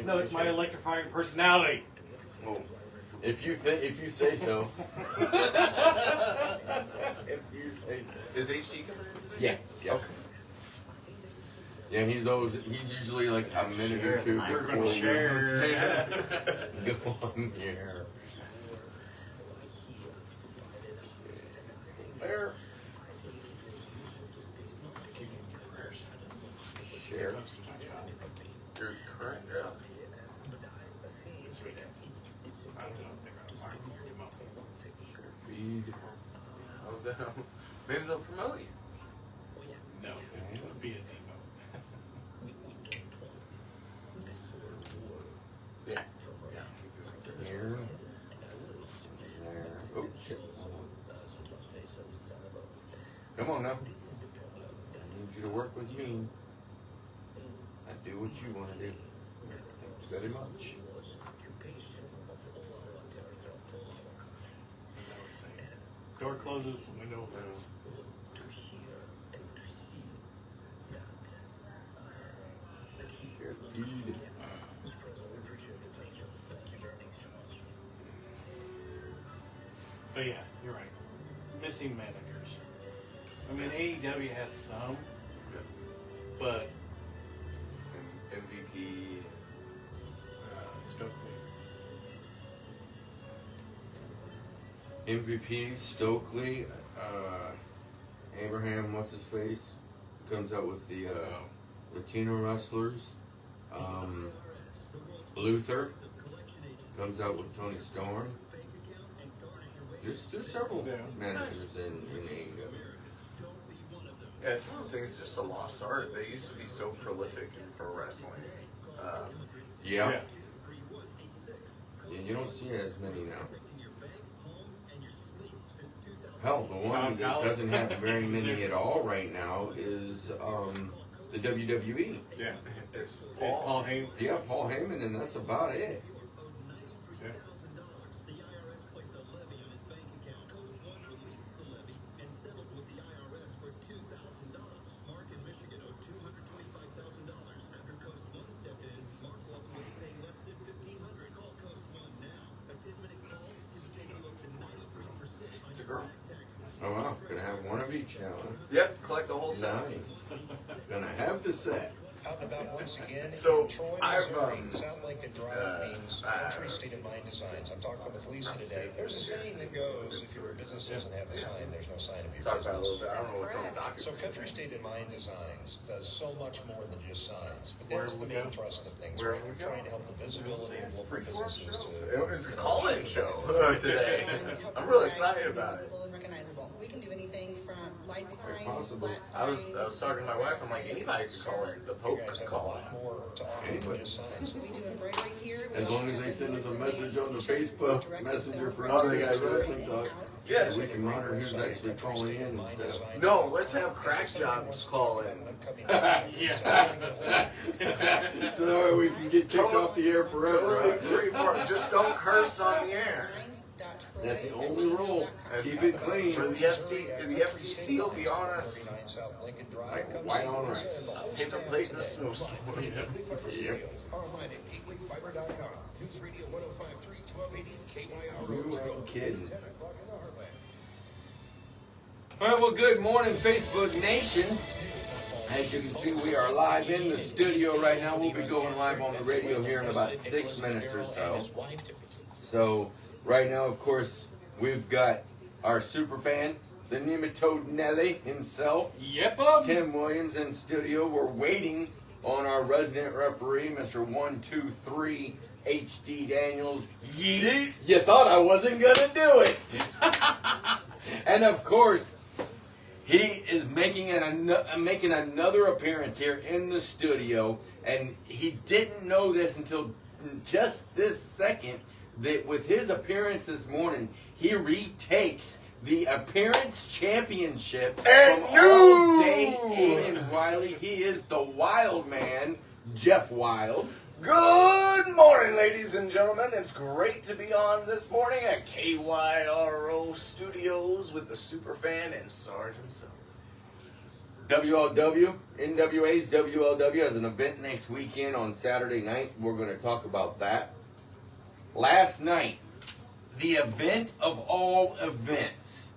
No, it's my electrifying personality. Well, if you say so. If you say so. Is HD coming in today? Yeah. Okay. Yeah, he's usually like a minute or two We're before gonna share. Go on here. There. Share. Your current job. Sweet. I don't know if they're gonna find your muffin. Feed. Oh, maybe they'll promote you. No, it would be a demo. Yeah. Here. There. Oh shit. Come on now. I need you to work with me. I do what you want to do. Thanks very much. Door closes, window opens. Share feed. But yeah, you're right. Missing managers. I mean, AEW has some, but MVP. Stokely. MVP, Stokely, Abraham, what's his face, comes out with the Latino wrestlers. Luther comes out with Tony Storm. There's several managers in AEW. Yeah, it's one of those things. It's just a lost art. They used to be so prolific in pro wrestling. Yeah. You don't see as many now. Hell, the one that doesn't have very many at all right now is the WWE. Yeah. It's Paul Heyman. Yeah, Paul Heyman, and that's about it. Yeah. It's a girl. Oh wow, gonna have one of each now. Huh? Yep, collect the whole set. Nice. Gonna have the set. Out and about once again. So, Troy, I've, Missouri, South Lincoln Drive means Country State of Mind Designs. I'm talking with Lisa today. There's a saying that goes, if your business doesn't have a sign, there's no sign of your Talk about it a little business. bit. I don't know what's on the docket. So Country State of Mind Designs does so much more than just signs. But Where that's the we main go? thrust of things. Where We're we go? trying to help the visibility of local businesses It was a call-in show today. Help I'm us really guide excited to be about it. visible and recognizable. We can do anything from light signs, possible. flat I was signs, talking to my wife. I'm like, anybody could call in. The You Pope guys could have a call lot in. more to offer than just signs. We do embroidery here. We As long as also they have send us a invoice message on the delays, Facebook direct Messenger for Oh, us they got to it. wrestling talk, Yeah. so we can monitor who's actually calling in and stuff. No, let's have crack jobs call in. Yeah. So that way we can get kicked off the air forever. Totally Right? agree for it. Just don't curse on the air. That's the only rule. Keep it clean. For the FCC will be on us. Like white on rice. Paper plate in a snowstorm. Yep. Online at gatewayfiber.com. News Radio 105.3, 1280, KYRO. You ain't kidding. 10 o'clock in the heartland. All right, well, good morning, Facebook Nation. As you can see, we are live in the studio right now. We'll be going live on the radio here in about 6 minutes or so. So, right now, of course, we've got our super fan, the Nematode Nelly himself, Yep. Tim Williams in studio. We're waiting on our resident referee, Mr. 123 HD Daniels. Yeet. You thought I wasn't going to do it. And, of course, he is making another appearance here in the studio, and he didn't know this until just this second, that with his appearance this morning, he retakes the appearance championship And from all day Aiden Riley. He is the Wild Man, Jeff Wilde. Good morning, ladies and gentlemen. It's great to be on this morning at KYRO Studios with the Superfan and Sarge himself. WLW, NWA's WLW has an event next weekend on Saturday night. We're going to talk about that. Last night, the event of all events,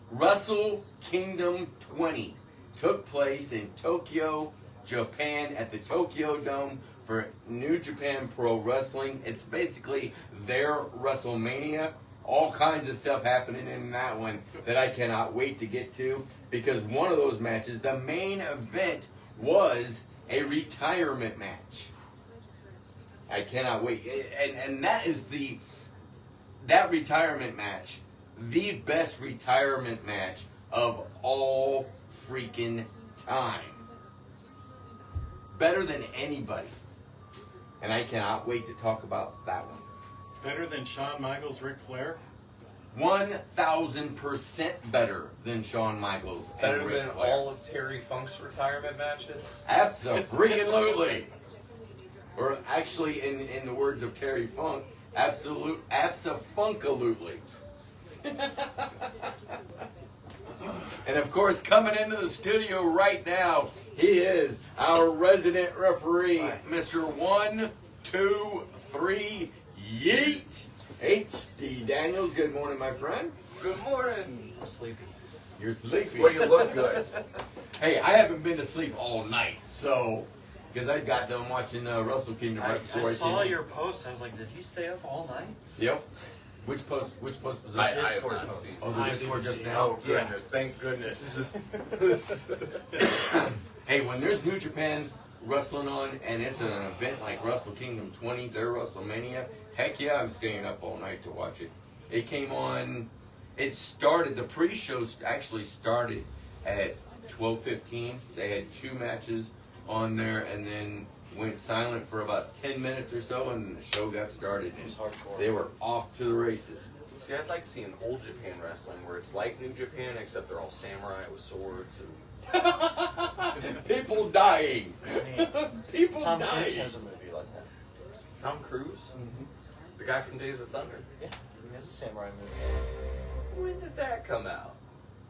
Wrestle Kingdom 20, took place in Tokyo, Japan at the Tokyo Dome for New Japan Pro Wrestling. It's basically their WrestleMania. All kinds of stuff happening in that one that I cannot wait to get to, because one of those matches, the main event, was a retirement match. I cannot wait. And that is that retirement match, the best retirement match of all freaking time. Better than anybody. And I cannot wait to talk about that one. Better than Shawn Michaels, Ric Flair? 1,000% better than Shawn Michaels. Better and Ric than Flair. all of Terry Funk's retirement matches? Absolutely. Or actually, in the words of Terry Funk, abso-funkalutely. And of course, coming into the studio right now, he is our resident referee, Mr. 123 Yeet. H.D. Daniels, good morning, my friend. Good morning. I'm sleepy. You're sleepy. Well, you look good. Hey, I haven't been to sleep all night, so, because I got done watching Wrestle Kingdom right before I saw came in. your post. I was like, did he stay up all night? Yep. Which post was that? I have Discord not post. seen. Oh, the Discord just now? Oh, goodness. Thank goodness. Hey, when there's New Japan wrestling on, and it's an event like Wrestle Kingdom 20, their WrestleMania, heck yeah, I'm staying up all night to watch it. It came on, the pre-show actually started at 12:15. They had 2 matches on there, and then went silent for about 10 minutes or so, and the show got started. It was hardcore. They were off to the races. See, I'd like seeing old Japan wrestling where it's like New Japan, except they're all samurai with swords and People dying. People Tom Cruise dying. has a movie like that. Tom Cruise, the guy from Days of Thunder. Yeah, he has a samurai movie. When did that come out?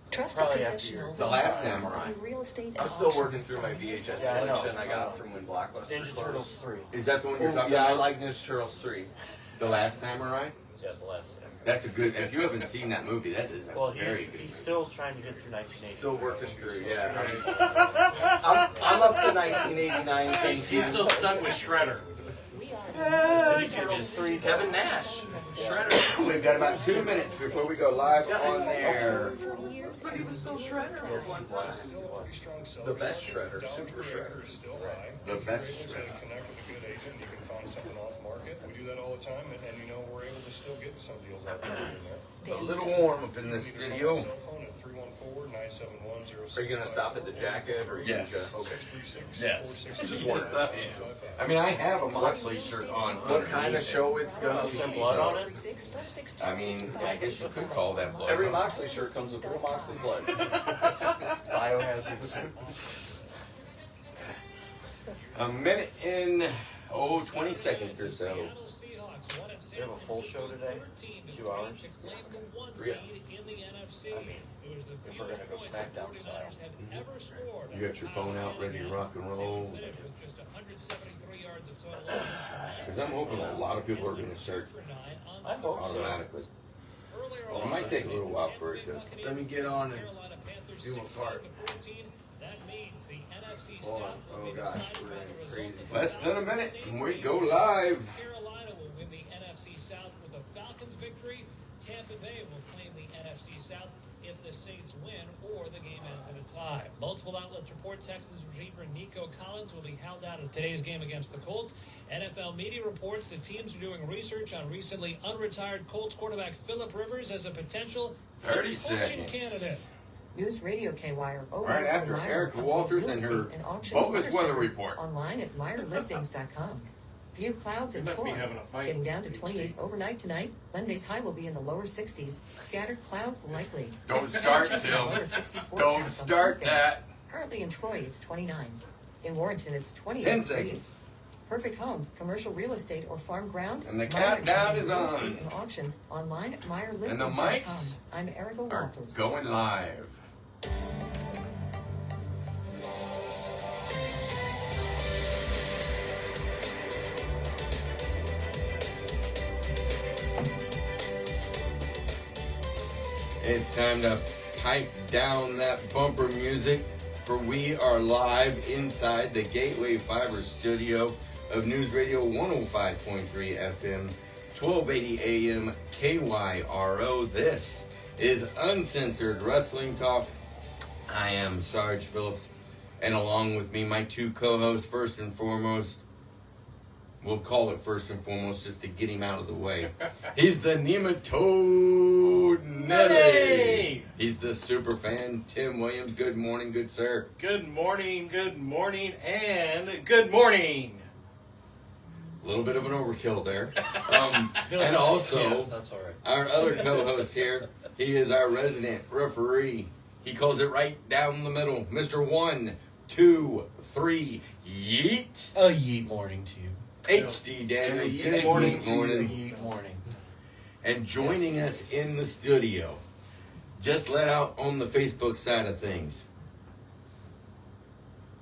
Trust Probably a after professional. yours. The Last Samurai. Real estate I'm and still auctions. working through my VHS Yeah, I know. collection I got from when Blockbuster Ninja Turtles 3. Is that the one you're talking Yeah, I about? like Ninja Turtles 3. The Last Samurai? Yeah, the last samurai. That's a good. If you haven't seen that movie, that is a Well, very good. he's movie. still trying to get through 1980. Still working through, yeah. I'm up to 1989. He's still stuck with Shredder. Ninja Turtles 3. Kevin Nash. Shredder. We've got about 2 minutes before we go live on there. But he was still Shredder. Yes, he was. The best Shredder. Super Shredder. Still high. The best If you're able to connect with a good agent, you can find something off market. We do that all the time, and you know we're able to still get some deals out there. A little warm up in the studio. Cell phone at 314-971-0655. Are you going to stop at the jacket? Or Yes. Okay. Yes. Just one. I mean, I have a Moxley shirt on. What kind of show it's going to Some be? blood on it? I mean, I guess you could call that blood. Every Moxley shirt comes with real Moxley blood. Biohazards. A minute and 20 seconds or so. We have a full show today? 2 hours? Yeah. I mean, if we're going to go SmackDown style. You got your phone out, ready to rock and roll. Because I'm hoping a lot of people are going to start I hope so. automatically. Well, it might take a little while for it to. Let me get on and do a part. Oh gosh, we're in crazy. Less than a minute and we go live. Carolina will win the NFC South with a Falcons victory. Tampa Bay will claim the NFC South if the Saints win or the game ends in a tie. Multiple outlets report Texans receiver Nico Collins will be held out of today's game against the Colts. NFL media reports the teams are doing research on recently unretired Colts quarterback Phillip Rivers as a potential 30 coaching seconds. candidate. News Radio KWire. Right after Erica Walters and her bogus weather report. Online at MeyerListings.com. Few clouds and They must be storm. having a fight. Getting down to 28 overnight tonight. Monday's high will be in the lower 60s. Scattered clouds likely. Don't start, Tim. Lower 60s Don't forecast on start Tuesday. that. Currently in Troy, it's 29. In Warrenton, it's 28 10 degrees. seconds. Perfect homes, commercial real estate, or farm ground. And the Meyer countdown is Real Estate on. And auctions online at MeyerListings.com. And the mics I'm Erica Are Walters. going live. It's time to pipe down that bumper music, for we are live inside the Gateway Fiber studio of News Radio 105.3 FM, 1280 AM KYRO. This is Uncensored Wrestling Talk. I am Sarge Phillips, and along with me, my two co-hosts, first and foremost, we'll call it first and foremost just to get him out of the way. He's the Nematode Nelly. He's the super fan, Tim Williams. Good morning, good sir. Good morning, and good morning. A little bit of an overkill there. And also, That's all right. our other co-host here, he is our resident referee. He calls it right down the middle. Mr. 1, 2, 3, yeet. A yeet morning to you. HD Daniels. Good morning yeet to you. morning. Yeet morning. And joining us in the studio, just let out on the Facebook side of things.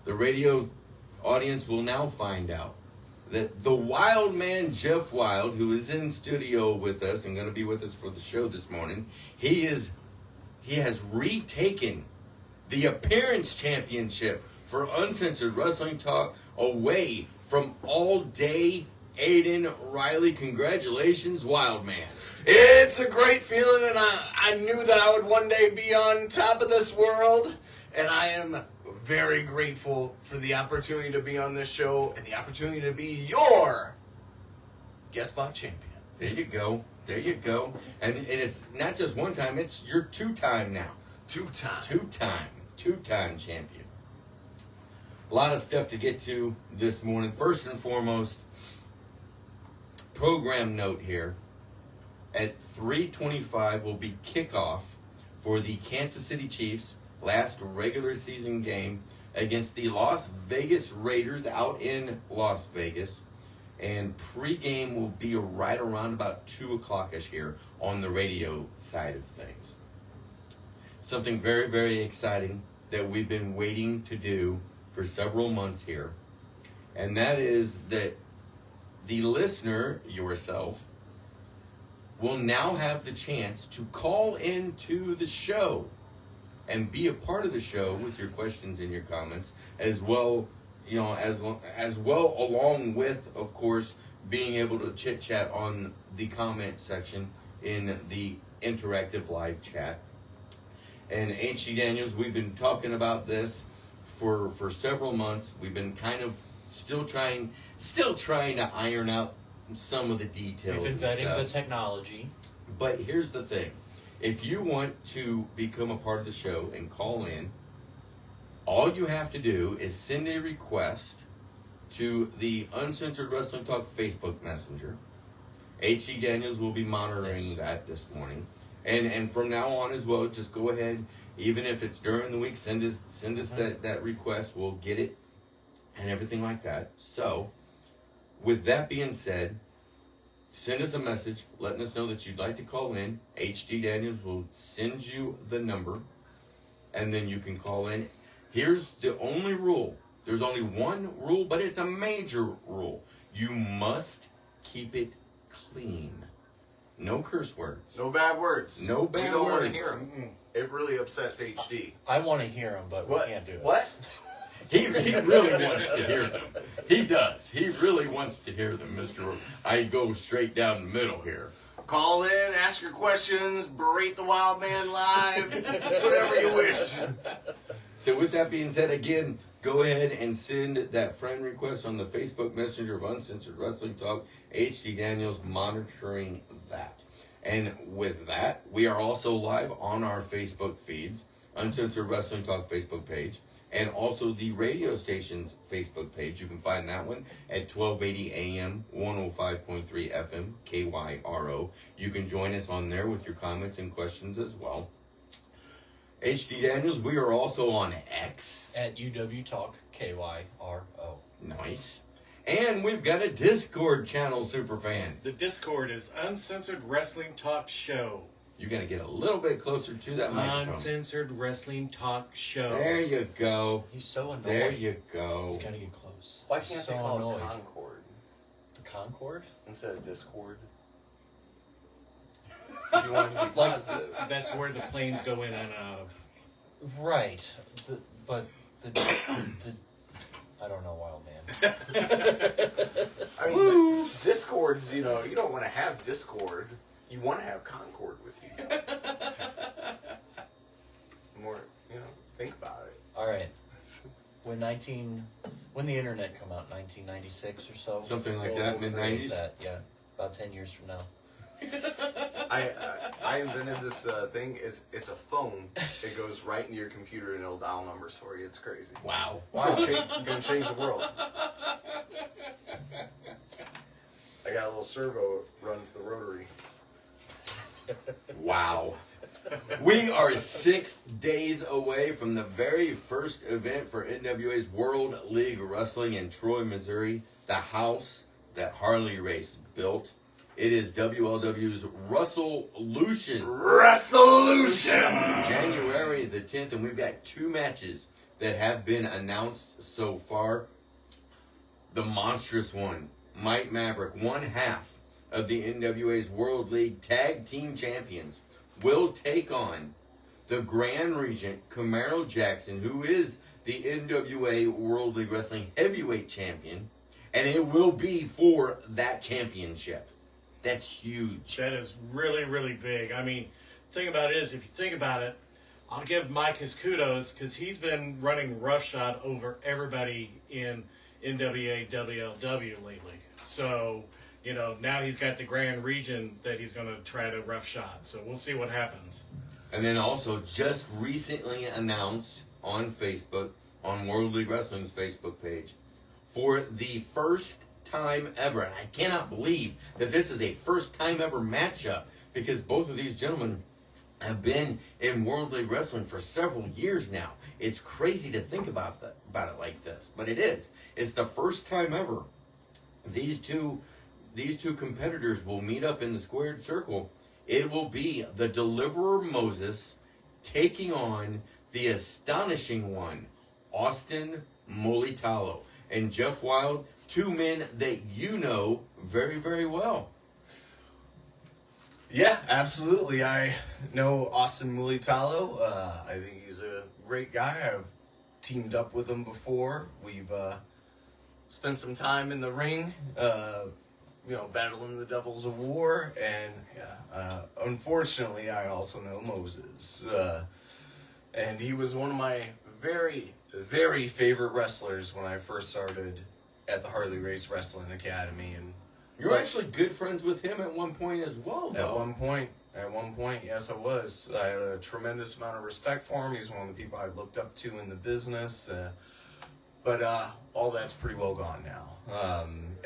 The radio audience will now find out that the Wild Man, Jeff Wilde, who is in studio with us and going to be with us for the show this morning, he has retaken the appearance championship for Uncensored Wrestling Talk away from All Day Aiden Riley. Congratulations, Wild Man. It's a great feeling, and I knew that I would one day be on top of this world, and I am very grateful for the opportunity to be on this show and the opportunity to be your guest spot champion. There you go. There you go. And it's not just one time, it's your two-time now. Two-time Two-time champion. A lot of stuff to get to this morning. First and foremost, program note here. At 3:25 will be kickoff for the Kansas City Chiefs' last regular season game against the Las Vegas Raiders out in Las Vegas. And pregame will be right around about 2 o'clock-ish here on the radio side of things. Something very, very exciting that we've been waiting to do for several months here. And that is that the listener, yourself, will now have the chance to call into the show and be a part of the show with your questions and your comments, as well, as well along with, of course, being able to chit chat on the comment section in the interactive live chat. And H.G. Daniels, we've been talking about this for several months. We've been kind of still trying to iron out some of the details. We've been vetting and the stuff. technology. But here's the thing. If you want to become a part of the show and call in, all you have to do is send a request to the Uncensored Wrestling Talk Facebook Messenger. H.E. Daniels will be monitoring that this morning. And from now on as well, just go ahead, even if it's during the week, send us that request. We'll get it and everything like that. So, with that being said, send us a message letting us know that you'd like to call in. H.D. Daniels will send you the number, and then you can call in. Here's the only rule. There's only one rule, but it's a major rule. You must keep it clean. No curse words. No bad words. No bad We don't want to words. hear them. It really upsets HD. I want to hear them, but What? we can't do it. What? He really wants to hear them. He does. He really wants to hear them, Mr. I go straight down the middle here. Call in, ask your questions, berate the Wild Man live, whatever you wish. So with that being said, again, go ahead and send that friend request on the Facebook Messenger of Uncensored Wrestling Talk. H.D. Daniels monitoring that. And with that, we are also live on our Facebook feeds, Uncensored Wrestling Talk Facebook page, and also the radio station's Facebook page. You can find that one at 1280 AM, 105.3 FM, KYRO. You can join us on there with your comments and questions as well. H.D. Daniels, we are also on X. At UW Talk, KYRO. Nice. And we've got a Discord channel, Superfan. The Discord is Uncensored Wrestling Talk Show. You got to get a little bit closer to that microphone. Uncensored Wrestling Talk Show. There you go. He's so annoying. There you go. He's got to get close. Why can't so they call annoyed. it Concord The Concord? instead of Discord? Did you want to be positive. That's where the planes go in and out of. Right. But the I don't know, Wild Man. I mean, Discords, you don't want to have Discord. You want to have Concord with you. More, think about it. All right. When the internet come out, 1996 or so. Something like that, mid-90s? Yeah, about 10 years from now. I invented this thing. It's a phone. It goes right into your computer and it'll dial numbers for you. It's crazy. Wow. Gonna change the world. I got a little servo runs the rotary. Wow. We are 6 days away from the very first event for NWA's World League Wrestling in Troy, Missouri, the house that Harley Race built. It is WLW's Wrestlelution. January the 10th, and we've got 2 matches that have been announced so far. The monstrous one, Mike Maverick, one half of the NWA's World League Tag Team Champions, will take on the Grand Regent Camaro Jackson, who is the NWA World League Wrestling Heavyweight Champion, and it will be for that championship. That's huge. That is really, really big. I mean, the thing about it is, if you think about it, I'll give Mike his kudos because he's been running roughshod over everybody in NWA WLW lately. So, now he's got the Grand Region that he's going to try to roughshod. So we'll see what happens. And then also just recently announced on Facebook, on World League Wrestling's Facebook page, for the first time ever, and I cannot believe that this is a first time ever matchup because both of these gentlemen have been in World League Wrestling for several years now. It's crazy to think about it like this, but it is. It's the first time ever these two competitors will meet up in the squared circle. It will be the Deliverer Moses taking on the astonishing one, Austin Molitalo, and Jeff Wilde, 2 men that you know very, very well. Yeah, absolutely. I know Austin Mulitalo. I think he's a great guy. I've teamed up with him before. We've spent some time in the ring, battling the devils of war. And unfortunately, I also know Moses. And he was one of my very, very favorite wrestlers when I first started at the Harley Race Wrestling Academy. And you're actually good friends with him at one point as well, though. At one point, yes, I was. I had a tremendous amount of respect for him. He's one of the people I looked up to in the business. But all that's pretty well gone now.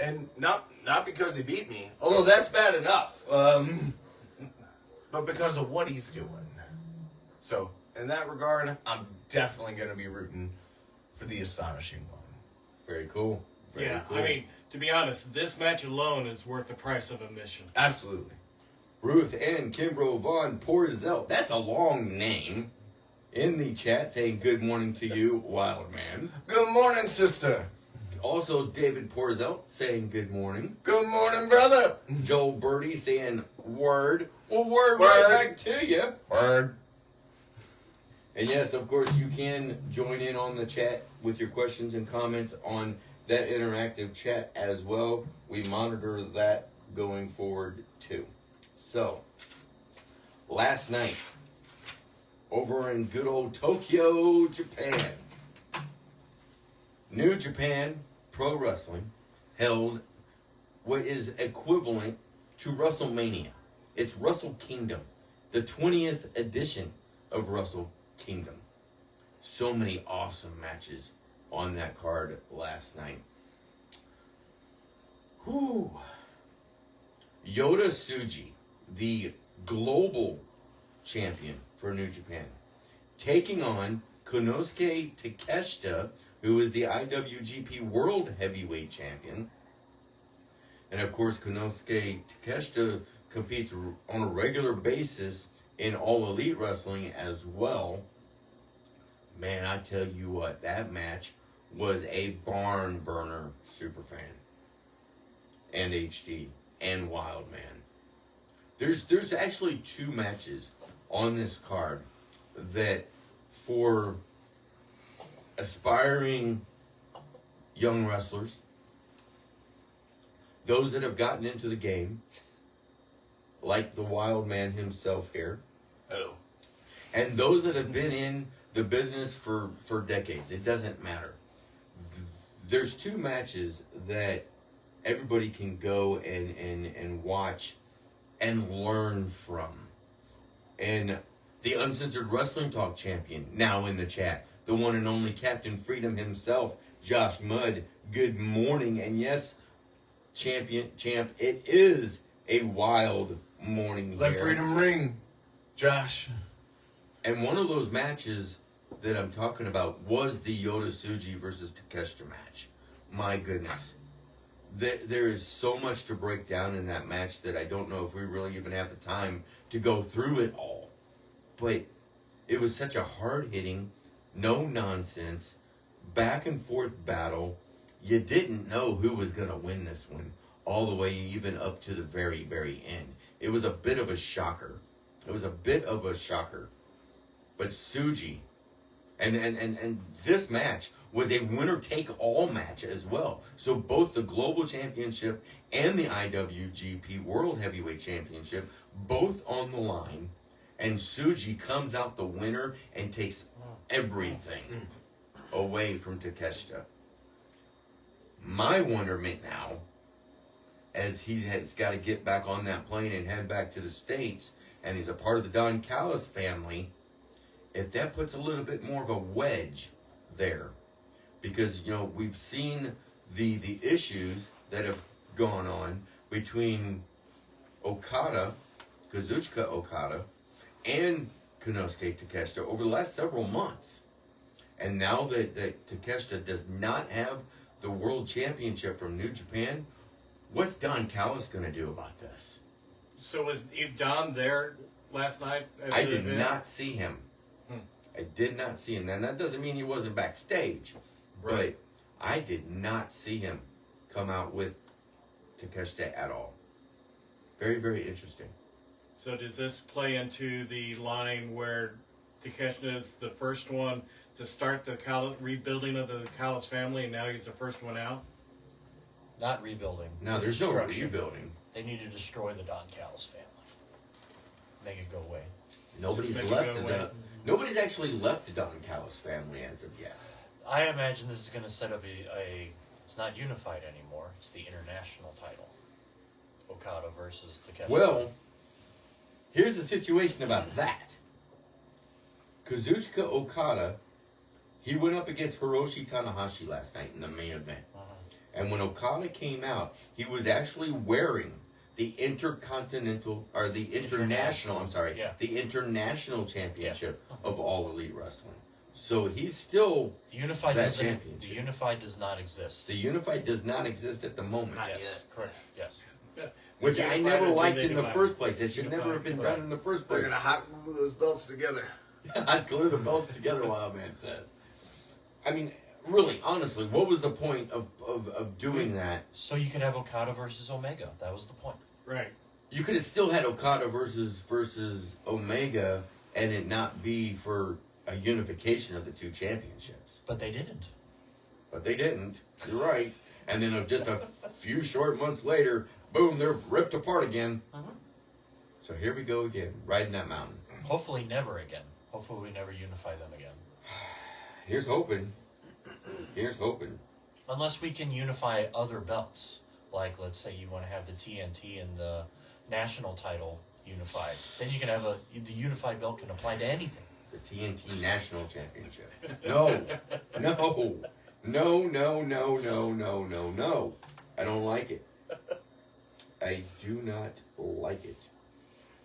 And not because he beat me, although that's bad enough. But because of what he's doing. So, in that regard, I'm definitely going to be rooting for the astonishing one. Very cool. Very cool. I mean, to be honest, this match alone is worth the price of admission. Absolutely. Ruth Ann Kimbrough Von Porzel, that's a long name, in the chat saying good morning to you, Wild Man. Good morning, sister. Also, David Porzel saying good morning. Good morning, brother. Joel Birdie saying word. Well, word right back to you. Word. And yes, of course, you can join in on the chat with your questions and comments on that interactive chat as well. We monitor that going forward too. So, last night, over in good old Tokyo, Japan, New Japan Pro Wrestling held what is equivalent to WrestleMania. It's Wrestle Kingdom, the 20th edition of Wrestle Kingdom. So many awesome matches on that card last night. Whew. Yota Tsuji, the global champion for New Japan, taking on Konosuke Takeshita, who is the IWGP World Heavyweight Champion. And of course, Konosuke Takeshita competes on a regular basis in All Elite Wrestling as well. Man, I tell you what, that match was a barn burner, Superfan and HD and Wild Man. There's actually 2 matches on this card that for aspiring young wrestlers, those that have gotten into the game, like the Wild Man himself here, Hello. and those that have been in the business for decades. It doesn't matter. There's 2 matches that everybody can go and watch and learn from. And the Uncensored Wrestling Talk champion, now in the chat, the one and only Captain Freedom himself, Josh Mudd, good morning. And yes, champ, it is a wild morning Let here. freedom ring, Josh. And one of those matches that I'm talking about was the Yota Tsuji versus Takeshita match. My goodness. There is so much to break down in that match that I don't know if we really even have the time to go through it all. But it was such a hard-hitting, no-nonsense, back-and-forth battle. You didn't know who was going to win this one all the way even up to the very, very end. It was a bit of a shocker. But Tsuji, and this match was a winner-take-all match as well. So both the Global Championship and the IWGP World Heavyweight Championship, both on the line, and Tsuji comes out the winner and takes everything away from Takeshita. My wonderment now, as he has got to get back on that plane and head back to the States, and he's a part of the Don Callis family, if that puts a little bit more of a wedge there. Because, we've seen the issues that have gone on between Kazuchika Okada, and Konosuke Takeshita over the last several months. And now that Takeshita does not have the World Championship from New Japan, what's Don Callis going to do about this? So was Don there last night? I did not see him. I did not see him. And that doesn't mean he wasn't backstage. Right. But I did not see him come out with Takeshita at all. Very, very interesting. So does this play into the line where Takeshita is the first one to start the rebuilding of the Callis family, and now he's the first one out? Not rebuilding. No, there's no Destruction. rebuilding. They need to destroy the Don Callis family. Make it go away. Nobody's Just make it left go the away. Nobody's actually left the Don Callis family as of yet. I imagine this is going to set up it's not unified anymore. It's the international title. Okada versus Takeshita. Well, here's the situation about that. Kazuchika Okada, he went up against Hiroshi Tanahashi last night in the main event. And when Okada came out, he was actually wearing the international championship of All Elite Wrestling. So he's still the unified that championship. The unified does not exist. The unified does not exist at the moment. Not yes, yet. correct. Yes. Which I Unified never or liked did in they the go first out? place. It should never have been done in the first They're place. gonna hot glue those belts together. I'd glue the belts together, Wild Man says. I mean, really, honestly, what was the point of doing that? So you could have Okada versus Omega. That was the point. Right. You could have still had Okada versus Omega and it not be for a unification of the 2 championships. But they didn't. But they didn't. You're right. And then just a few short months later, boom, they're ripped apart again. So here we go again, riding that mountain. Hopefully never again. Hopefully we never unify them again. Here's hoping. Here's hoping. Unless we can unify other belts. Like, let's say you want to have the TNT and the national title unified. Then you can have the unified belt can apply to anything. The TNT National Championship. No. I don't like it. I do not like it.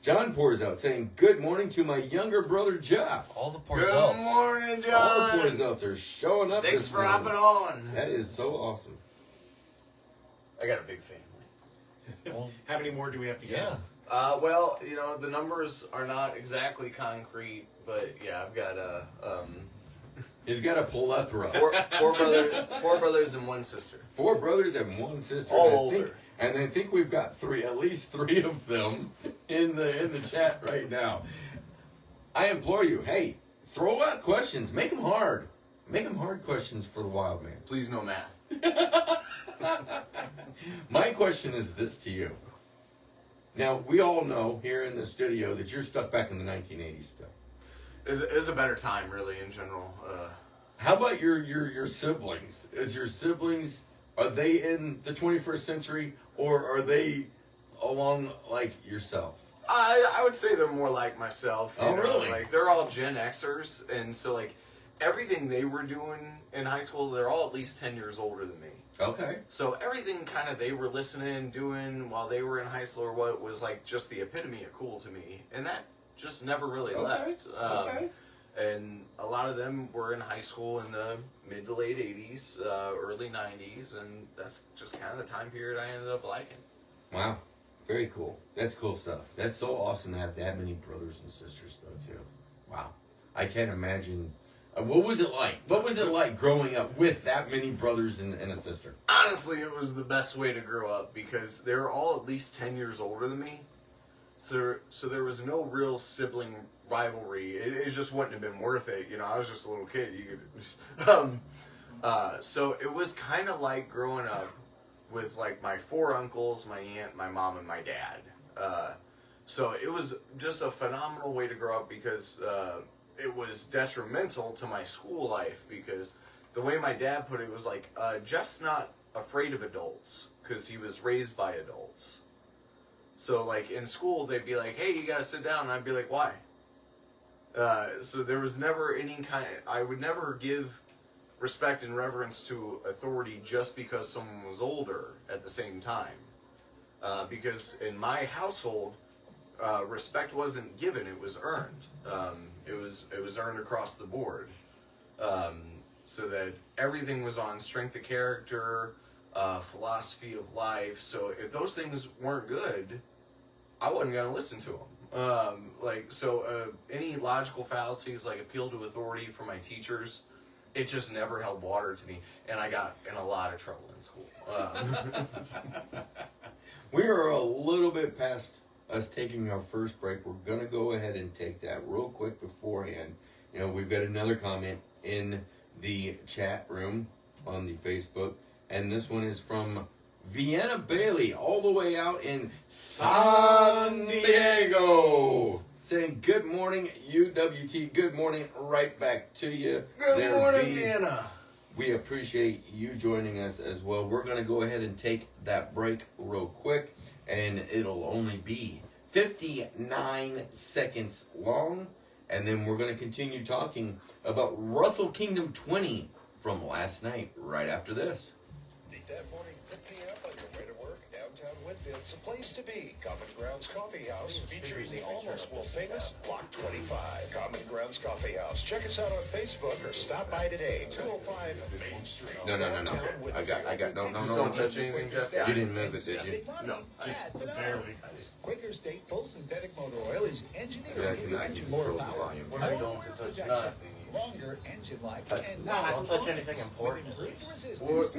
John pours out saying, good morning to my younger brother, Jeff. All the Good Porzells. morning, John. All the Porzells are showing up Thanks this for morning. hopping on. That is so awesome. I got a big family. Well, How many more do we have to get? yeah. Well, the numbers are not exactly concrete, but yeah, I've got He's got a plethora. four brothers and one sister. 4 brothers and 1 sister. All And older. I think we've got at least three of them in the chat right now. I implore you, hey, throw out questions. Make them hard. Make them hard questions for the Wild Man. Please no math. My question is this to you. Now, we all know here in the studio that you're stuck back in the 1980s still. It was a better time, really, in general. How about your siblings? Is your siblings, are they in the 21st century, or are they along like yourself? I would say they're more like myself. Oh, really? Like, they're all Gen Xers, and so, like, everything they were doing in high school, they're all at least 10 years older than me. Okay. So everything kind of they were listening, doing while they were in high school or what was like just the epitome of cool to me. And that just never really left. Okay. And a lot of them were in high school in the mid to late 80s, early 90s, and that's just kind of the time period I ended up liking. Wow. Very cool. That's cool stuff. That's so awesome to have that many brothers and sisters, though, too. Wow. I can't imagine. What was it like? What was it like growing up with that many brothers and a sister? Honestly, it was the best way to grow up because they were all at least 10 years older than me. So there was no real sibling rivalry. It just wouldn't have been worth it. You know, I was just a little kid. So it was kind of like growing up with like my 4 uncles, my aunt, my mom, and my dad. So it was just a phenomenal way to grow up because it was detrimental to my school life because the way my dad put it was like, Jeff's not afraid of adults because he was raised by adults. So like in school, they'd be like, hey, you gotta sit down. And I'd be like, why? So there was never any I would never give respect and reverence to authority just because someone was older at the same time. Because in my household, respect wasn't given, it was earned. It was earned across the board. So that everything was on strength of character, philosophy of life. So if those things weren't good, I wasn't going to listen to them. Any logical fallacies like appeal to authority from my teachers, it just never held water to me. And I got in a lot of trouble in school. We are a little bit past us taking our first break. We're going to go ahead and take that real quick beforehand. You know, we've got another comment in the chat room on the Facebook, and this one is from Vienna Bailey, all the way out in San Diego, saying, good morning, UWT. Good morning, right back to you. Good morning, Vienna. We appreciate you joining us as well. We're going to go ahead and take that break real quick, and it'll only be 59 seconds long, and then we're going to continue talking about Wrestle Kingdom 20 from last night right after this. Need that morning pick-me-up on your way to work? Downtown Whitfield's a place to be. Common Grounds Coffee House features the almost world-famous Block 25. Common Grounds Coffee House. Check us out on Facebook or stop by today. 205 Main Street. No. I got, no. Don't touch anything, Jeff. You didn't move it, did you? No. Just barely. Quaker State full synthetic motor oil is engineered Yeah, I to can give more control the power, volume. I don't more touch protection, nothing. longer engine life, and Don't touch anything important.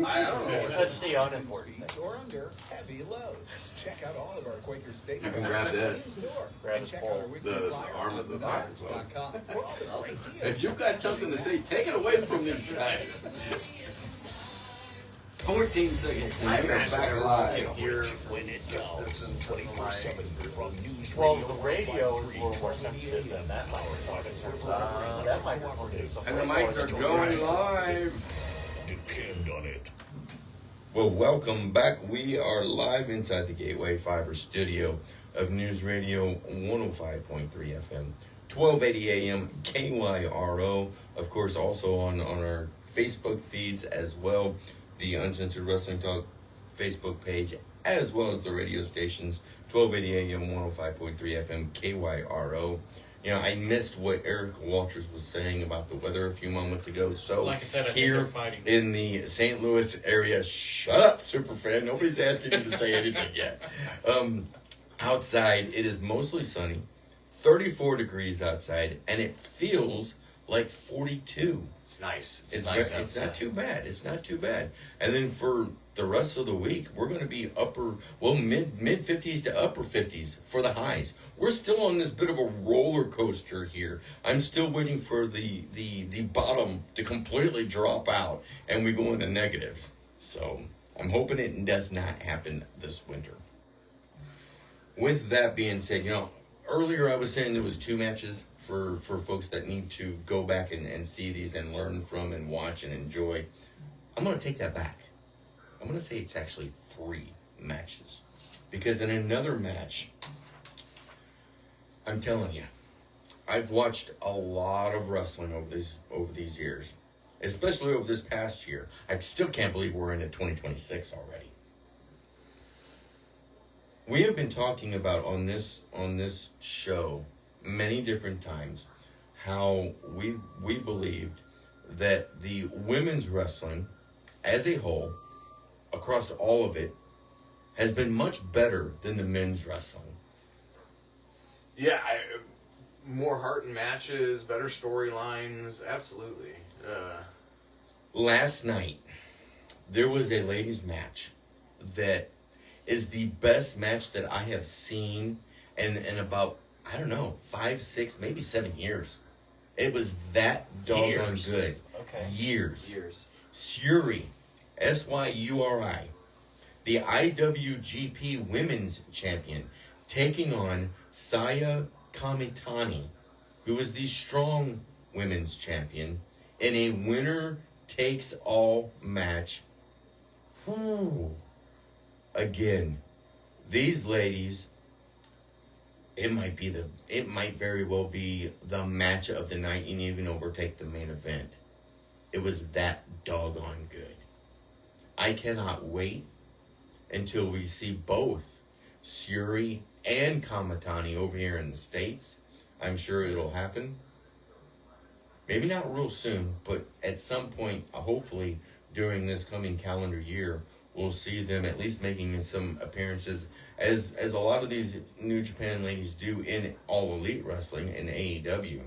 I don't know. Touch the unimportant things. or under heavy loads. Check out all of our Quaker State. You can grab this. Grab his pole. The arm of the power club. For all the great deals. If you've got something to say, take it away from these guys. 14 seconds and we're back live. Here, Well, the radio is a little more sensitive than that microphone. That microphone is. And the mics are going live. Depend on it. Well, welcome back. We are live inside the Gateway Fiber studio of News Radio 105.3 FM, 1280 AM, KYRO. Of course, also on our Facebook feeds as well. The Uncensored Wrestling Talk Facebook page, as well as the radio stations, 1280 AM, 105.3 FM, KYRO. You know, I missed what Eric Walters was saying about the weather a few moments ago. So Like I said, I think here they're fighting. in the St. Louis area, shut up, superfan. Nobody's asking you to say anything yet. Outside, it is mostly sunny, 34 degrees outside, and it feels like 42. It's nice. It's nice. it's not too bad. It's not too bad. And then for the rest of the week, we're going to be mid 50s to upper 50s for the highs. We're still on this bit of a roller coaster here. I'm still waiting for the bottom to completely drop out and we go into negatives. So I'm hoping it does not happen this winter. With that being said, earlier I was saying there was 2 matches for folks that need to go back and see these and learn from and watch and enjoy. I'm going to take that back. I'm going to say it's actually 3 matches. Because in another match, I'm telling you, I've watched a lot of wrestling over these years. Especially over this past year. I still can't believe we're into 2026 already. We have been talking about on this show many different times how we believed that the women's wrestling as a whole, across all of it, has been much better than the men's wrestling. Yeah, more heart in matches, better storylines, absolutely. Last night, there was a ladies' match that is the best match that I have seen in about, 5, 6, maybe 7 years. It was that doggone good. Okay. Years. Syuri, Syuri, the IWGP Women's Champion, taking on Saya Kamitani, who is the Strong Women's Champion, in a winner-takes-all match. Whew. Again, these ladies, it might very well be the match of the night and even overtake the main event. It was that doggone good. I cannot wait until we see both Syuri and Kamitani over here in the States. I'm sure it'll happen. Maybe not real soon, but at some point, hopefully during this coming calendar year, we'll see them at least making some appearances, as a lot of these New Japan ladies do in All Elite Wrestling in AEW.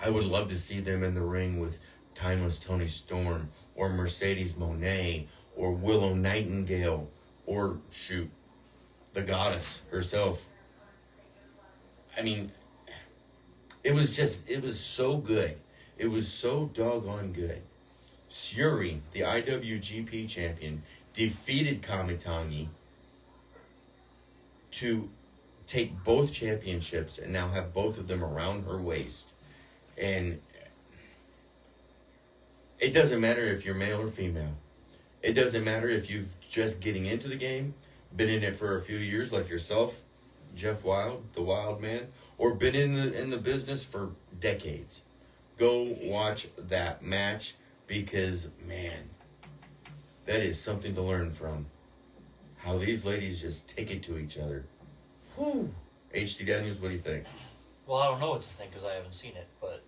I would love to see them in the ring with Timeless Toni Storm, or Mercedes Moné, or Willow Nightingale, or the goddess herself. I mean, it was so good. It was so doggone good. Syuri, the IWGP champion, defeated Kamitani to take both championships and now have both of them around her waist. And it doesn't matter if you're male or female. It doesn't matter if you've just getting into the game, been in it for a few years like yourself, Jeff Wilde, the Wild Man, or been in the business for decades. Go watch that match because, man, that is something to learn from. How these ladies just take it to each other. Whew. H.D. Daniels, what do you think? Well, I don't know what to think because I haven't seen it, but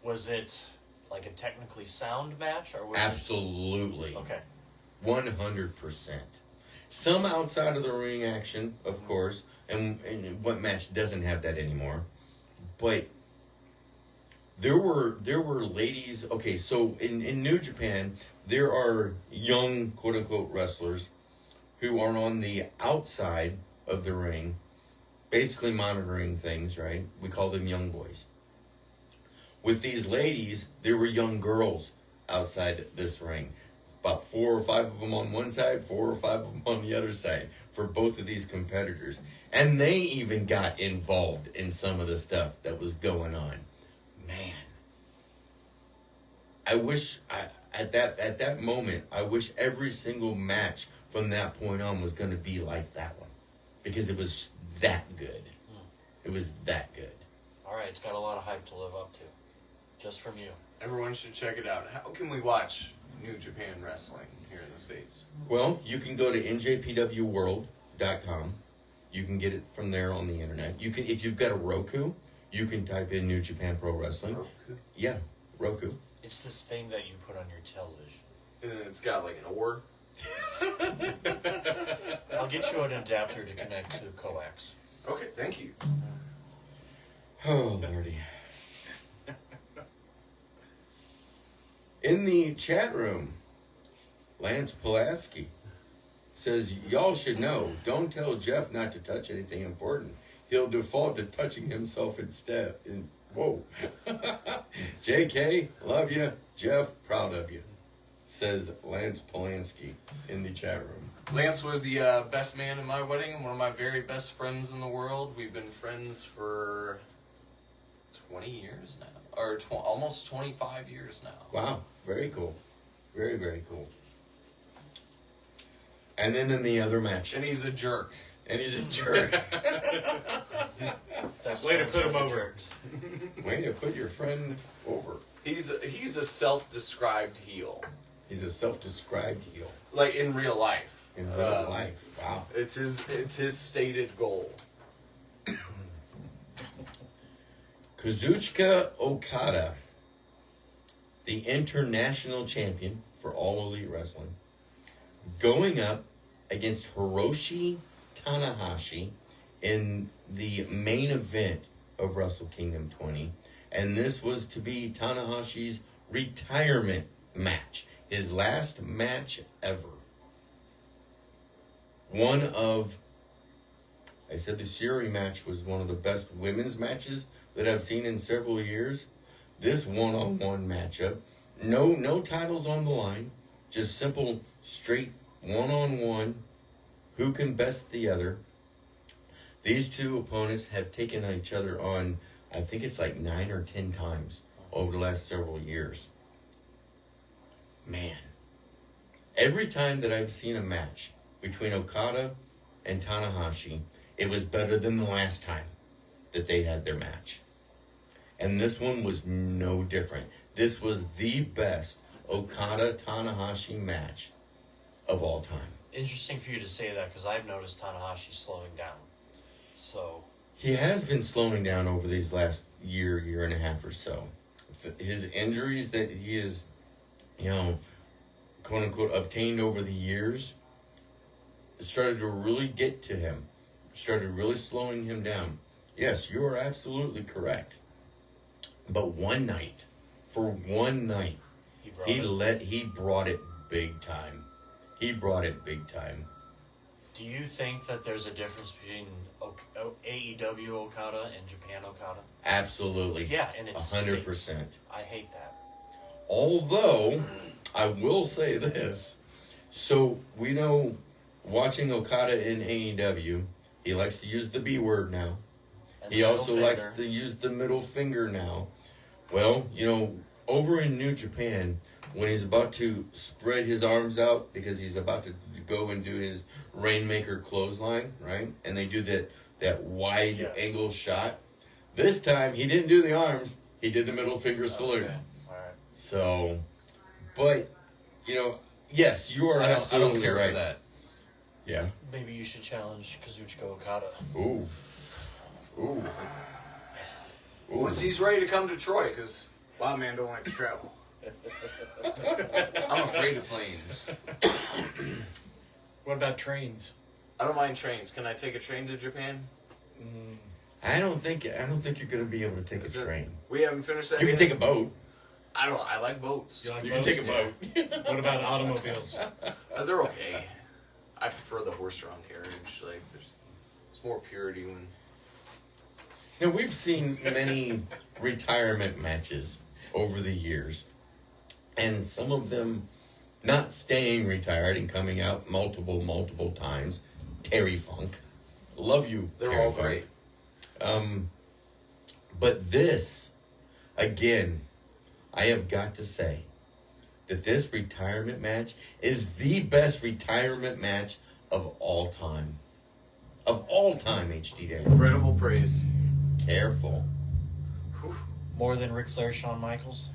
was it like a technically sound match? Or was Absolutely. Okay. 100%. Some outside of the ring action, of course, and what match doesn't have that anymore? But there were ladies. Okay, so in New Japan, there are young quote unquote wrestlers who are on the outside of the ring, basically monitoring things. Right? We call them young boys. With these ladies, there were young girls outside this ring. About 4 or 5 of them on one side, 4 or 5 of them on the other side for both of these competitors. And they even got involved in some of the stuff that was going on. Man. I wish, at that moment, I wish every single match from that point on was going to be like that one. Because it was that good. It was that good. All right, it's got a lot of hype to live up to. Just from you. Everyone should check it out. How can we watch New Japan Wrestling here in the States? Well, you can go to njpwworld.com. You can get it from there on the internet. You can, if you've got a Roku, you can type in New Japan Pro Wrestling. Roku? Yeah, Roku. It's this thing that you put on your television. And it's got like an oar. I'll get you an adapter to connect to coax. Okay, thank you. Oh, Lordy. In the chat room, Lance Pulaski says, y'all should know, don't tell Jeff not to touch anything important. He'll default to touching himself instead. And, whoa. JK, love you. Jeff, proud of you, says Lance Pulaski in the chat room. Lance was the best man at my wedding, one of my very best friends in the world. We've been friends for 20 years now, or almost 25 years now. Wow, very cool. Very, very cool. And then in the other match. And he's a jerk. And he's a jerk. Way to put him over. Way to put your friend over. He's a self-described heel. He's a self-described heel. Like in real life. In real life. Wow. It's his stated goal. Kazuchika Okada, the international champion for All Elite Wrestling, going up against Hiroshi Tanahashi in the main event of Wrestle Kingdom 20. And this was to be Tanahashi's retirement match. His last match ever. I said the Shuri match was one of the best women's matches that I've seen in several years. This one-on-one matchup. No titles on the line. Just simple, straight one-on-one. Who can best the other? These two opponents have taken each other on, I think it's like 9 or 10 times over the last several years. Man. Every time that I've seen a match between Okada and Tanahashi, it was better than the last time that they had their match. And this one was no different. This was the best Okada-Tanahashi match of all time. Interesting for you to say that, because I've noticed Tanahashi slowing down. So he has been slowing down over these last year and a half or so. His injuries that he has, quote unquote, obtained over the years started to really get to him. Started really slowing him down. Yes, you are absolutely correct. But for one night, he brought it big time. He brought it big time. Do you think that there's a difference between AEW Okada and Japan Okada? Absolutely. Yeah, and it's 100%. I hate that. Although, I will say this. So, we know, watching Okada in AEW, he likes to use the B word now. And he also likes to use the middle finger now. Well, over in New Japan, when he's about to spread his arms out because he's about to go and do his Rainmaker clothesline, right? And they do that wide angle shot. This time, he didn't do the arms. He did the middle finger salute. Okay. All right. So, but, yes, you are absolutely I don't care right. for that. Yeah. Maybe you should challenge Kazuchika Okada. Ooh. Once he's ready to come to Troy, because Wild Man don't like to travel. I'm afraid of planes. What about trains? I don't mind trains. Can I take a train to Japan? I don't think you're going to be able to take a train. We haven't finished that You yet? can take a boat. I like boats. You like You boats? can take a boat. What about automobiles? They're okay. I prefer the horse-drawn carriage. Like, there's more purity when... Now, we've seen many retirement matches over the years, and some of them not staying retired and coming out multiple times. Terry Funk. Love you, They're Terry all Funk. great. But this, again, I have got to say that this retirement match is the best retirement match of all time. Of all time, HD Day. Incredible praise. Careful. More than Ric Flair, Shawn Michaels?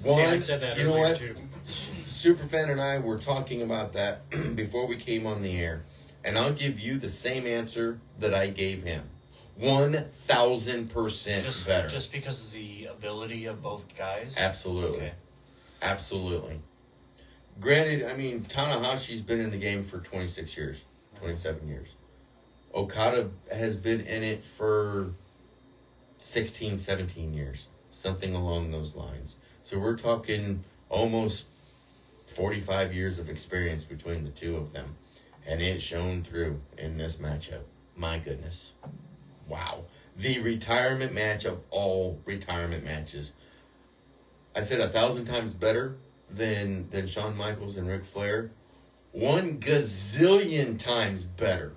One, I said that you know earlier, what? too. Superfan and I were talking about that before we came on the air. And I'll give you the same answer that I gave him. 1,000% better. Just because of the ability of both guys? Absolutely. Okay. Absolutely. Granted, Tanahashi's been in the game for 26 years, 27 years. Okada has been in it for 16, 17 years, something along those lines. So we're talking almost 45 years of experience between the two of them. And it shone through in this matchup. My goodness. Wow. The retirement match of all retirement matches. I said 1,000 times better than Shawn Michaels and Ric Flair. 1 gazillion times better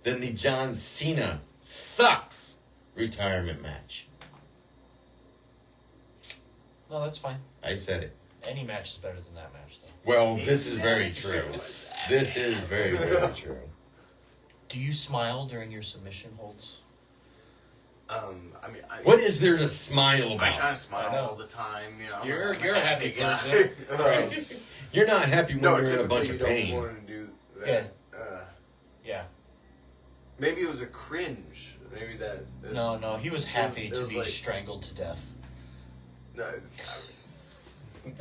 than the John Cena sucks retirement match. No, that's fine. I said it. Any match is better than that match, though. Well, this is very true. This is very, very true. Do you smile during your submission holds? What is there to smile I about? kind of smile all the time. You know, You're I'm a happy guy. person. You're not happy when No, you're in a bunch typically of you pain. don't want to do that. Yeah. Uh, Yeah. maybe it was a cringe. Maybe that. No, he was happy it to was be like- strangled to death. No,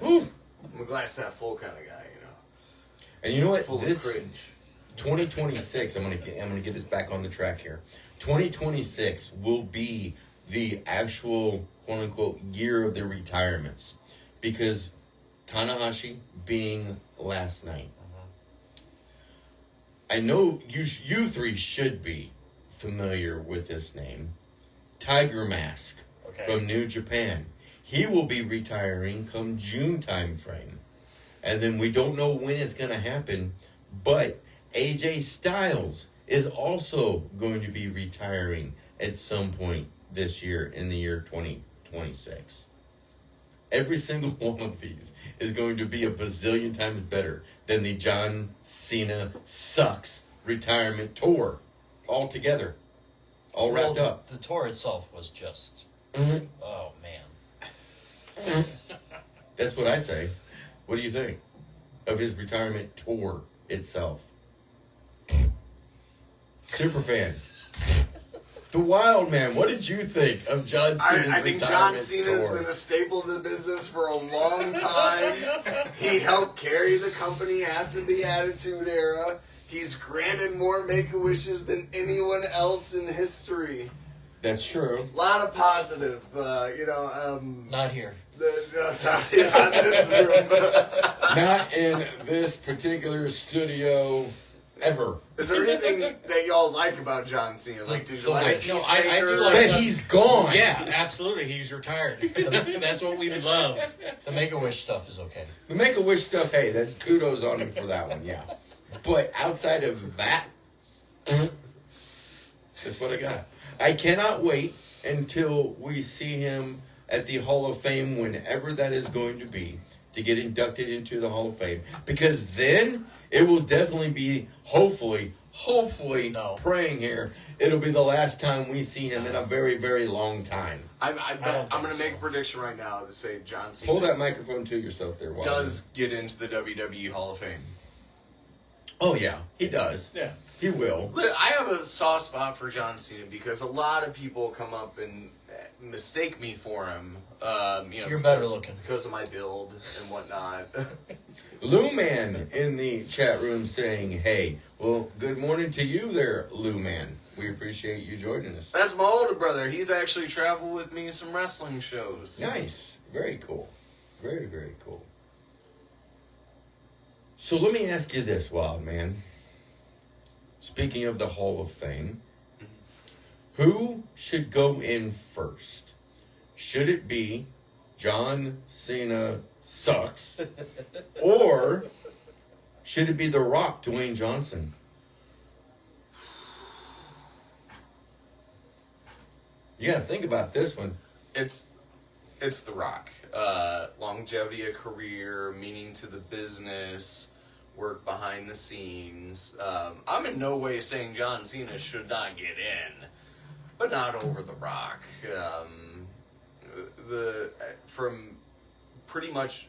Ooh. I'm a glass half full kind of guy, you know. And you know what? Full This of cringe. 2026. I'm gonna get us back on the track here. 2026 will be the actual quote unquote year of the retirements, because Tanahashi being last night. I know you three should be familiar with this name. Tiger Mask from New Japan. He will be retiring come June time frame. And then we don't know when it's going to happen, but AJ Styles is also going to be retiring at some point this year in the year 2026. Every single one of these is going to be a bazillion times better than the John Cena sucks retirement tour altogether. All wrapped up. The tour itself was just... Oh, man. That's what I say. What do you think of his retirement tour itself? Super fan. The Wild Man, what did you think of John Cena's I think John retirement Cena's tour? been a staple of the business for a long time. He helped carry the company after the Attitude Era. He's granted more Make-A-Wishes than anyone else in history. That's true. A lot of positive, Not here. Not in this room. Not in this particular studio ever. Is there anything that y'all like about John Cena? Like, did you like No, I do like That he's gone. Yeah, absolutely. He's retired. That's what we would love. The Make-A-Wish stuff is okay. The Make-A-Wish stuff, hey, that kudos on him for that one, yeah. But outside of that, that's what I got. I cannot wait until we see him at the Hall of Fame, whenever that is going to be, to get inducted into the Hall of Fame. Because then it will definitely be, hopefully, praying here, it'll be the last time we see him in a very, very long time. I'm going to make a prediction right now to say John Cena Hold that microphone to yourself there, Wilde. does get into the WWE Hall of Fame. Oh, yeah, he does. Yeah. He will. I have a soft spot for John Cena because a lot of people come up and mistake me for him. You're better looking. Because of my build and whatnot. Lou Man in the chat room saying, hey, well, good morning to you there, Lou Man. We appreciate you joining us. That's my older brother. He's actually traveled with me some wrestling shows. Nice. Very cool. Very, very cool. So let me ask you this, Wild Man. Speaking of the Hall of Fame, who should go in first? Should it be John Cena sucks? Or should it be The Rock, Dwayne Johnson? You gotta think about this one. It's The Rock. Longevity of career, meaning to the business, work behind the scenes. I'm in no way saying John Cena should not get in, but not over The Rock. From pretty much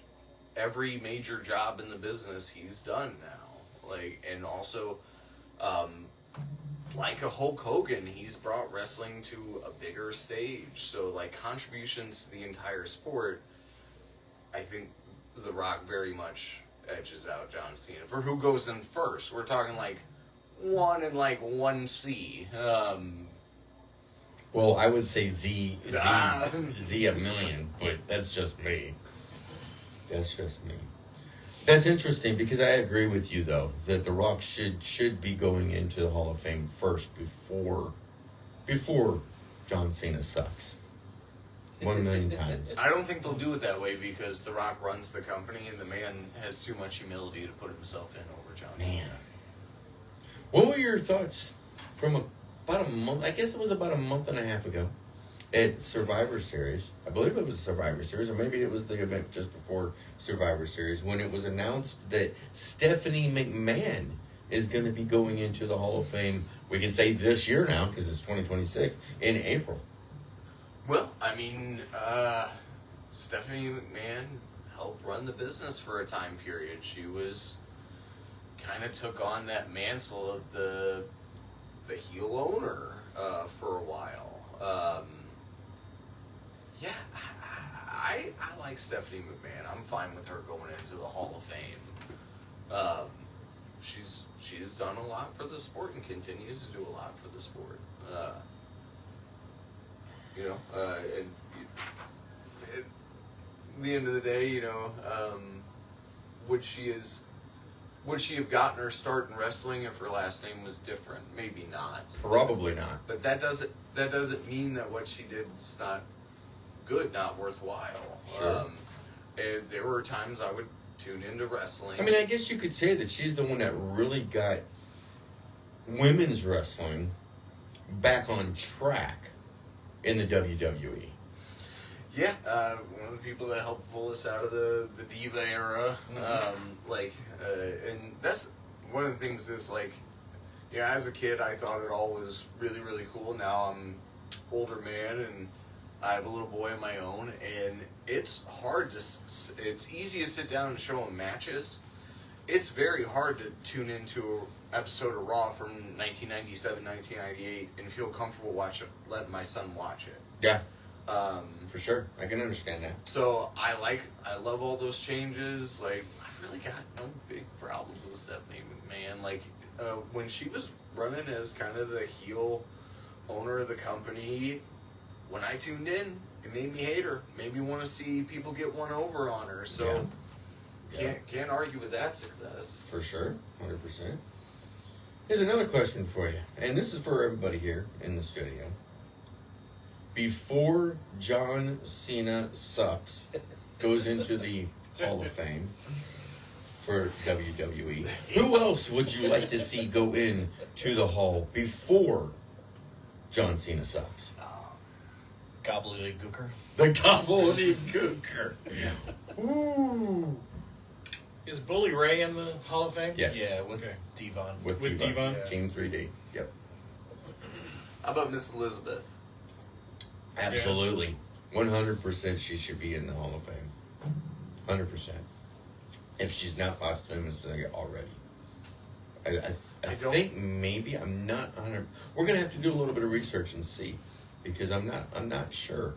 every major job in the business he's done now. And also, like a Hulk Hogan, he's brought wrestling to a bigger stage. So, contributions to the entire sport, I think The Rock very much edges out John Cena. For who goes in first, we're talking 1 and 1C. Well, I would say Z a million, but that's just me. That's just me. That's interesting because I agree with you though that The Rock should be going into the Hall of Fame first before John Cena sucks. 1,000,000 times. I don't think they'll do it that way because The Rock runs the company and the man has too much humility to put himself in over John Cena. Man. What were your thoughts from about a month? I guess it was about a month and a half ago at Survivor Series. I believe it was Survivor Series, or maybe it was the event just before Survivor Series when it was announced that Stephanie McMahon is going to be going into the Hall of Fame. We can say this year now because it's 2026 in April. Well, I mean, Stephanie McMahon helped run the business for a time period. She kind of took on that mantle of the heel owner for a while. Yeah, I like Stephanie McMahon. I'm fine with her going into the Hall of Fame. She's done a lot for the sport and continues to do a lot for the sport. And at the end of the day, would she have gotten her start in wrestling if her last name was different? Maybe not. Probably not. But that doesn't mean that what she did is not good, not worthwhile. Sure. And there were times I would tune into wrestling. I mean, I guess you could say that she's the one that really got women's wrestling back on track in the WWE. Yeah, one of the people that helped pull us out of the Diva era. And that's one of the things is as a kid, I thought it all was really, really cool. Now I'm an older man and I have a little boy of my own, and it's hard it's easy to sit down and show him matches. It's very hard to tune into an episode of Raw from 1997, 1998 and feel comfortable letting my son watch it. Yeah. For sure. I can understand that. So I love all those changes. I've really got no big problems with Stephanie McMahon. When she was running as kind of the heel owner of the company, when I tuned in, it made me hate her. Made me want to see people get one over on her. So can't argue with that success. For sure. 100%. Here's another question for you. And this is for everybody here in the studio. Before John Cena sucks goes into the Hall of Fame for WWE, who else would you like to see go in to the Hall before John Cena sucks? Gobbledygooker. The Gobbledygooker. Ooh. Is Bully Ray in the Hall of Fame? Yes. Yeah, with Devon. With Devon. Yeah. Team 3D. Yep. How about Miss Elizabeth? Absolutely. 100% she should be in the Hall of Fame. 100%. If she's not posthumously already. I think maybe, I'm not 100. We're going to have to do a little bit of research and see. Because I'm not sure.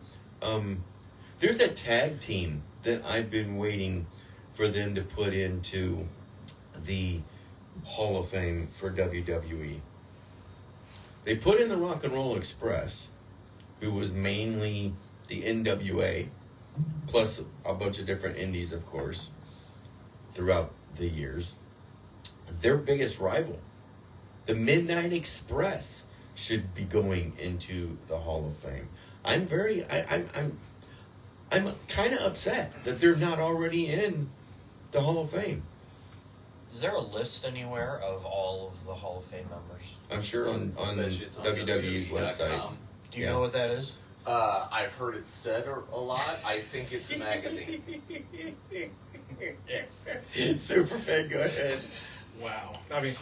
There's that tag team that I've been waiting for them to put into the Hall of Fame for WWE. They put in the Rock and Roll Express, who was mainly the NWA, plus a bunch of different indies, of course, throughout the years. Their biggest rival, the Midnight Express, should be going into the Hall of Fame. I'm kind of upset that they're not already in the Hall of Fame. Is there a list anywhere of all of the Hall of Fame members? I'm sure on WWE's website. Do you know what that is? I've heard it said a lot. I think it's a magazine. Superfan, go ahead. Wow. I mean,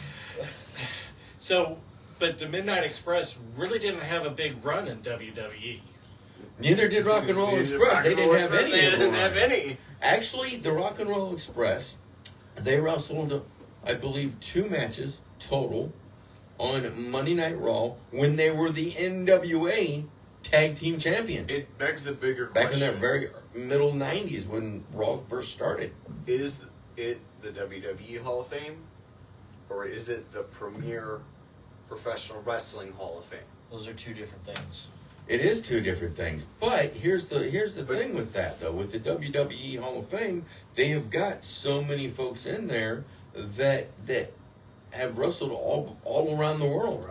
but the Midnight Express really didn't have a big run in WWE. Neither did Rock and Roll Express. They didn't have any. They didn't have any. Actually, the Rock and Roll Express, they wrestled, I believe, 2 matches total on Monday Night Raw when they were the NWA Tag Team Champions. It begs a bigger Back question. in that very middle 90s when Raw first started. Is it the WWE Hall of Fame? Or is it the premier professional wrestling Hall of Fame? Those are two different things. It is two different things. But here's the thing with that, though. With the WWE Hall of Fame, they have got so many folks in there that have wrestled all around the world.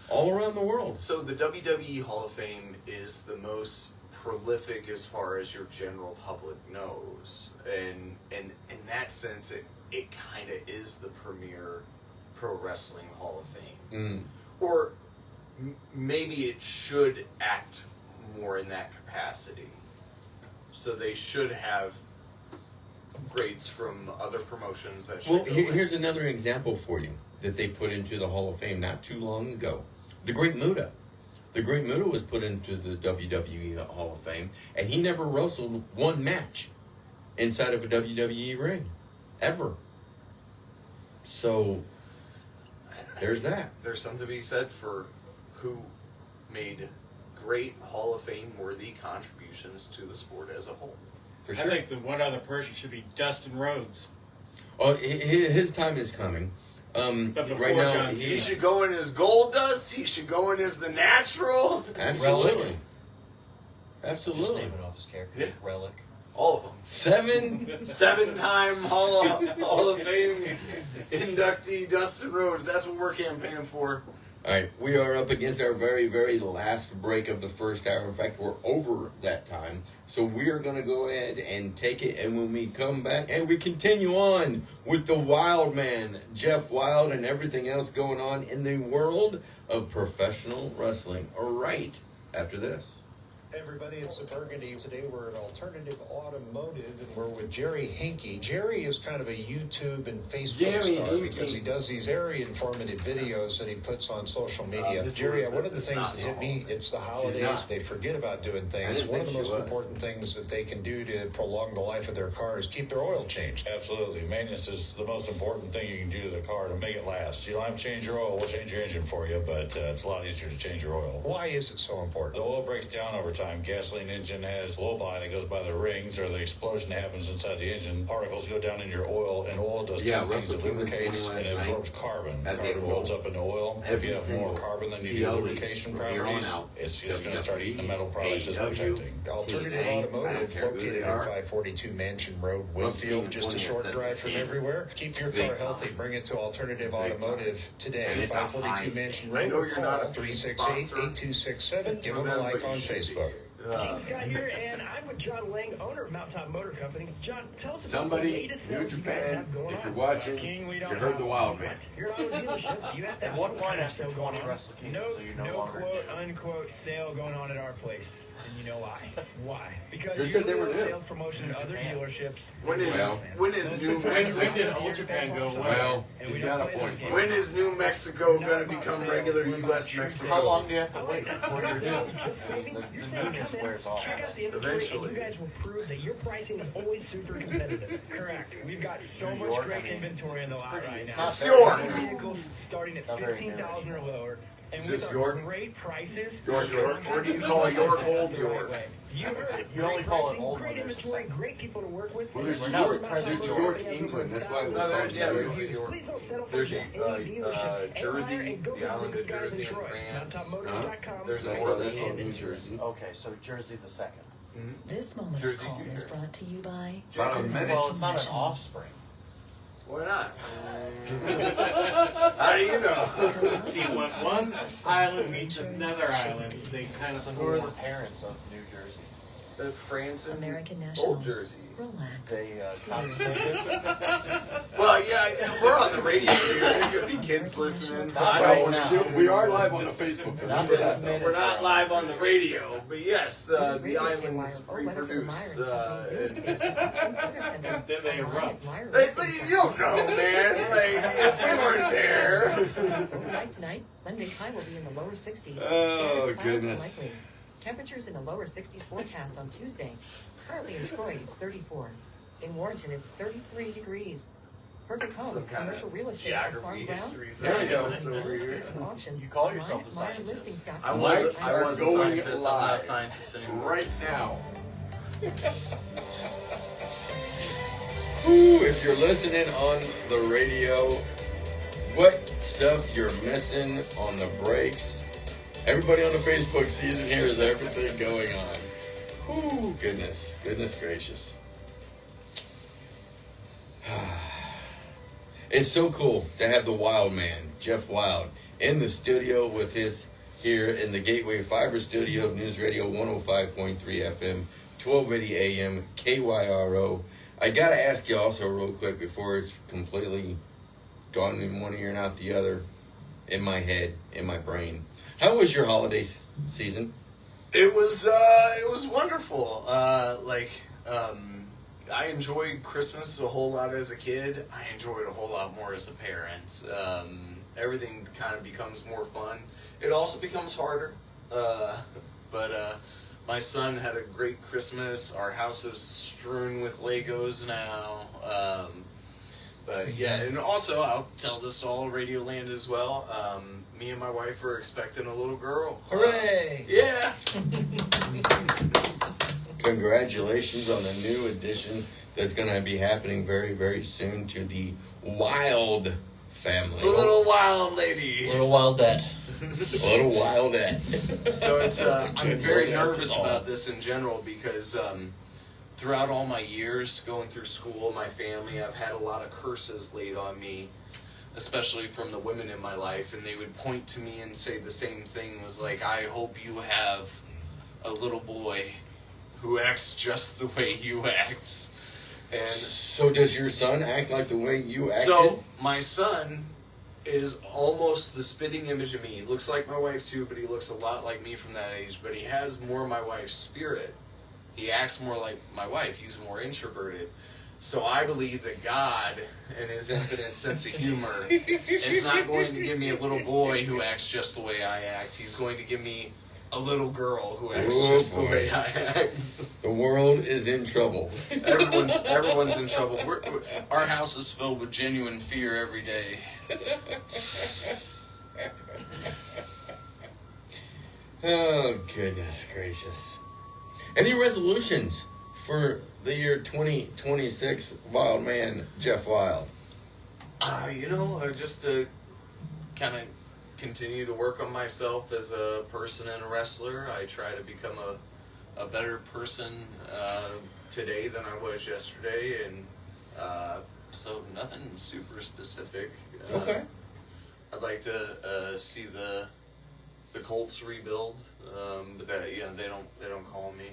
All around the world. So the WWE Hall of Fame is the most prolific as far as your general public knows. And in that sense, it kind of is the premier pro wrestling Hall of Fame. Or maybe it should act more in that capacity. So they should have greats from other promotions that should go here's another example for you that they put into the Hall of Fame not too long ago. The Great Muta. The Great Muta was put into the WWE Hall of Fame, and he never wrestled one match inside of a WWE ring. Ever. So, there's that. There's something to be said for who made great Hall of Fame worthy contributions to the sport as a whole. For I sure. think the one other person should be Dustin Rhodes. Oh, his time is coming. Right now, he should go in as Gold Dust. He should go in as the Natural. Absolutely. Just name it off his character. Relic. All of them. Seven-time Hall of Fame inductee Dustin Rhodes. That's what we're campaigning for. All right, we are up against our very, very last break of the first hour. In fact, we're over that time. So we are going to go ahead and take it. And when we come back, and we continue on with the Wild Man, Jeff Wilde, and everything else going on in the world of professional wrestling. All right, after this. Hey everybody, it's the Burgundy. Today we're at Alternative Automotive and we're with Jerry Hinkey. Jerry is kind of a YouTube and Facebook star because he does these very informative videos that he puts on social media. Jerry, one of the things that hit me, it's the holidays. They forget about doing things. One of the most important things that they can do to prolong the life of their car is keep their oil changed. Absolutely. Maintenance is the most important thing you can do to the car to make it last. You don't have to change your oil. We'll change your engine for you, but it's a lot easier to change your oil. Why is it so important? The oil breaks down over time. Gasoline engine has low line, it goes by the rings, or the explosion happens inside the engine. Particles go down in your oil, and oil does two things. It lubricates and it absorbs carbon. Carbon builds up into oil. If you have more carbon than you do lubrication properties, it's just going to start eating the metal products it's protecting. Alternative Automotive, located at 542 Mansion Road, Winfield, just a short drive from everywhere. Keep your car healthy. Bring it to Alternative Automotive today. 542 Mansion Road. I know you're not a 368-8267. Give them a like on Facebook. Scott here, and I'm with John Lang, owner of Mountaintop Motor Company. John, tell us Somebody, about New Japan, if you're watching, you heard the Wild Man. You're not a dealership. You have to At one point after 20 Wrestle Kingdom, so you no longer quote unquote sale going on at our place. And you know why? Why? Because They you said they do were new. sales promotion at other dealerships. When is New Mexico? When did Old Japan go away? Well, he's got a point. When is New Mexico going to become regular U.S. Mexico? How long do you have to wait before you're due? The newness wears off. Eventually. You guys will prove that your pricing is always super competitive. Correct. We've got so New much York, great I mean, inventory in the lot right now. It's York. Vehicles starting at $15,000 or lower. And Is with this our York? great prices. York. Or do you call York Old York? You heard it. You only call it Pricing, old great when there's a inventory, second. great people to work with. Well, there's We're New not York, present there's York, England. That's why it was called York. Please don't settle for There's just any dealership. Jersey, And go the visit island the of good guys Jersey in and Troy. France. MountaintopMotors.com. There's That's more why that's than called New Jersey. Okay, so Jersey the second. This moment Jersey of calm is Junior. brought to you by Well, it's not an offspring. Why not? How do you know? See, when one island meets another island, they kind of Who are the parents of New Jersey? France and American National. Old Jersey. Relax. They consummated. Well, yeah, we're on the radio here. There could be kids listening. So I Right don't now. want to do. We are live on the Facebook. Not this minute. We're not live on the radio, but yes, the islands reproduce. then they erupt. You don't know, man. Like, we weren't there. Overnight tonight, Monday's high will be in the lower 60s. Oh, Clouds goodness. unlikely. Temperatures in the lower 60s forecast on Tuesday. Currently in Troy, it's 34. In Warrenton, it's 33 degrees. Perfect home, Some kind commercial of real estate on farm geography, ground. history There you go. over here. Options. You call yourself a Mine scientist. listings. I was a Going scientist. I'm not live a scientist anymore. right now. Ooh, if you're listening on the radio, what stuff you're missing on the breaks Everybody on the Facebook sees and hears everything going on. Ooh, goodness gracious. It's so cool to have the Wild Man, Jeff Wilde, in the studio with his here in the Gateway Fiber studio of News Radio 105.3 FM, 1280 AM, KYRO. I got to ask you also real quick before it's completely gone in one ear and out the other, in my head, in my brain. How was your holiday season? It was wonderful. I enjoyed Christmas a whole lot as a kid. I enjoyed it a whole lot more as a parent. Everything kind of becomes more fun. It also becomes harder. But my son had a great Christmas. Our house is strewn with Legos now. But yeah, and also I'll tell this to all Radio Land as well. Me and my wife are expecting a little girl. Hooray! Yeah. Congratulations on the new addition that's going to be happening very, very soon to the Wilde family. The little wild lady. Little Wildette. Little Wildette. So it's I'm very nervous about this in general because throughout all my years going through school, my family, I've had a lot of curses laid on me, especially from the women in my life, and they would point to me and say the same thing, was like, I hope you have a little boy who acts just the way you act. And so does your son act like the way you acted? so my son is almost the spitting image of me. He looks like my wife too, but he looks a lot like me from that age, but he has more of my wife's spirit. He acts more like my wife. He's more introverted. So I believe that God, in his infinite sense of humor, is not going to give me a little boy who acts just the way I act. He's going to give me a little girl who acts just the way I act. The world is in trouble. Everyone's in trouble. Our house is filled with genuine fear every day. Oh, goodness gracious. Any resolutions for the year 2026, Wild Man Jeff Wilde? Just to kind of continue to work on myself as a person and a wrestler. I try to become a better person today than I was yesterday, and so nothing super specific. Okay. I'd like to see the Colts rebuild, but that they don't call me,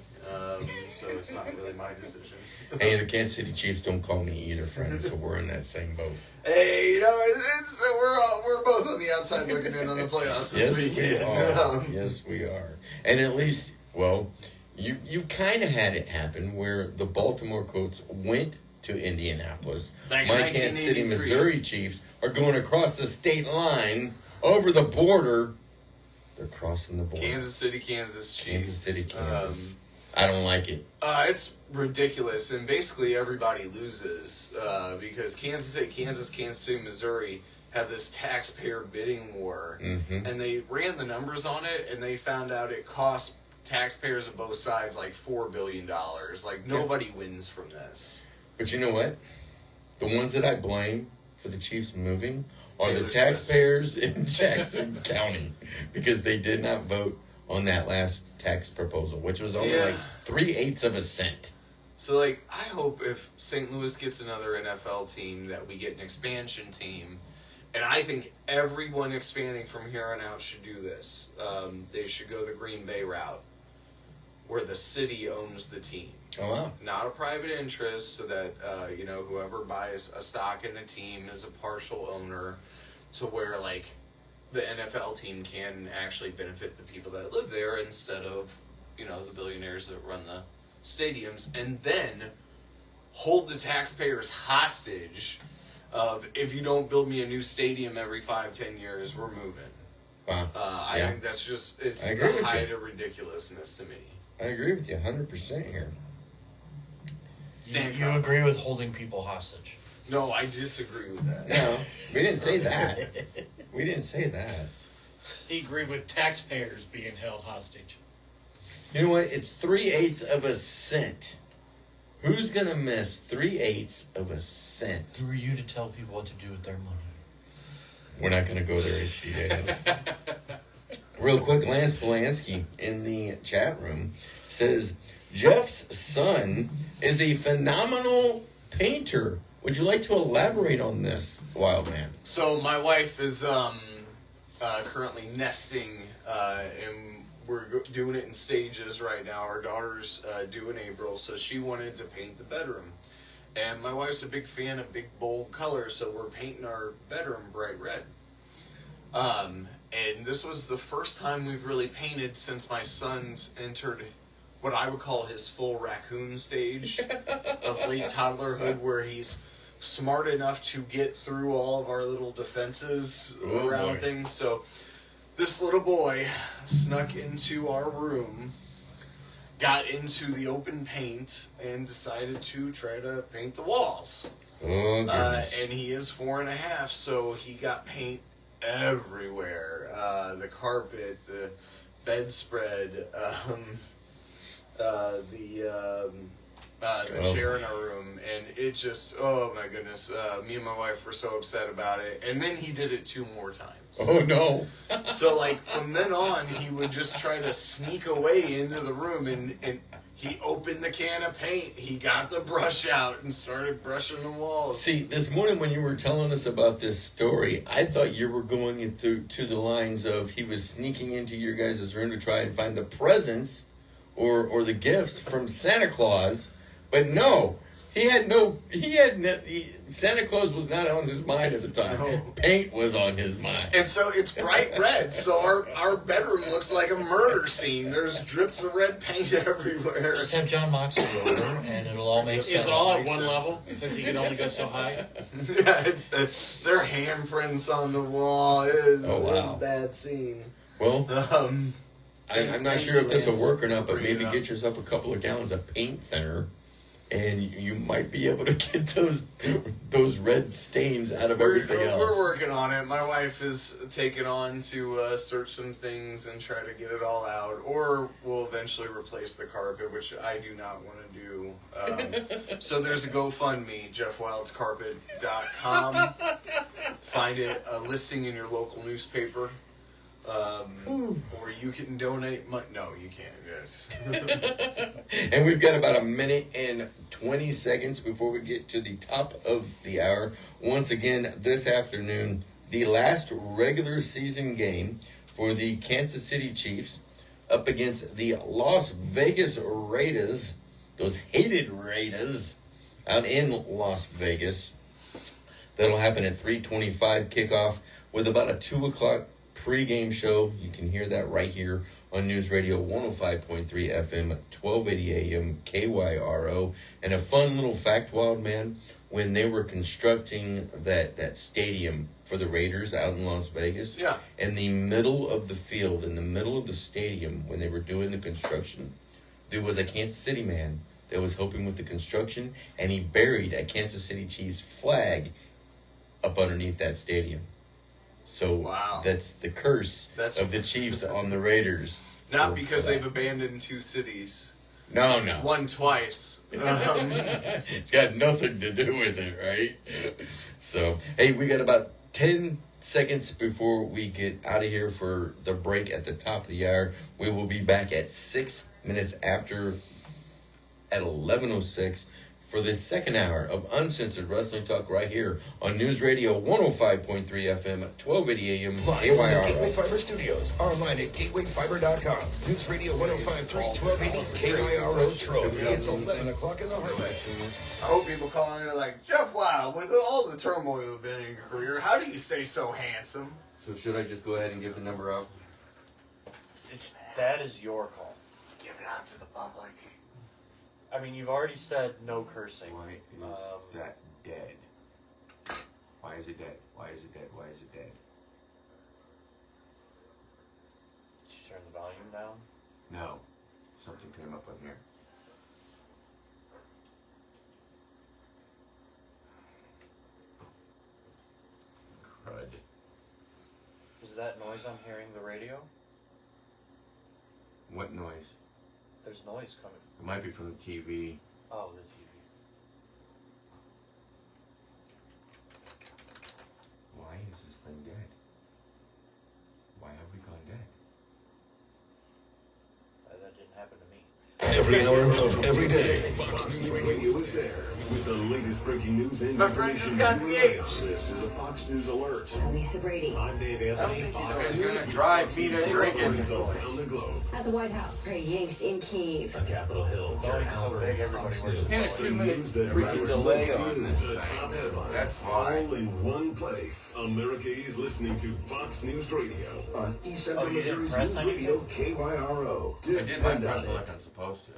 so it's not really my decision. Hey, the Kansas City Chiefs don't call me either, friend. So we're in that same boat. Hey, we're both on the outside looking in on the playoffs this weekend. Yes, we are. And at least, well, you kind of had it happen where the Baltimore Colts went to Indianapolis. My Kansas City, Missouri Chiefs are going across the state line over the border. They're crossing the border. Kansas City, Kansas Chiefs. Kansas City, Kansas. I don't like it. It's ridiculous, and basically everybody loses because Kansas City, Missouri have this taxpayer bidding war, and they ran the numbers on it, and they found out it cost taxpayers of both sides like $4 billion. Like, nobody wins from this. But you know what? The ones that I blame for the Chiefs moving are the taxpayers in Jackson County, because they did not vote on that last tax proposal, which was only like 3/8 of a cent. So, I hope if St. Louis gets another NFL team that we get an expansion team, and I think everyone expanding from here on out should do this. They should go the Green Bay route, where the city owns the team. Oh, wow. Not a private interest, so that, whoever buys a stock in the team is a partial owner, to where, the NFL team can actually benefit the people that live there instead of, the billionaires that run the stadiums, and then hold the taxpayers hostage of, if you don't build me a new stadium every 5-10 years, we're moving. Wow. I think that's just, it's the height of ridiculousness to me. I agree with you 100% here. You agree with holding people hostage? No, I disagree with that. No, we didn't say that. We didn't say that. He agreed with taxpayers being held hostage. You know what? It's 3/8 of a cent. Who's going to miss 3/8 of a cent? Who are you to tell people what to do with their money? We're not going to go there, H.D. Daniels. Real quick, Lance Polanski in the chat room says, Jeff's son is a phenomenal painter. Would you like to elaborate on this, Wild Man? So my wife is currently nesting, and we're doing it in stages right now. Our daughter's due in April, so she wanted to paint the bedroom. And my wife's a big fan of big, bold colors, so we're painting our bedroom bright red. And this was the first time we've really painted since my son's entered what I would call his full raccoon stage of late toddlerhood, where he's smart enough to get through all of our little defenses around things. So this little boy snuck into our room, got into the open paint, and decided to try to paint the walls. And he is 4.5, so he got paint everywhere. The carpet, the bedspread, the chair in our room, and it just, oh my goodness, me and my wife were so upset about it. And then he did it 2 more times. Oh no. So like from then on, he would just try to sneak away into the room, and he opened the can of paint, he got the brush out and started brushing the walls. See, this morning when you were telling us about this story, I thought you were going through to the lines of he was sneaking into your guys' room to try and find the presents or the gifts from Santa Claus. But no, Santa Claus was not on his mind at the time. No. Paint was on his mind. And so it's bright red, so our bedroom looks like a murder scene. There's drips of red paint everywhere. Just have John Moxley over, and it'll all make sense. Is it all at one level, since he can only go so high? Yeah, there are handprints on the wall. It's a bad scene. Well, I'm not sure if this will work or not, but maybe get yourself a couple of gallons of paint thinner, and you might be able to get those red stains out of everything else. We're working on it. My wife is taking on to search some things and try to get it all out, or we'll eventually replace the carpet, which I do not want to do. So there's a GoFundMe, JeffWildesCarpet.com. Find it, a listing in your local newspaper. Or you can donate money. No, you can't. Yes. And we've got about a minute and 20 seconds before we get to the top of the hour. Once again, this afternoon, the last regular season game for the Kansas City Chiefs up against the Las Vegas Raiders, those hated Raiders out in Las Vegas. That'll happen at 3:25 kickoff with about a 2 o'clock pre-game show. You can hear that right here on News Radio 105.3 FM, 1280 AM, KYRO. And a fun little fact, Wild Man, when they were constructing that stadium for the Raiders out in Las Vegas, in the middle of the field, in the middle of the stadium, when they were doing the construction, there was a Kansas City man that was helping with the construction, and he buried a Kansas City Chiefs flag up underneath that stadium. So that's the curse of the Chiefs on the Raiders. Not because they've abandoned 2 cities. No. One twice. It's got nothing to do with it, right? So, hey, we got about 10 seconds before we get out of here for the break at the top of the hour. We will be back at 6 minutes after at 11:06. For this second hour of uncensored wrestling talk right here on News Radio 105.3 FM, 1280 AM, Live from the Gateway Fiber Studios, online at gatewayfiber.com. News Radio 105.3, 1280 KIRO Trove. It's 11 o'clock in the heartland. I hope people call in and they're like, Jeff Wilde, with all the turmoil you've been in your career, how do you stay so handsome? So should I just go ahead and give the number out? That is your call. Give it out to the public. I mean, you've already said no cursing. Why is that dead? Why is it dead? Why is it dead? Why is it dead? Did you turn the volume down? No. Something came up on here. Crud. Is that noise I'm hearing the radio? What noise? There's noise coming. It might be from the TV. Oh, the TV. Why is this thing dead? Why have we gone dead? happen to me. Every hour of every day, Fox News Radio is there with the latest breaking news and My friend just got engaged. This is a Fox News alert. Lisa Brady. I'm Dave Anthony. He's gonna drive me to drinking. Around the globe. At the White House. Trey Yingst in Kiev. On Capitol Hill. Going so big, everybody wears And a 2-minute freaking delay on this The top thing. headlines. That's all why. in one place. America is listening to Fox News Radio on East Central you didn't Missouri's press News anything? Radio KYRO. I did my press like I'm supposed to.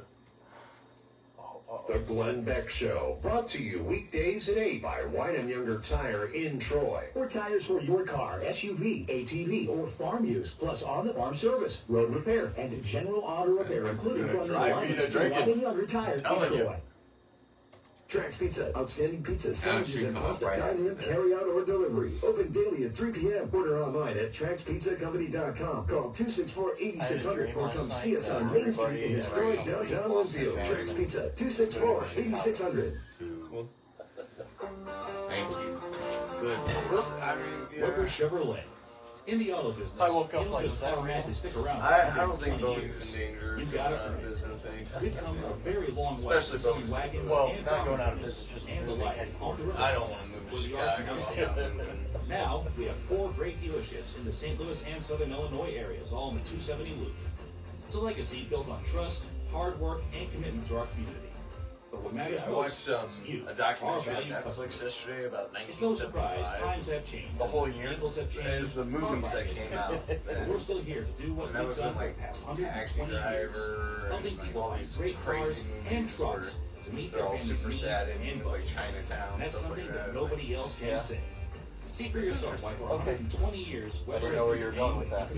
The Glenn Beck Show, brought to you weekdays at 8 by White & Younger Tire in Troy. Or tires for your car, SUV, ATV, or farm use, plus on-the-farm service, road repair, and general auto repair, This including gonna from the drive me to Alliance to drinking. White & Younger Tire in Telling you. Troy. Trax Pizza, outstanding pizza, sandwiches, and come pasta, right dine-in, after this. carry out, or delivery. Open daily at 3 p.m. Order online at TraxPizzaCompany.com. Call 264-8600 or come see us on Main Street in historic downtown Winfield. Trax Pizza, 264-8600. Thank you. Good. Listen, I mean, Weber Chevrolet. In the auto business, I woke up you don't like, just was that automatically stick around. I for don't think 20 Boeing's years. in danger of You've going got out it. of business anytime We've come soon. a very long way. Especially Ski Boeing's. wagons Well, and not going out of farm business, just and the moving like and on the road. I don't want to move to Where the Chicago. RC Now, we have 4 great dealerships in the St. Louis and Southern Illinois areas, all in the 270 loop. It's a legacy built on trust, hard work, and commitment to our community. But what matters I most watched is you, a our documentary on valued Netflix customers. yesterday about It's no surprise, 1975. times have changed. The whole year? Vehicles have changed. It was the movies that came out. But we're still here to do what And that we've was done when, for like, the past Taxi 120 years. Driver Helping and, people like, all buy these great crazy cars and movies trucks to meet they're their all family's super needs sad and endings, like budgets. Chinatown, And that's stuff something like that that. nobody else can Yeah. say. See for yourself why for Okay. 120 years. I didn't know where you were going with that.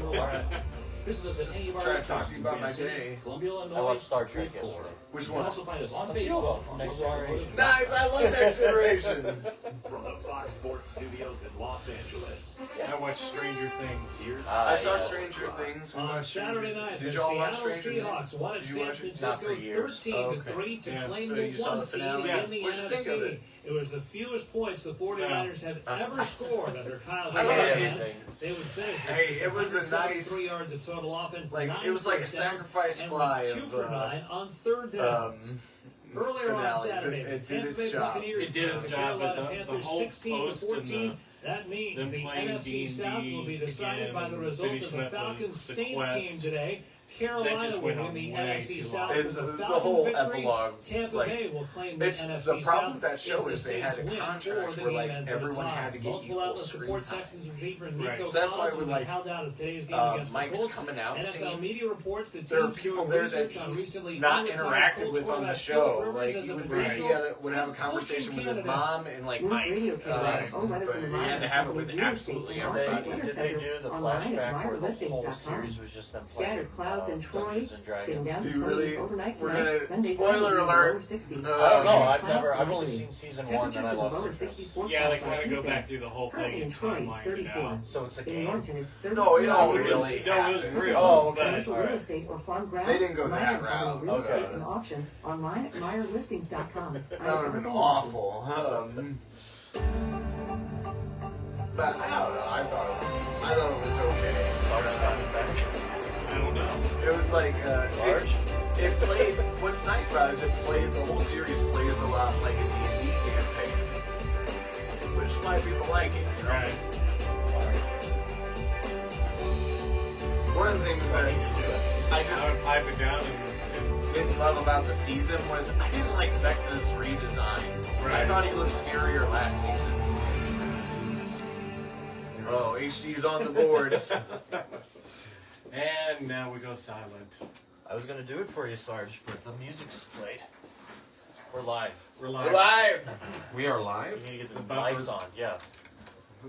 Visit us at any of our Trying to talk locations to you in about Grand my City, day. Columbia, Illinois, I watched Star Trek or Core. yesterday. Which You one? can also find us on A few Facebook. of them. Next Generation. Nice, I love Next Generation. From the Fox Sports Studios in Los Angeles. I watched Stranger Things. I saw Stranger Things. We On watched Saturday Stranger- night, Did the y'all watch Seattle Stranger Seahawks Things? won at Did you San watch it? Francisco Not for years. 13-3 to Yeah. claim Oh, the you saw 1 the seed finale? in the What'd you think of NFC. it? It was the fewest points the 49ers have ever scored under Kyle I love Shanahan. everything. They would finish with Hey, it was a 173 nice- yards of total offense. like, 9 it was like a first downs, sacrifice and fly went 2 of, for 9 on 3rd downs. Earlier on finales. Saturday, It the did Tampa its Bay job. Buccaneers It did its beat the job, but Carolina the Panthers whole 16-14. post That means them the playing NFC D&D South will be decided again by the and result of finishing the up those- Falcons the Saints Quest. game today. That Carolina just will went win on the way NFC too South long. with It's the the Falcons whole victory. epilogue, Tampa like, Bay will claim the it's NFC the problem South with that show if is the they had a Saints win contract or the where, game like, ends in a everyone tie. had to get Multiple equal outlets screen report time. Texans receiver Nico Right. So that's why Collins when, will be like, held out of today's game against Mike's the Colts. coming out NFL saying media reports that there are teams people doing there that research on he's recently not unretired interacted Colts with on the quarterback show. Philip Rivers Like, as you a would think he potential would have a conversation with his candidate. mom and, like, Mike. Radio candidate. Oh, weather But from the he Miner had to have it Company with Real absolutely Estate and everybody. Auction Did Weather they do Center the online at flashback where the whole MyRealestates.com. series was just them playing Scattered clouds in Troy, Dungeons and getting Dragons? down to Do you 20 really? overnight We're tonight. gonna Monday, spoiler Saturday, alert. lower 60s. I don't know. I've Clouds never. I've likely. only seen season 1 and I Temperatures in the lost lower interest. 60s forecast Yeah, they on kind of go Tuesday. back through the whole Currently thing in and Troy, it's timeline it 34. out. So it's a In game. Norton, it's 30. No, it all No, it was- really no, it was happened. real. Oh, okay. Commercial All real right. estate or farm ground. They didn't go that Miner route. Company Real Okay. estate and auctions online at MyRelistings.com. That would have been awful. But I don't know. I thought it was okay. Sarge coming back. I don't know. It was like Sarge? it played. What's nice about it is it played. The whole series plays a lot like a D&D campaign, which is why people like it. You know? Right. One of the things that I I just would pipe it down and didn't love about the season was I didn't like Vecna's redesign. I Right. thought he looked scarier last season. Oh, HD's on the boards. and now we go silent. I was gonna do it for you, Sarge, but the music just played. We're live. We're We're live. live. We are We live? need to get the The bumper. mics on. Yes.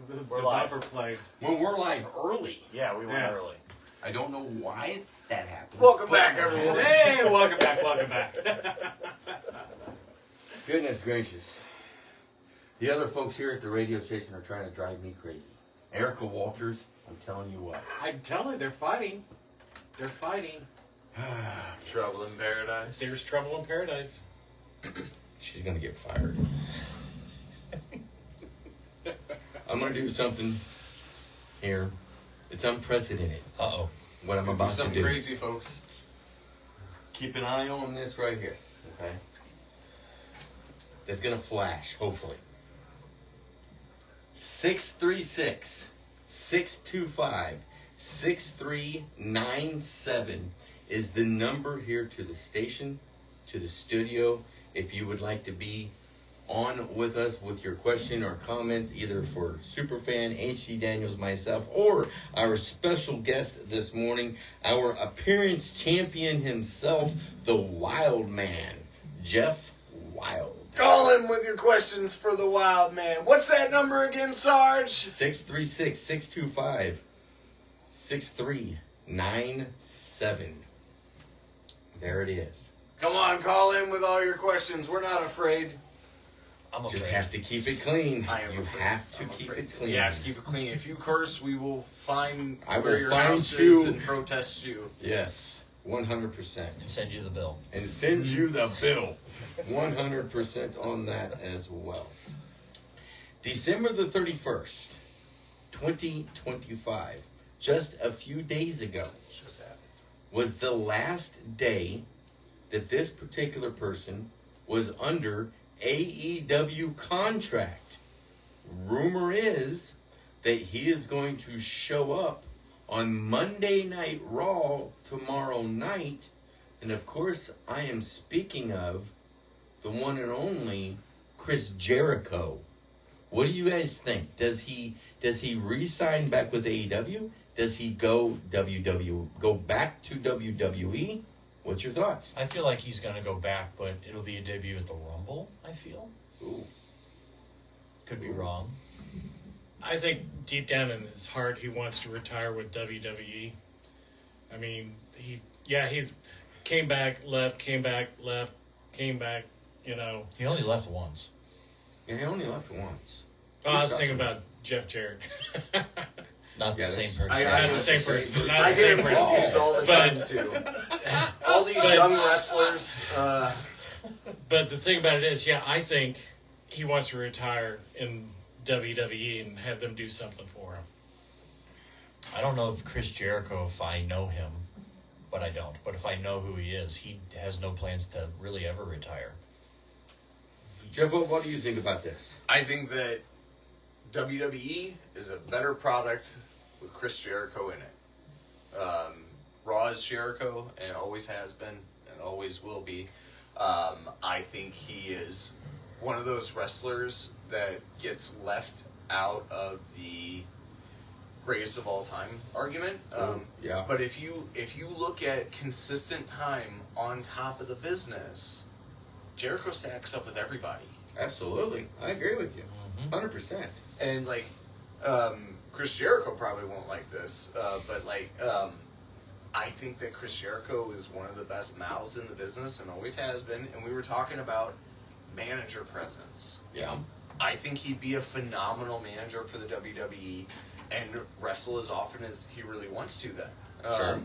The We're live. bumper play. Well, we're live early. Yeah, we went Yeah. early. I don't know why that happened. Welcome back, everyone. Hey, welcome back, welcome back. Goodness gracious. The other folks here at the radio station are trying to drive me crazy. Erica Walters, I'm telling you what. I'm telling you, they're fighting. They're fighting. Trouble in paradise. There's trouble in paradise. She's gonna get fired. I'm gonna do something here. It's unprecedented. Uh-oh. What I'm about to Something do. crazy, folks. keep an eye on this right here, okay? It's going to flash, hopefully. 636-625-6397 is the number here to the station, to the studio. If you would like to be on with us with your question or comment, either for Superfan, H.D. Daniels, myself, or our special guest this morning, our appearance champion himself, the Wild Man, Jeff Wilde. Call him with your questions for the Wild Man. What's that number again, Sarge? 636-625-6397. There it is. Come on, call in with all your questions. We're not afraid. I'm afraid. Just have to keep it clean. I am you afraid. have to keep it clean. You have to keep it clean. If you curse, we will find I where will your find house you. is and protest you. Yes, 100%. And send you the bill. And send you the bill. 100% on that as well. December the 31st, 2025, just a few days ago, was the last day that this particular person was under AEW contract. Rumor is that he is going to show up on Monday Night Raw tomorrow night. And of course, I am speaking of the one and only Chris Jericho. What do you guys think? Does he re-sign back with AEW? Does he go back to WWE? What's your thoughts? I feel like he's going to go back, but it'll be a debut at the Rumble, I feel. Ooh. Could be wrong. I think deep down in his heart, he wants to retire with WWE. I mean, he's came back, left, you know. He only left once. Yeah, he only left once. Oh, I was thinking about Jeff Jarrett. Not the same person. I Not the same person. Not I the get same him person. confused all the time, too. All these young wrestlers. But the thing about it is, I think he wants to retire in WWE and have them do something for him. I don't know if Chris Jericho, if I know him, but I don't. But if I know who he is, he has no plans to really ever retire. Jeff, what do you think about this? I think that WWE is a better product with Chris Jericho in it. Raw is Jericho, and always has been, and always will be. I think he is one of those wrestlers that gets left out of the greatest of all time argument. Yeah. But if you look at consistent time on top of the business, Jericho stacks up with everybody. Absolutely. I agree with you. 100%. And Chris Jericho probably won't like this, but I think that Chris Jericho is one of the best mouths in the business and always has been. And we were talking about manager presence. Yeah. I think he'd be a phenomenal manager for the WWE and wrestle as often as he really wants to then. Sure.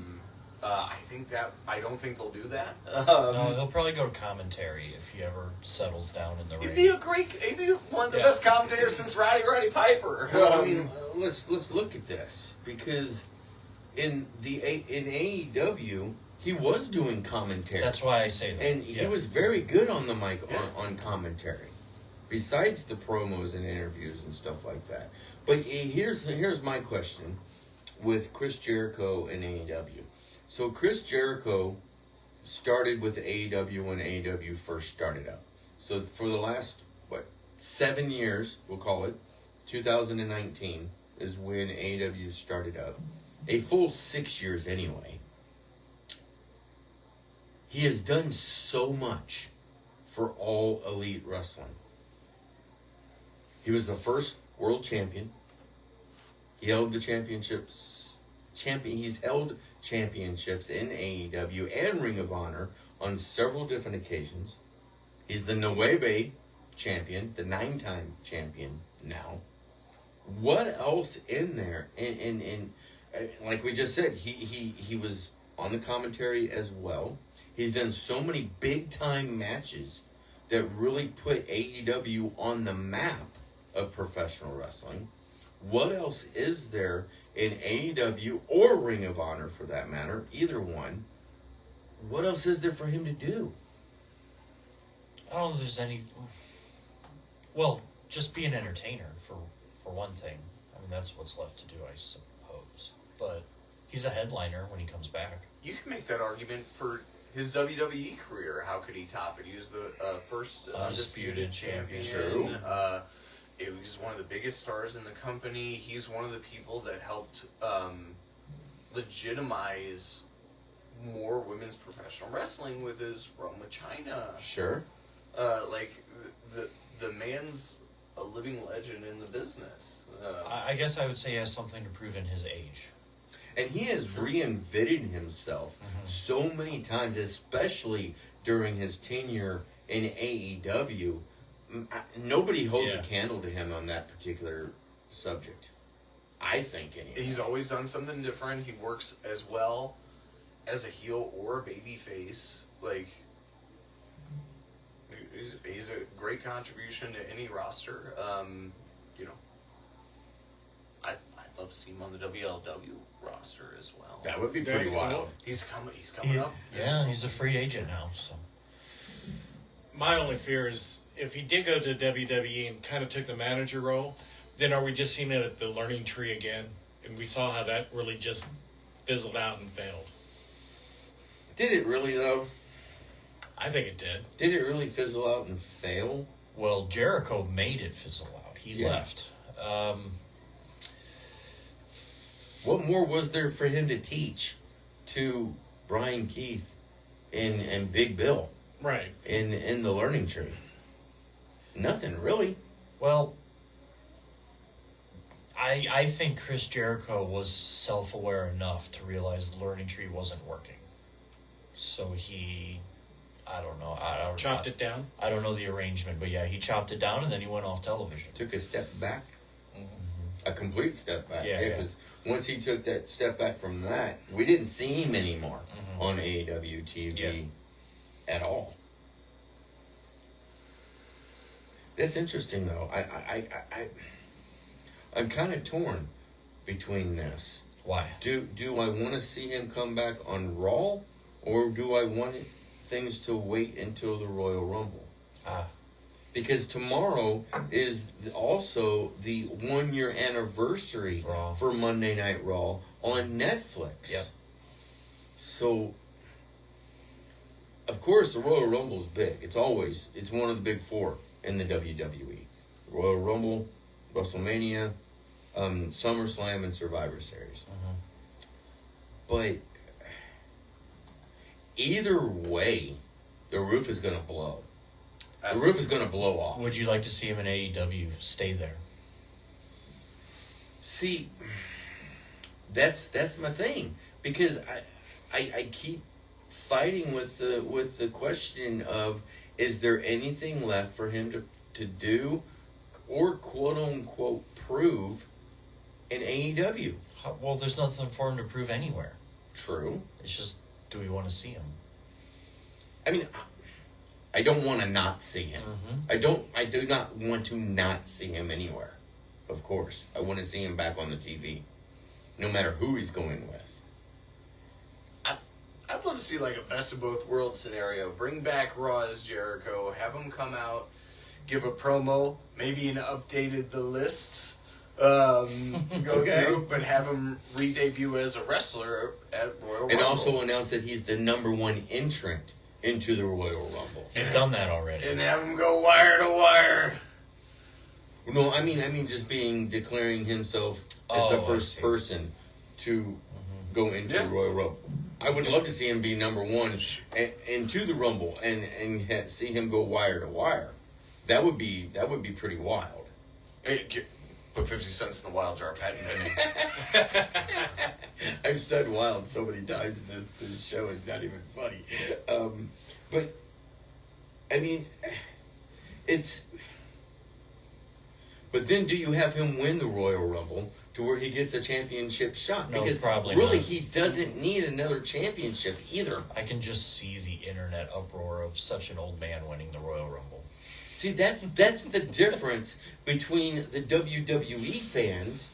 I don't think they'll do that. No, he'll probably go to commentary if he ever settles down in the ring. He'd be one of the best commentators since Roddy Piper. Well, I mean, let's look at this, because in AEW he was doing commentary. That's why I say that. And he was very good on the mic on commentary, besides the promos and interviews and stuff like that. But here's my question with Chris Jericho and AEW. So Chris Jericho started with AEW when AEW first started up. So for the last 7 years, we'll call it, 2019 is when AEW started up. A full 6 years anyway. He has done so much for All Elite Wrestling. He was the first world champion. He held the championships. He's held championships in AEW and Ring of Honor on several different occasions. He's the Nueve champion, the 9-time champion now. What else in there? And like we just said, he was on the commentary as well. He's done so many big-time matches that really put AEW on the map of professional wrestling. What else is there in AEW or Ring of Honor, for that matter, either one, what else is there for him to do? I don't know if there's any. Well, just be an entertainer for one thing. I mean, that's what's left to do, I suppose. But he's a headliner when he comes back. You can make that argument for his WWE career. How could he top it? He was the first undisputed champion. True. He was one of the biggest stars in the company. He's one of the people that helped legitimize more women's professional wrestling with his Roma China. Sure. The man's a living legend in the business. I guess I would say he has something to prove in his age. And he has reinvented himself so many times, especially during his tenure in AEW. Nobody holds a candle to him on that particular subject. I think anyway. He's always done something different. He works as well as a heel or a baby face. Like, he's a great contribution to any roster. I'd love to see him on the WLW roster as well. That would be pretty wild. He's coming up. Yeah, he's a free agent now. So my only fear is if he did go to WWE and kind of took the manager role, then are we just seeing it at the learning tree again? And we saw how that really just fizzled out and failed. Did it really, though? I think it did. Did it really fizzle out and fail? Well, Jericho made it fizzle out. He left. What more was there for him to teach to Brian Keith and Big Bill? Right. In the learning tree? Nothing, really. Well, I think Chris Jericho was self-aware enough to realize the learning tree wasn't working. So he, I don't know. Chopped it down? I don't know the arrangement, but yeah, he chopped it down and then he went off television. Took a step back. A complete step back. Yeah, It was, once he took that step back from that, we didn't see him anymore on AEW TV at all. That's interesting, though. I'm kind of torn between this. Why? Do I want to see him come back on Raw, or do I want things to wait until the Royal Rumble? Because tomorrow is also the 1-year anniversary for Monday Night Raw on Netflix. Yep. So, of course, the Royal Rumble is big. It's one of the big four in the WWE. Royal Rumble, WrestleMania, SummerSlam, and Survivor Series. But either way, the roof is going to blow. The roof is going to blow off. Would you like to see him in AEW stay there? See, that's my thing, because I keep fighting with the question of, is there anything left for him to do or quote unquote prove in AEW? Well, there's nothing for him to prove anywhere. True. It's just, do we want to see him? I mean, I don't want to not see him. I do not want to not see him anywhere. Of course. I want to see him back on the TV. No matter who he's going with. I'd love to see like a best of both worlds scenario. Bring back Raw as Jericho. Have him come out, give a promo, maybe an updated The List. Go through, but have him re-debut as a wrestler at Royal Rumble. And also announce that he's the #1 entrant into the Royal Rumble. He's done that already. And have him go wire to wire. No, I mean just declaring himself as the first person to go into the Royal Rumble. I would love to see him be #1 into the Rumble and see him go wire to wire. That would be pretty wild. Hey, put 50 cents in the Wilde jar if hadn't been. I've said wild so many times this show is not even funny. But I mean, it's. But then, do you have him win the Royal Rumble to where he gets a championship shot? No, because probably really, not. he doesn't need another championship either. I can just see the internet uproar of such an old man winning the Royal Rumble. See, that's the difference between the WWE fans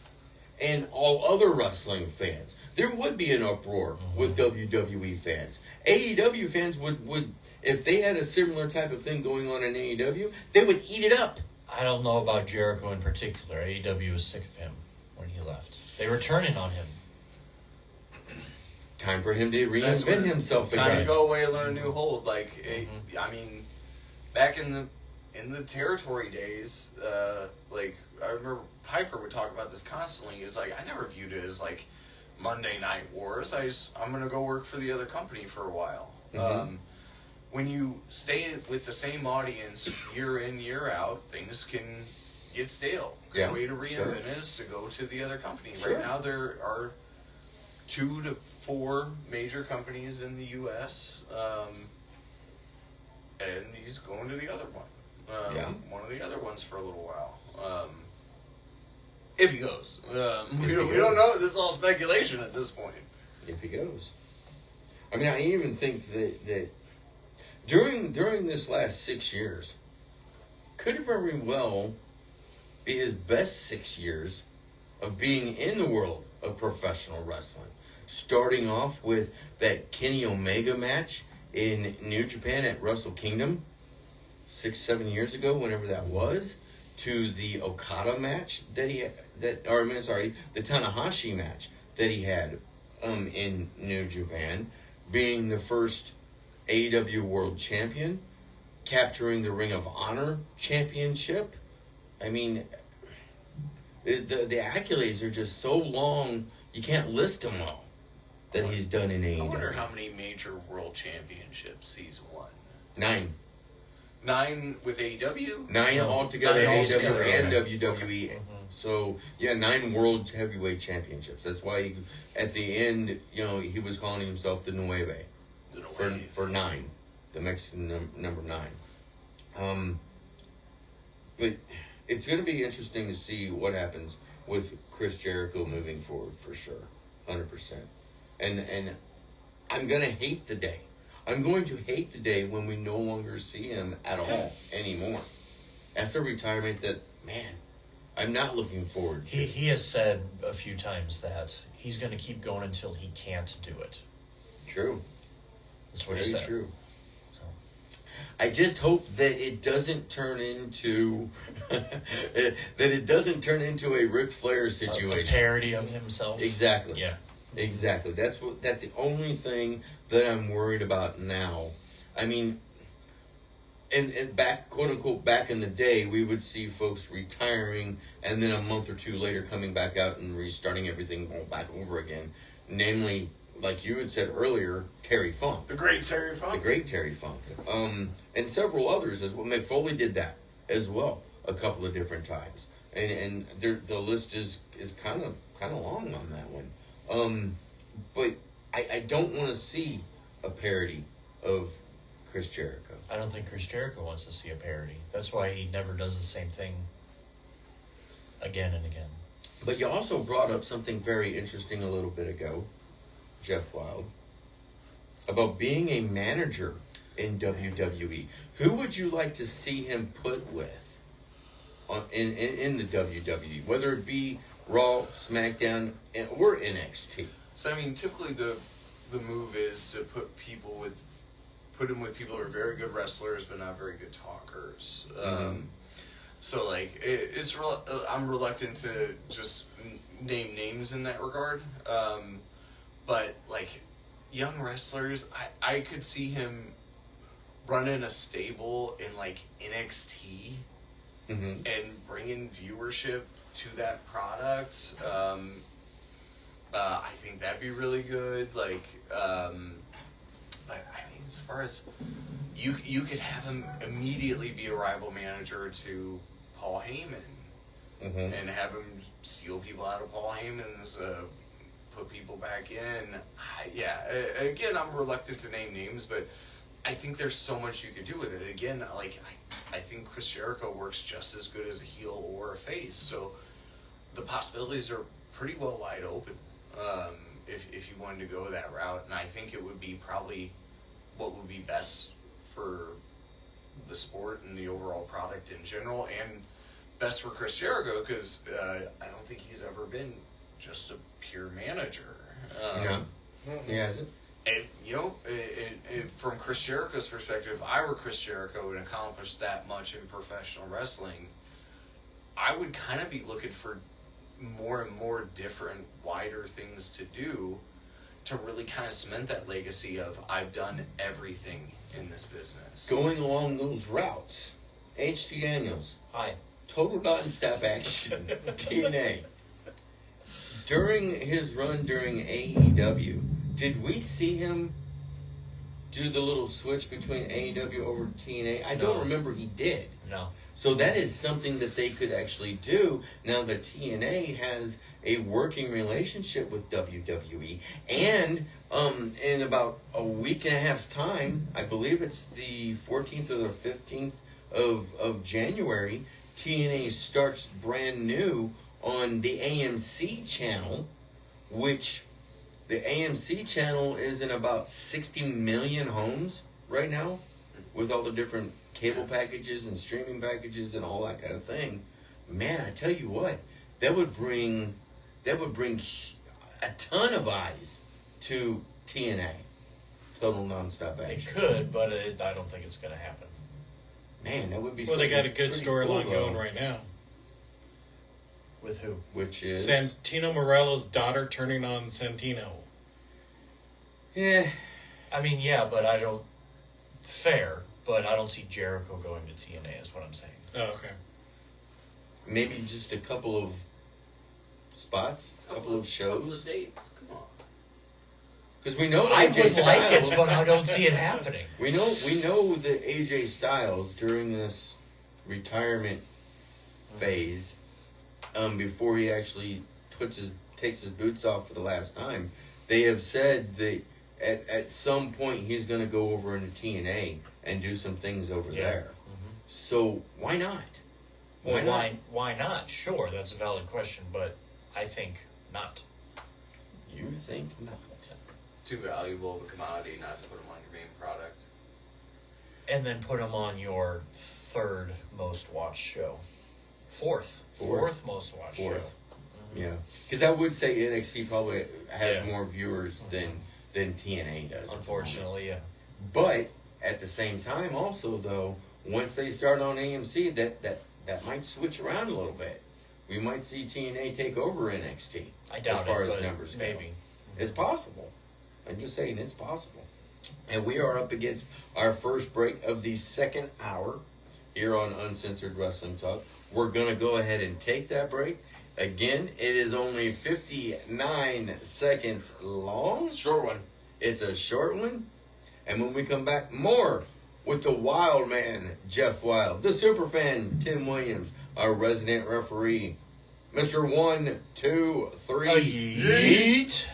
and all other wrestling fans. there would be an uproar with WWE fans. AEW fans would if they had a similar type of thing going on in AEW, they would eat it up. I don't know about Jericho in particular. AEW was sick of him when he left. They were turning on him. Time for him to reinvent himself again. Time to go away and learn a new hold. Like, I mean, back in the territory days, like I remember Piper would talk about this constantly. Is like I never viewed it as like Monday Night Wars. I'm gonna go work for the other company for a while. When you stay with the same audience year in, year out, things can get stale. Yeah, The way to reinvent is to go to the other company. Right now, there are 2 to 4 major companies in the U.S., and he's going to the other one. One of the other ones for a little while. If he goes. We don't know. This is all speculation at this point. If he goes. I mean, I even think that during this last 6 years could very well be his best 6 years of being in the world of professional wrestling. Starting off with that Kenny Omega match in New Japan at Wrestle Kingdom 6-7 years ago, whenever that was, to the Okada match the Tanahashi match that he had in New Japan, being the first AEW World Champion, capturing the Ring of Honor Championship. I mean, the accolades are just so long, you can't list them all that he's done in AEW. I wonder how many major world championships he's won. 9. 9 with AEW? 9 altogether, AEW and Okay. WWE. So, 9 world heavyweight championships. That's why at the end, he was calling himself the Nueve. For 9. The Mexican number 9. But it's going to be interesting to see what happens with Chris Jericho moving forward, for sure. 100%. And I'm going to hate the day. I'm going to hate the day when we no longer see him at all anymore. That's a retirement that, man, I'm not looking forward to. He has said a few times that he's going to keep going until he can't do it. True. That's what he said. Very true. I just hope that it doesn't turn into a Ric Flair situation. A parody of himself. Exactly. Yeah. Exactly. That's the only thing that I'm worried about now. I mean, and back, quote unquote, back in the day, we would see folks retiring and then a month or two later coming back out and restarting everything all back over again. Namely, like you had said earlier, Terry Funk. The great Terry Funk. The great Terry Funk. And several others as well. Mick Foley did that as well a couple of different times. And the list is kind of long on that one. But I don't want to see a parody of Chris Jericho. I don't think Chris Jericho wants to see a parody. That's why he never does the same thing again and again. But you also brought up something very interesting a little bit ago, Jeff Wilde, about being a manager in WWE. Who would you like to see him put with in the WWE, whether it be Raw, SmackDown, or NXT? So I mean, typically the move is to put him with people who are very good wrestlers but not very good talkers. So like I'm reluctant to just name names in that regard. But like young wrestlers, I could see him running a stable in like NXT and bringing viewership to that product. I think that'd be really good. Like, but I mean, as far as you could have him immediately be a rival manager to Paul Heyman, and have him steal people out of Paul Heyman's, put people back in. Again, I'm reluctant to name names, but I think there's so much you could do with it. Again, like I think Chris Jericho works just as good as a heel or a face, so the possibilities are pretty well wide open. If you wanted to go that route, and I think it would be probably what would be best for the sport and the overall product in general, and best for Chris Jericho, because I don't think he's ever been just a pure manager. No, he hasn't. From Chris Jericho's perspective, if I were Chris Jericho and accomplished that much in professional wrestling, I would kind of be looking for more and more different, wider things to do to really kind of cement that legacy of I've done everything in this business. Going along those routes, H.T. Daniels. Hi. Total non-stop action. TNA. During his run during AEW, did we see him do the little switch between AEW over to TNA? I don't remember he did. No. So that is something that they could actually do now that TNA has a working relationship with WWE. And in about a week and a half's time, I believe it's the 14th or the 15th of January, TNA starts brand new on the AMC channel, which the AMC channel is in about 60 million homes right now with all the different cable packages and streaming packages and all that kind of thing. Man, I tell you what, that would bring a ton of eyes to TNA. Total nonstop action. It could, but I don't think it's going to happen. Man, that would be. Well, they got a good storyline cool, going right now. With who? Which is Santino Morella's daughter turning on Santino. Yeah. I mean, yeah, but I don't. Fair, but I don't see Jericho going to TNA, is what I'm saying. Oh, okay. Maybe just a couple of spots, a couple of shows. Couple of dates, come on. Because we know I AJ would Styles, like it, but I don't see it happening. We know that AJ Styles during this retirement phase, before he actually takes his boots off for the last time, they have said that at some point he's going to go over into TNA and do some things over there. Mm-hmm. So why not? Why not? Sure, that's a valid question, but I think not. You think not? Too valuable of a commodity not to put them on your main product. And then put them on your third most watched show. Fourth most watched show. Mm-hmm. Yeah, because I would say NXT probably has more viewers than TNA does. Unfortunately, yeah. But at the same time, also though, once they start on AMC, that might switch around a little bit. We might see TNA take over NXT. I doubt as far it, as numbers go. maybe. It's possible. I'm just saying it's possible. And we are up against our first break of the second hour here on Uncensored Wrestling Talk. We're going to go ahead and take that break. Again, it is only 59 seconds long. Short one. It's a short one. And when we come back, more with the Wild Man, Jeff Wilde, the Superfan, Tim Williams, our resident referee, Mr. 1, 2, 3, Yeet.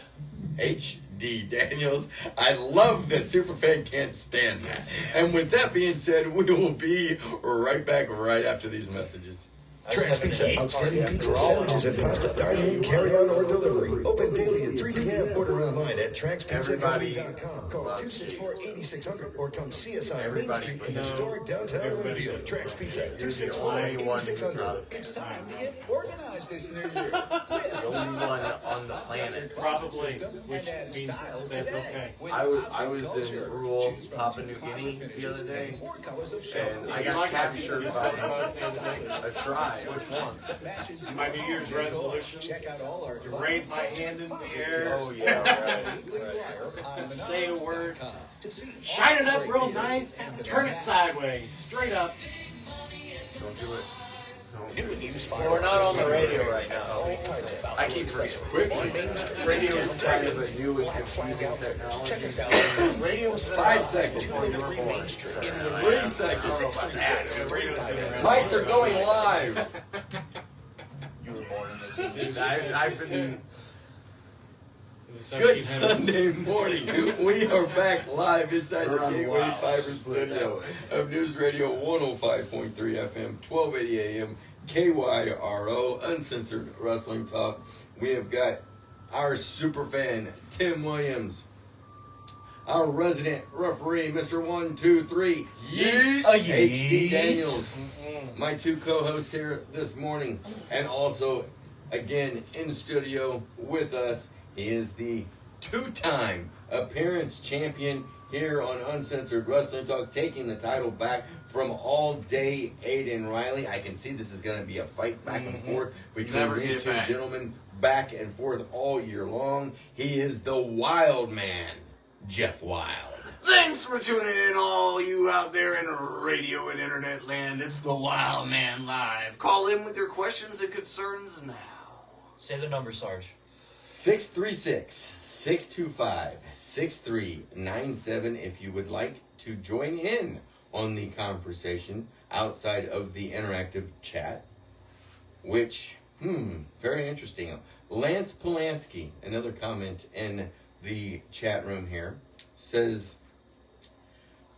H.D. Daniels. I love that Superfan can't stand that. And with that being said, we will be right back right after these messages. Trax Pizza, outstanding pizza, sandwiches, and pasta. Dine-in, carry-on, or delivery. Open daily at 3 p.m. Order online at TraxPizzaCompany.com. Call 264-8600 or come see us on Main Street in historic downtown Winfield. Trax Pizza, 264-8600. It's time to get organized this new year. The only one on the planet. Probably, which means that's okay. I was in rural Papua New Guinea the other day, and I got captured by a tribe. Which one? My New Year's resolution to raise my hand in the air. Oh yeah, right. Say a word. Shine it up real nice. Turn it sideways, straight up. Don't do it. Well, we're not on the radio right now. I keep forgetting. Radio is kind of a new and confusing technology. Radio was 5 seconds before you were born. 3 seconds. Mics are going live. You were born in this. I've been. Good Sunday morning. We are back live inside the Gateway Fiber studio of News Radio 105.3 FM, 1280 AM, KYRO, Uncensored Wrestling Talk. We have got our super fan, Tim Williams, our resident referee, Mr. 1, 2, 3, Yeet, H.D. Daniels, my two co-hosts here this morning, and also, again, in studio with us, he is the two-time appearance champion here on Uncensored Wrestling Talk, taking the title back from All Day Aiden Riley. I can see this is going to be a fight back and forth between these two gentlemen, back and forth all year long. He is the Wild Man, Jeff Wilde. Thanks for tuning in, all you out there in radio and internet land. It's the Wild Man Live. Call in with your questions and concerns now. Say the number, Sarge. 636-625-6397 if you would like to join in on the conversation outside of the interactive chat, which, very interesting. Lance Polanski, another comment in the chat room here, says,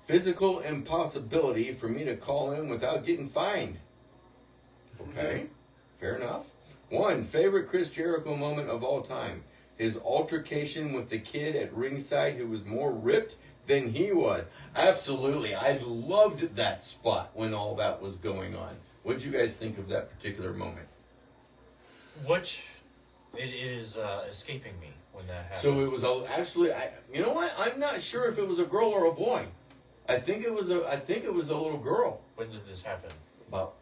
physical impossibility for me to call in without getting fined. Okay, fair enough. One, favorite Chris Jericho moment of all time. His altercation with the kid at ringside who was more ripped than he was. Absolutely. I loved that spot when all that was going on. What did you guys think of that particular moment? Which it is escaping me when that happened. So it was actually, you know what? I'm not sure if it was a girl or a boy. I think it was a little girl. When did this happen? About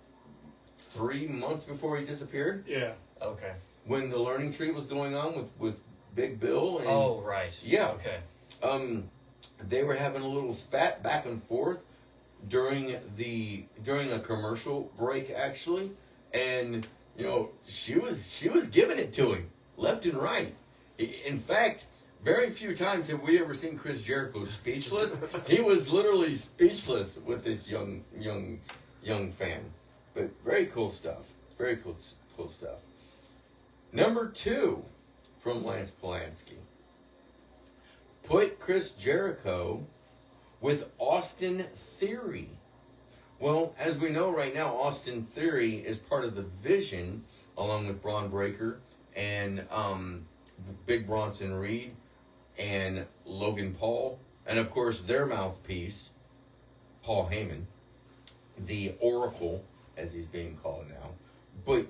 3 months before he disappeared. Yeah. Okay. When the learning tree was going on with Big Bill. And, oh, right. Yeah. Okay. They were having a little spat back and forth during a commercial break, actually, and you know she was giving it to him left and right. In fact, very few times have we ever seen Chris Jericho speechless. He was literally speechless with this young fan. But very cool stuff. Very cool stuff. Number 2 from Lance Polanski. Put Chris Jericho with Austin Theory. Well, as we know right now, Austin Theory is part of the Vision, along with Braun Breaker and Big Bronson Reed and Logan Paul, and of course their mouthpiece, Paul Heyman, the Oracle, as he's being called now. But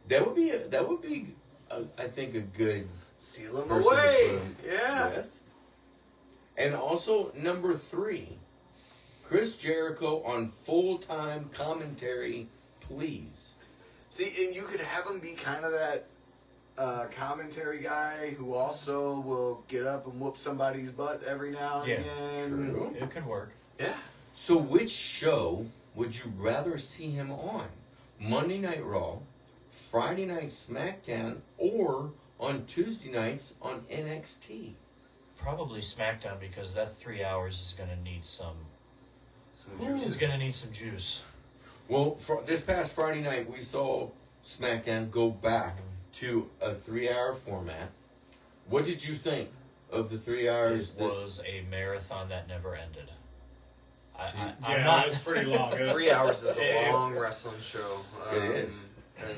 that would be I think a good steal him person away. to put him Yeah. with. And also number 3, Chris Jericho on full-time commentary, please. See, and you could have him be kind of that commentary guy who also will get up and whoop somebody's butt every now and again. True. It could work. Yeah. So which show would you rather see him on? Monday Night Raw, Friday Night SmackDown, or on Tuesday nights on NXT? Probably SmackDown, because that 3 hours is going to need some juice. It's going to need some juice. Well, for this past Friday night, we saw SmackDown go back to a 3-hour format. What did you think of the 3 hours? It was a marathon that never ended. It was pretty long. 3 hours is a long wrestling show. It is. And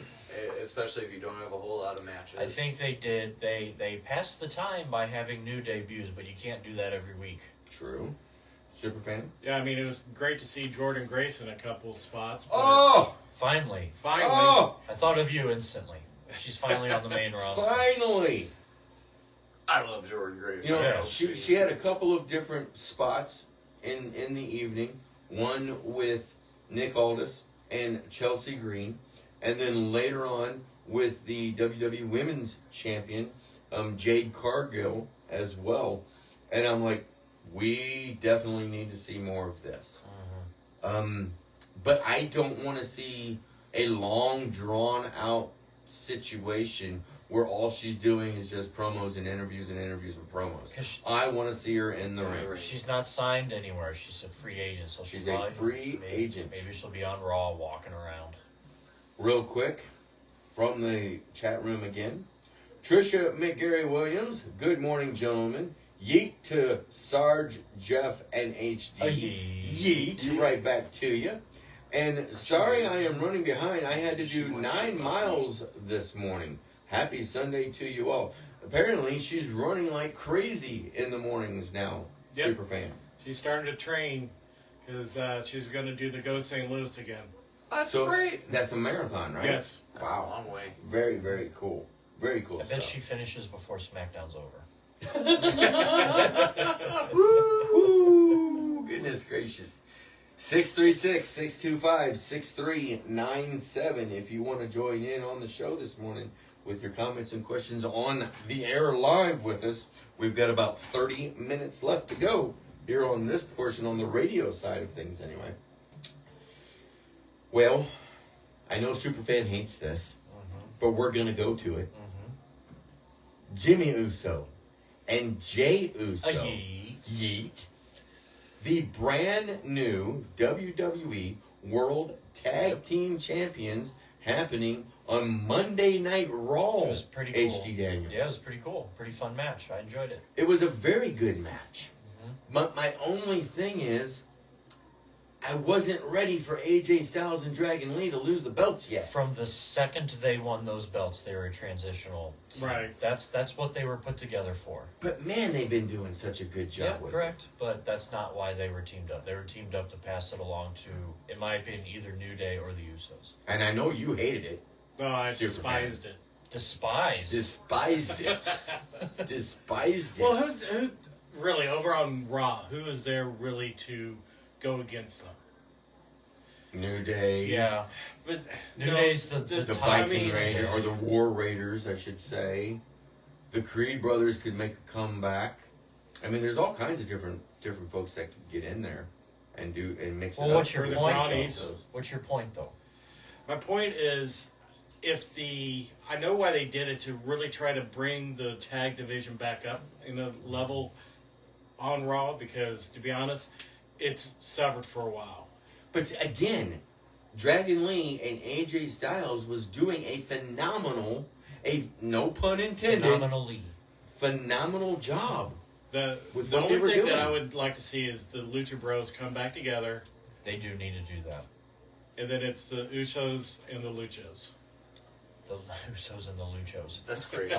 especially if you don't have a whole lot of matches. I think they did. They passed the time by having new debuts, but you can't do that every week. True. Superfan? Yeah, I mean, it was great to see Jordan Grace in a couple of spots. Oh! Finally. Oh! I thought of you instantly. She's finally on the main roster. Finally! I love Jordan Grace. You know, she had a couple of different spots in the evening. One with Nick Aldis and Chelsea Green. And then later on with the WWE Women's Champion, Jade Cargill, as well. And I'm like, we definitely need to see more of this. But I don't want to see a long, drawn-out situation where all she's doing is just promos and interviews with promos. I want to see her in the ring. She's not signed anywhere. She's a free agent. So She's a free agent. Maybe she'll be on Raw walking around. Real quick, from the chat room again. Trisha McGarry Williams, good morning, gentlemen. Yeet to Sarge, Jeff, and HD. Yeet, right back to you. And sorry I am running behind. I had to do 9 miles this morning. Happy Sunday to you all. Apparently, she's running like crazy in the mornings now. Yep. Super fan. She's starting to train because she's going to do the Go St. Louis again. That's So great. That's a marathon, right? Yes. That's a long way. Very, very cool. Very cool I stuff. bet she finishes before SmackDown's over. Woo! Goodness gracious. 636-625-6397 if you want to join in on the show this morning with your comments and questions on the air live with us. We've got about 30 minutes left to go here on this portion on the radio side of things anyway. Well, I know Superfan hates this, but we're going to go to it. Jimmy Uso and Jay Uso, yeet, the brand new WWE World Tag Team Champions, happening on Monday Night Raw. It was pretty cool. HD Daniels. Yeah, it was pretty cool. Pretty fun match. I enjoyed it. It was a very good match. But my only thing is, I wasn't ready for AJ Styles and Dragon Lee to lose the belts yet. From the second they won those belts, they were a transitional team. Right. That's what they were put together for. But man, they've been doing such a good job Yeah, with correct. But that's not why they were teamed up. They were teamed up to pass it along to, in my opinion, either New Day or the Usos. And I know you hated it. No, I Super despised fan. it. Despised it. Despised it. Well, who really, over on Raw, who is there really to go against them? New Day. Yeah. But New Day's the Viking Raiders, or the War Raiders, I should say. The Creed brothers could make a comeback. I mean, there's all kinds of different folks that could get in there and mix it up. Well, what's your point, Brownies. though? What's your point, though? My point is, I know why they did it, to really try to bring the tag division back up in a level on Raw, because to be honest, it's suffered for a while. But again, Dragon Lee and AJ Styles was doing a phenomenal, no pun intended, phenomenal job. The with only what they were thing doing. that I would like to see is the Lucha Bros come back together. They do need to do that. And then it's the Usos and the Luchos. The Usos and the Luchos. That's great.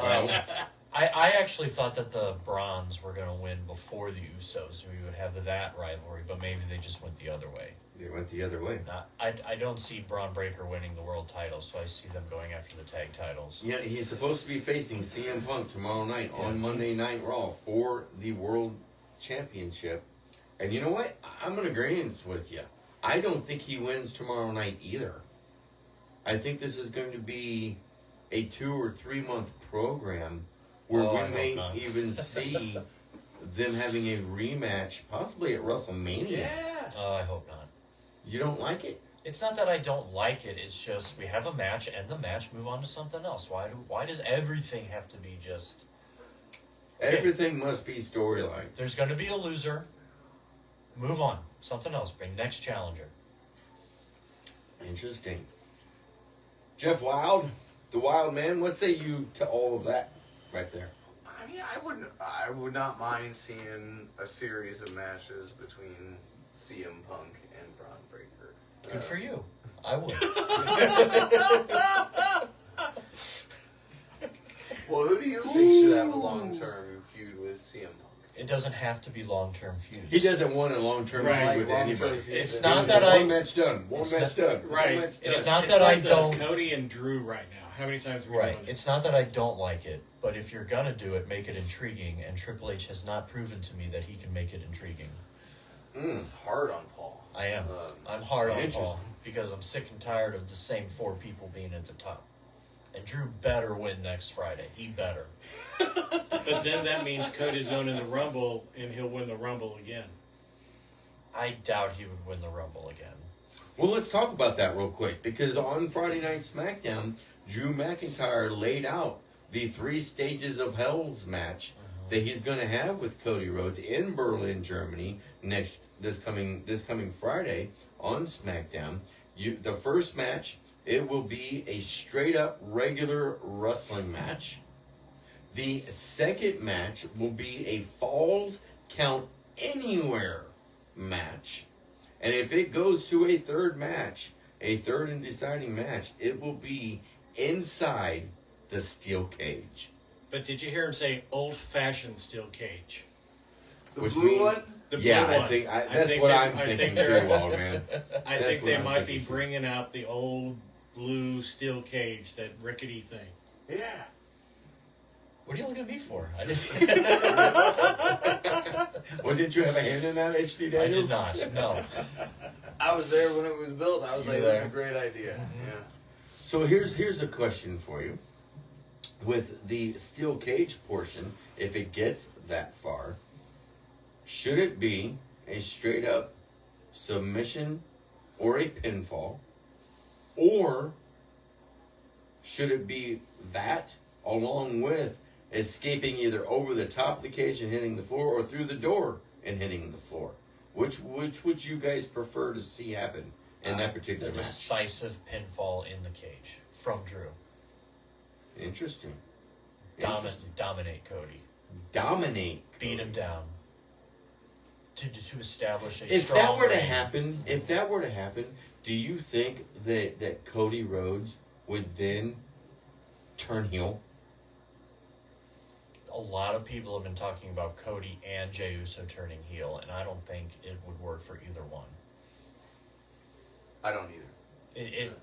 I actually thought that the Bronze were going to win before the Usos. We would have that rivalry, but maybe they just went the other way. They went the other way. I don't see Braun Breaker winning the world title, so I see them going after the tag titles. Yeah, he's supposed to be facing CM Punk tomorrow night on Monday Night Raw for the World Championship. And you know what? I'm in agreement with you. I don't think he wins tomorrow night either. I think this is going to be a 2 or 3 month program where we may even see them having a rematch, possibly at WrestleMania. Yeah. I hope not. You don't like it? It's not that I don't like it. It's just we have a match, end the match, move on to something else. Why does everything have to be just... Okay. Everything must be storyline. There's going to be a loser. Move on. Something else. Bring next challenger. Interesting. Jeff Wilde, the Wild Man, what say you to all of that right there? I mean, I would not mind seeing a series of matches between CM Punk and Braun Breaker. Good for you. I would. Well, who do you think should have a long-term feud with CM Punk? It doesn't have to be long-term feud. He doesn't want a long-term feud with anybody. It's not that I... One match done. One match done. Right. It's not that I don't... Cody and Drew right now. How many times are we Right. doing it? It's not that I don't like it, but if you're going to do it, make it intriguing, and Triple H has not proven to me that he can make it intriguing. It's hard on Paul. I am. I'm hard on Paul because I'm sick and tired of the same 4 people being at the top. And Drew better win next Friday. He better. But then that means Cody's going in the Rumble, and he'll win the Rumble again. I doubt he would win the Rumble again. Well, let's talk about that real quick, because on Friday Night SmackDown, Drew McIntyre laid out the 3 stages of Hell's match that he's going to have with Cody Rhodes in Berlin, Germany, this coming Friday on SmackDown. The first match, it will be a straight-up regular wrestling match. The second match will be a Falls Count Anywhere match. And if it goes to a third match, a third and deciding match, it will be inside the steel cage. But did you hear him say old-fashioned steel cage? The blue one? The blue Yeah, one. I think that's what I'm thinking too, Wald, man. I think they might be bringing out the old blue steel cage, that rickety thing. Yeah. What are you looking at me for? I just. Well, did you have a hand in that, H.D. Daniels? I did not. No. I was there when it was built. I was like, "This is a great idea." Mm-hmm. Yeah. So here's a question for you. With the steel cage portion, if it gets that far, should it be a straight up submission or a pinfall, or should it be that along with escaping either over the top of the cage and hitting the floor, or through the door and hitting the floor? Which would you guys prefer to see happen in that particular a match? Decisive pinfall in the cage from Drew. Interesting. Dominate Cody. Dominate. Beat him down. To establish a If strong that were to reign. happen, do you think that Cody Rhodes would then turn heel? A lot of people have been talking about Cody and Jey Uso turning heel, and I don't think it would work for either one. I don't either. Man,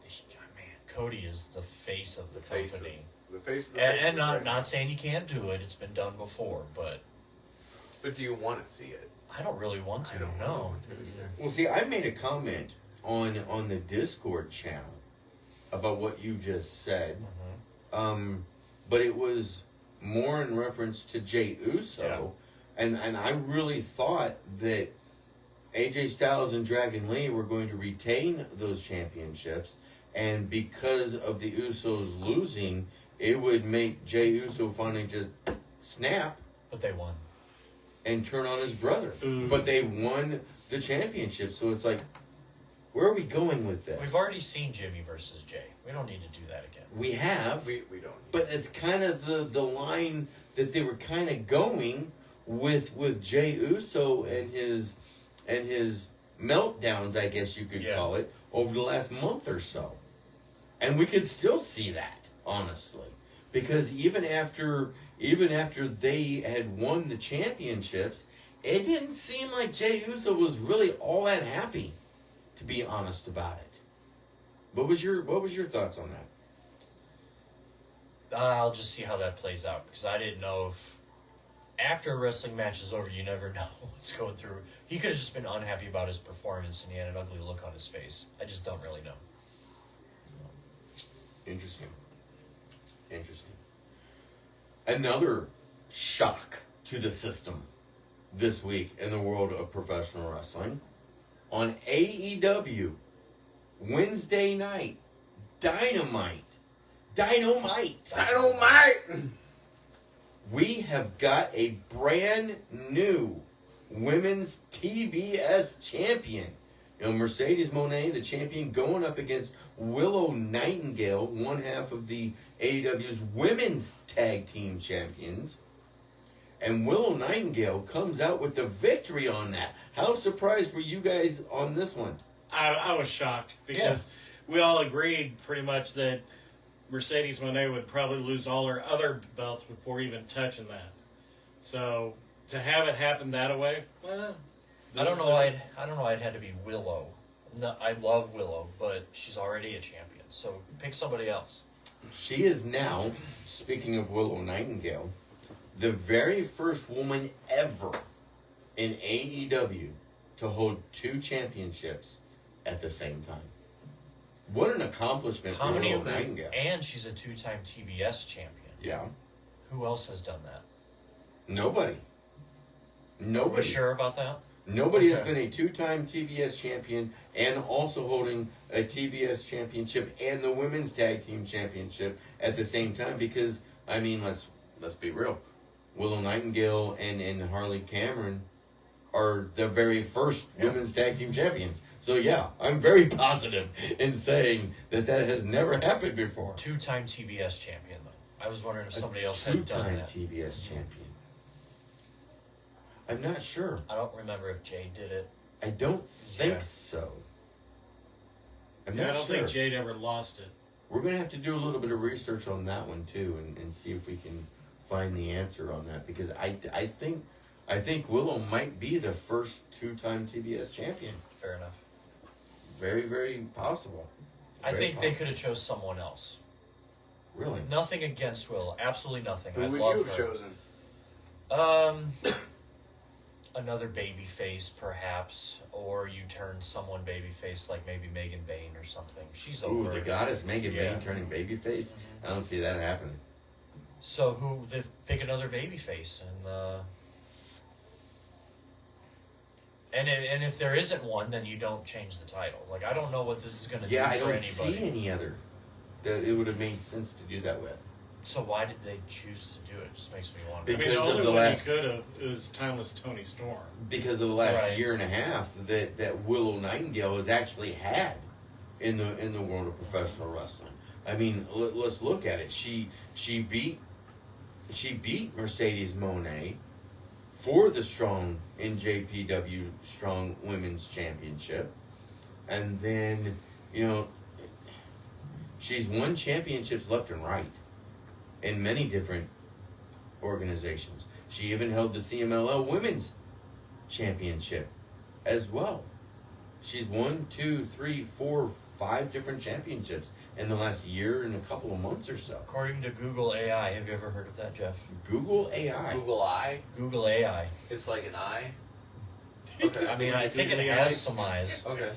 Cody is the face of the company. The face of the and not saying you can't do it. It's been done before, but do you want to see it? I don't really want to. I don't no. want to either. Well, see, I made a comment on the Discord channel about what you just said, but it was more in reference to Jey Uso, and I really thought that AJ Styles and Dragon Lee were going to retain those championships, and because of the Usos losing, it would make Jey Uso finally just snap. But they won. And turn on his brother. But they won the championship, so it's like, where are we going with this? We've already seen Jimmy versus Jay. We don't need to do that again. We have. We don't. But it's kind of the line that they were kind of going with Jey Uso and his meltdowns, I guess you could call it, over the last month or so. And we could still see that, honestly. Because even after they had won the championships, it didn't seem like Jey Uso was really all that happy, to be honest about it. What was your thoughts on that? I'll just see how that plays out, because I didn't know if after a wrestling match is over, you never know what's going through. He could have just been unhappy about his performance, and he had an ugly look on his face. I just don't really know. Interesting. Another shock to the system this week in the world of professional wrestling. On AEW, Wednesday night, Dynamite. We have got a brand new women's TBS champion. Mercedes Moné, the champion, going up against Willow Nightingale, one half of the AEW's women's tag team champions. And Willow Nightingale comes out with the victory on that. How surprised were you guys on this one? I was shocked because we all agreed pretty much that Mercedes Moné would probably lose all her other belts before even touching that. So to have it happen that way, I don't know why it had to be Willow. No, I love Willow, but she's already a champion, so pick somebody else. She is now, speaking of Willow Nightingale, the very first woman ever in AEW to hold 2 championships at the same time. What an accomplishment for Willow Nightingale. And she's a 2-time TBS champion. Yeah. Who else has done that? Nobody. Are you sure about that? Nobody has been a 2-time TBS champion and also holding a TBS championship and the women's tag team championship at the same time, because, I mean, let's be real. Willow Nightingale and Harley Cameron are the very first women's tag team champions. So yeah, I'm very positive in saying that has never happened before. 2-time TBS champion, though. I was wondering if somebody else had done that. 2-time TBS champion. I'm not sure. I don't remember if Jade did it. I don't think so. I'm not I don't sure. think Jade ever lost it. We're going to have to do a little bit of research on that one too, and see if we can find the answer on that, because I think Willow might be the first 2-time TBS champion. Fair enough. Very, very possible. I think they could have chose someone else. Really? Nothing against Willow. Absolutely nothing. Who I would love you have her. chosen? Another baby face, perhaps, or you turn someone baby face, like maybe Megan Bain or something. She's over. Ooh, the goddess Megan Yeah. Bain turning babyface? I don't see that happening. So who they pick another baby face and if there isn't one, then you don't change the title. Like I don't know what this is going to do for I don't anybody. see any other that it would have made sense to do that with. So why did they choose to do it? It just makes me wonder. Because the of only the one last- he could have is Timeless Tony Storm. Because of the last Right. year and a half that Willow Nightingale has actually had in the world of professional wrestling. I mean, let's look at it. She beat Mercedes Moné for the Strong NJPW Strong Women's Championship, and then she's won championships left and right in many different organizations. She even held the CMLL Women's Championship as well. She's won 2, 3, 4, 5 different championships in the last year and a couple of months or so. According to Google AI, have you ever heard of that, Jeff? Google AI. Google Eye? Google AI. It's like an eye? Okay. I mean, I think it Googly has eyes. some eyes. Okay.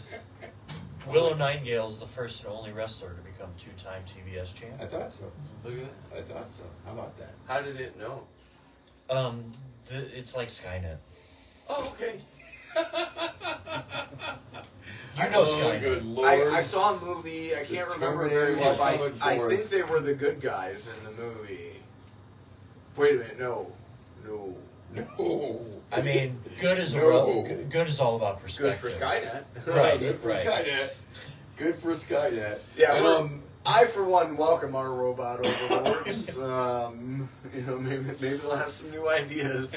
Willow Nightingale is the first and only wrestler to become 2-time TBS champ. I thought so. Look at that. I thought so. How about that? How did it know? It's like Skynet. Oh, okay. You know Oh, Skynet. good lord. I saw a movie, I can't The remember very well, Terminator but I coming think forth. they were the good guys in the movie. Wait a minute, no. No. I mean, good is No. good is all about Good perspective. for Skynet. Right. Good for Right. Skynet. Good for Skynet. Yeah, And, I, for one, welcome our robot overlords. Maybe they'll have some new ideas.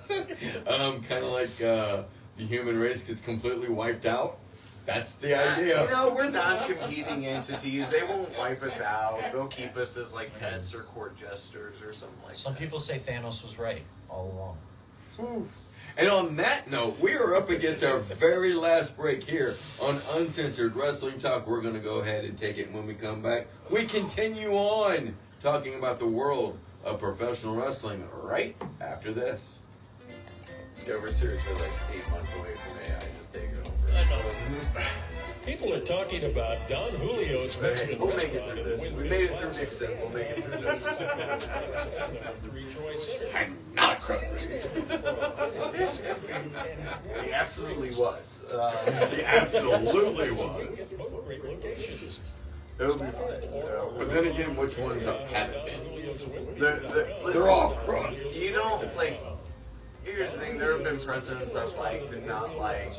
kind of like the human race gets completely wiped out. That's the idea. We're non-competing entities. They won't wipe us out. They'll keep us as like pets or court jesters or something like Some that. people say Thanos was right all along. And on that note, we are up against our very last break here on Uncensored Wrestling Talk. We're going to go ahead and take it when we come back. We continue on talking about the world of professional wrestling right after this. Yeah, we're seriously like 8 months away from AI just taking over. People are talking about Don Julio's Mexican We'll make it restaurant. through this. We made it through Nixon. We'll make it through this. I'm not crazy. He absolutely was. He absolutely was. It'll be fine. But then again, which ones haven't been? They're all crooks. You don't like. Here's the thing: there have been presidents I've liked and not liked.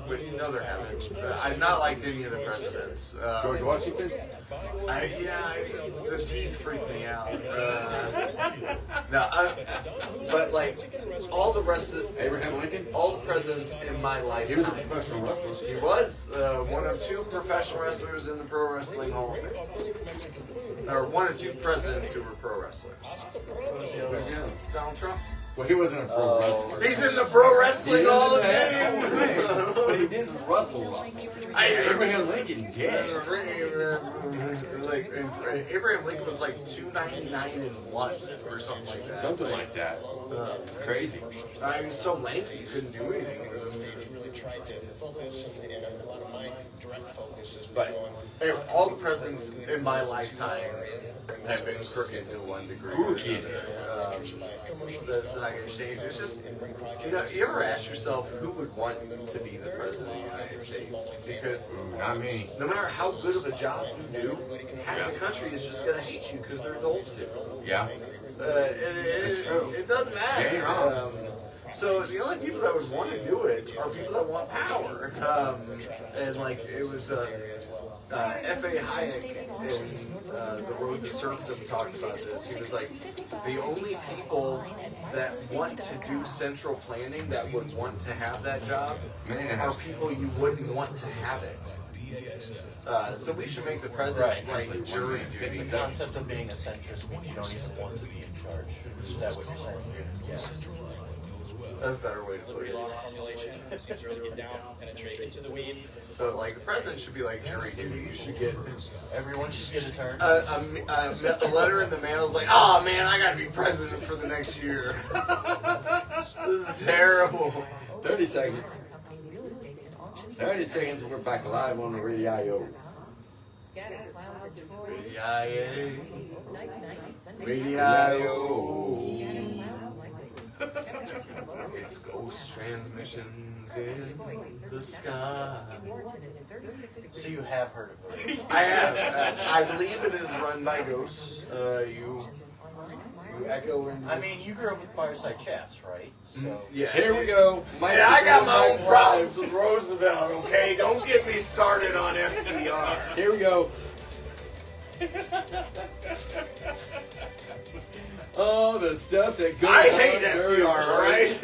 But no, there haven't. I've not liked any of the presidents. George Washington? The teeth freak me out. But like all the rest of Abraham Lincoln? all the presidents in my He was a lifetime. professional wrestler. He was one of 2 professional wrestlers in the Pro Wrestling Hall of Fame. Or one of 2 presidents who were pro wrestlers. Donald Trump. Well, he wasn't a pro wrestler. He's in the Pro Wrestling He Hall of was in the Fame. Hall of Fame. But he didn't wrestle. Abraham Lincoln did. Abraham Lincoln was like 299-1 or something like that. Something like that. It's crazy. I mean, so lanky, you couldn't do anything with him. But anyway, all the presidents in my lifetime have been crooked to one degree. Crooked. That's not going to change. It's just, you ever ask yourself who would want to be the president of the United States? Because Not me. no matter how good of a job you do, half the country is just going to hate you because they're told to. Yeah. It doesn't matter. You ain't wrong. So the only people that would want to do it are people that want power. And like it was F.A. Hayek in The Road to Serfdom talked about this. He was like, the only people that want to do central planning that would want to have that job are people you wouldn't want to have it. So we should make the president like jury duty. The concept of being a centrist means you don't even want to be in charge. Is that what you're saying? Yes. That's a better way to the put it. relaunch formulation. It seems to really get down, penetrate into the weed. So, like, the president should be like jury duty. You should get Everyone should get a turn. a letter in the mail is like, oh man, I gotta be president for the next year. This is terrible. 30 seconds. 30 seconds and we're back live on the radio. Scattered clouds at Troy. Radio. It's ghost transmissions in the sky. So you have heard of it? I have. I believe it is run by ghosts. You echo in. I mean, you grew up with fireside chats, right? So Yeah. Here we go. Yeah, I got my own problems with Roosevelt, okay? Don't get me started on FDR. Here we go. Oh, the stuff that goes I on hate during FDR, break.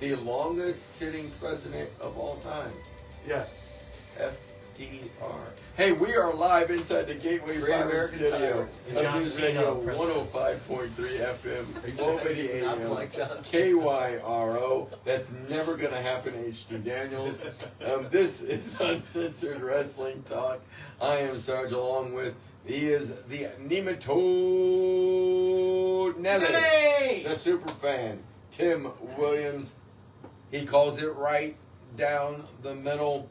The longest sitting president of all time. Yeah. FDR. Hey, we are live inside the Gateway Great Fire American Studio Tire. of News Radio 105.3 FM, 1280 AM, KYRO. That's never going to happen, H.D. Daniels. This is Uncensored Wrestling Talk. I am Sarge, along with, he is the Nematode Nelly, the super fan, Tim Williams. He calls it right down the middle.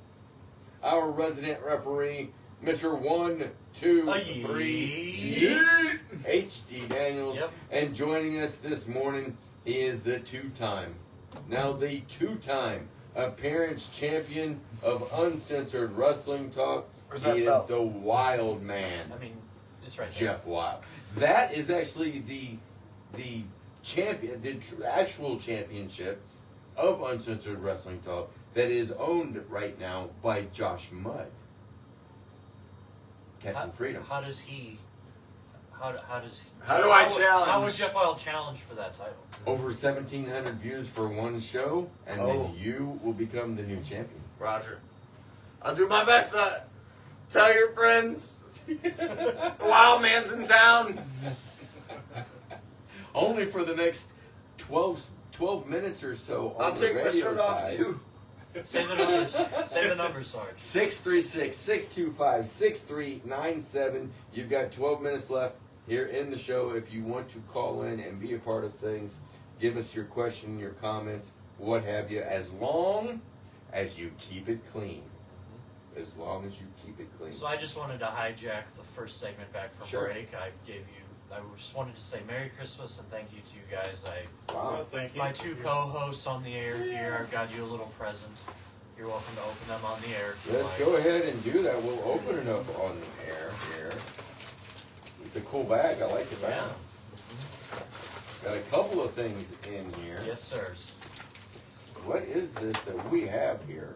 Our resident referee, Mr. 1, 2, 3, H.D. Daniels. Yep. And joining us this morning, he is the two-time appearance champion of Uncensored Wrestling Talk. Where's He that is belt? the Wild Man, I mean, it's right there. Jeff Wilde. That is actually the champion, the actual championship of Uncensored Wrestling Talk that is owned right now by Josh Mudd. Captain Freedom. How does he? How does? How do I challenge? How would Jeff Wilde challenge for that title? Over 1,700 views for one show, and then you will become the new champion. Roger. I'll do my best. Tell your friends. The Wild Man's in town. Only for the next 12 minutes or so on I'll the take my radio shirt off side. too. Say the numbers. Say the numbers, Sarge. 636-625-6397. You've got 12 minutes left here in the show. If you want to call in and be a part of things, give us your question, your comments, what have you, as long as you keep it clean. As long as you keep it clean. So I just wanted to hijack the first segment back from Sure. break. I just wanted to say Merry Christmas and thank you to you guys. Wow. Thank you. My two co-hosts on the air here, I've got you a little present. You're welcome to open them on the air if you Let's like. go ahead and do that. We'll open it up on the air here. It's a cool bag. I like the bag. Yeah. Got a couple of things in here. Yes, sirs. What is this that we have here?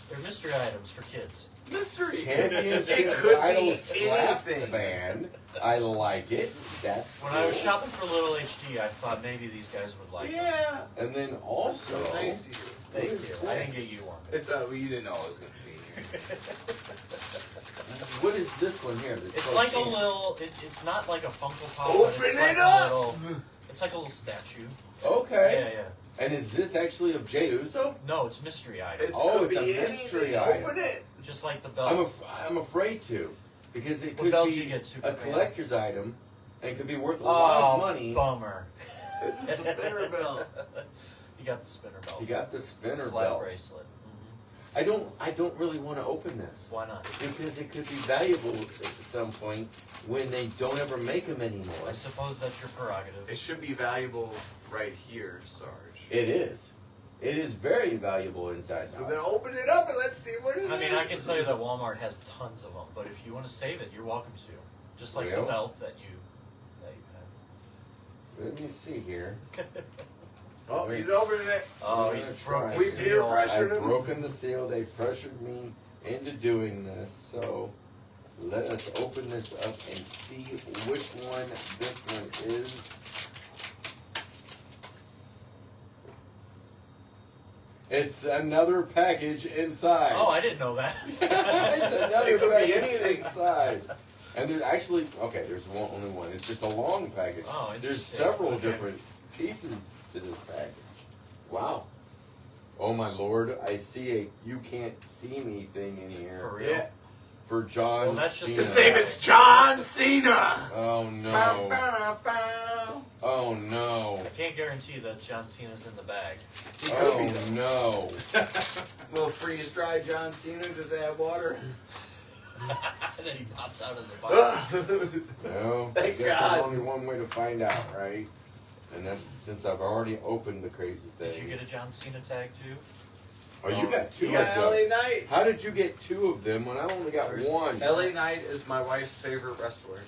They're mystery items for kids. Mystery. Championship It could title be slap anything. band. I like it. That's When cool. I was shopping for Little HD, I thought maybe these guys would like them. Yeah. And then also, Nice of you. Thank What is you. this? I didn't get you one. It's well, you didn't know I was gonna be here. what is this one here? That's It's called like a Champ? little. It's not like a Funko Pop. Open but it's it like up! A little, it's like a little statue. Okay. Yeah, yeah. And is this actually of Jey Uso? No, it's mystery item. It's Oh, could it's a be mystery anything. item. Open it. Just like the belt. I'm afraid to, because it What could belt did be you get, a Superman? collector's item, and could be worth a lot of money. Bummer. It's a spinner belt. You got the spinner belt. You got the spinner Slap belt. bracelet. I don't really want to open this. Why not? Because it could be valuable at some point when they don't ever make them anymore. I suppose that's your prerogative. It should be valuable right here, Sarge. It is. It is very valuable inside. So then open it up and let's see what it is. I mean, I can tell you that Walmart has tons of them, but if you want to save it, you're welcome to. Just like the Well. belt that you have. Let me see here. Oh, he's opening it. Oh, I'm he's gonna broke try. the We seal. peer pressured I've him. broken the seal. They pressured me into doing this. So let us open this up and see which one this one is. It's another package inside. Oh, I didn't know that. It's another It could be package anything. inside. And there's actually, there's only one. It's just a long package. Oh, there's interesting. several different pieces to this package. Wow. Oh my Lord, I see a you can't see me thing in here. For real? Yeah. For John Well, that's just Cena. His name is John Cena. Oh no. Oh no. I can't guarantee that John Cena's in the bag. Oh no. Little freeze dried John Cena, just add water. And then he pops out of the box. No. Thank There's God. only one way to find out, right? And that's since I've already opened the crazy thing. Did you get a John Cena tag too? Oh, you got two You got of them. LA Knight. How did you get two of them when I only got one? LA Knight is my wife's favorite wrestler.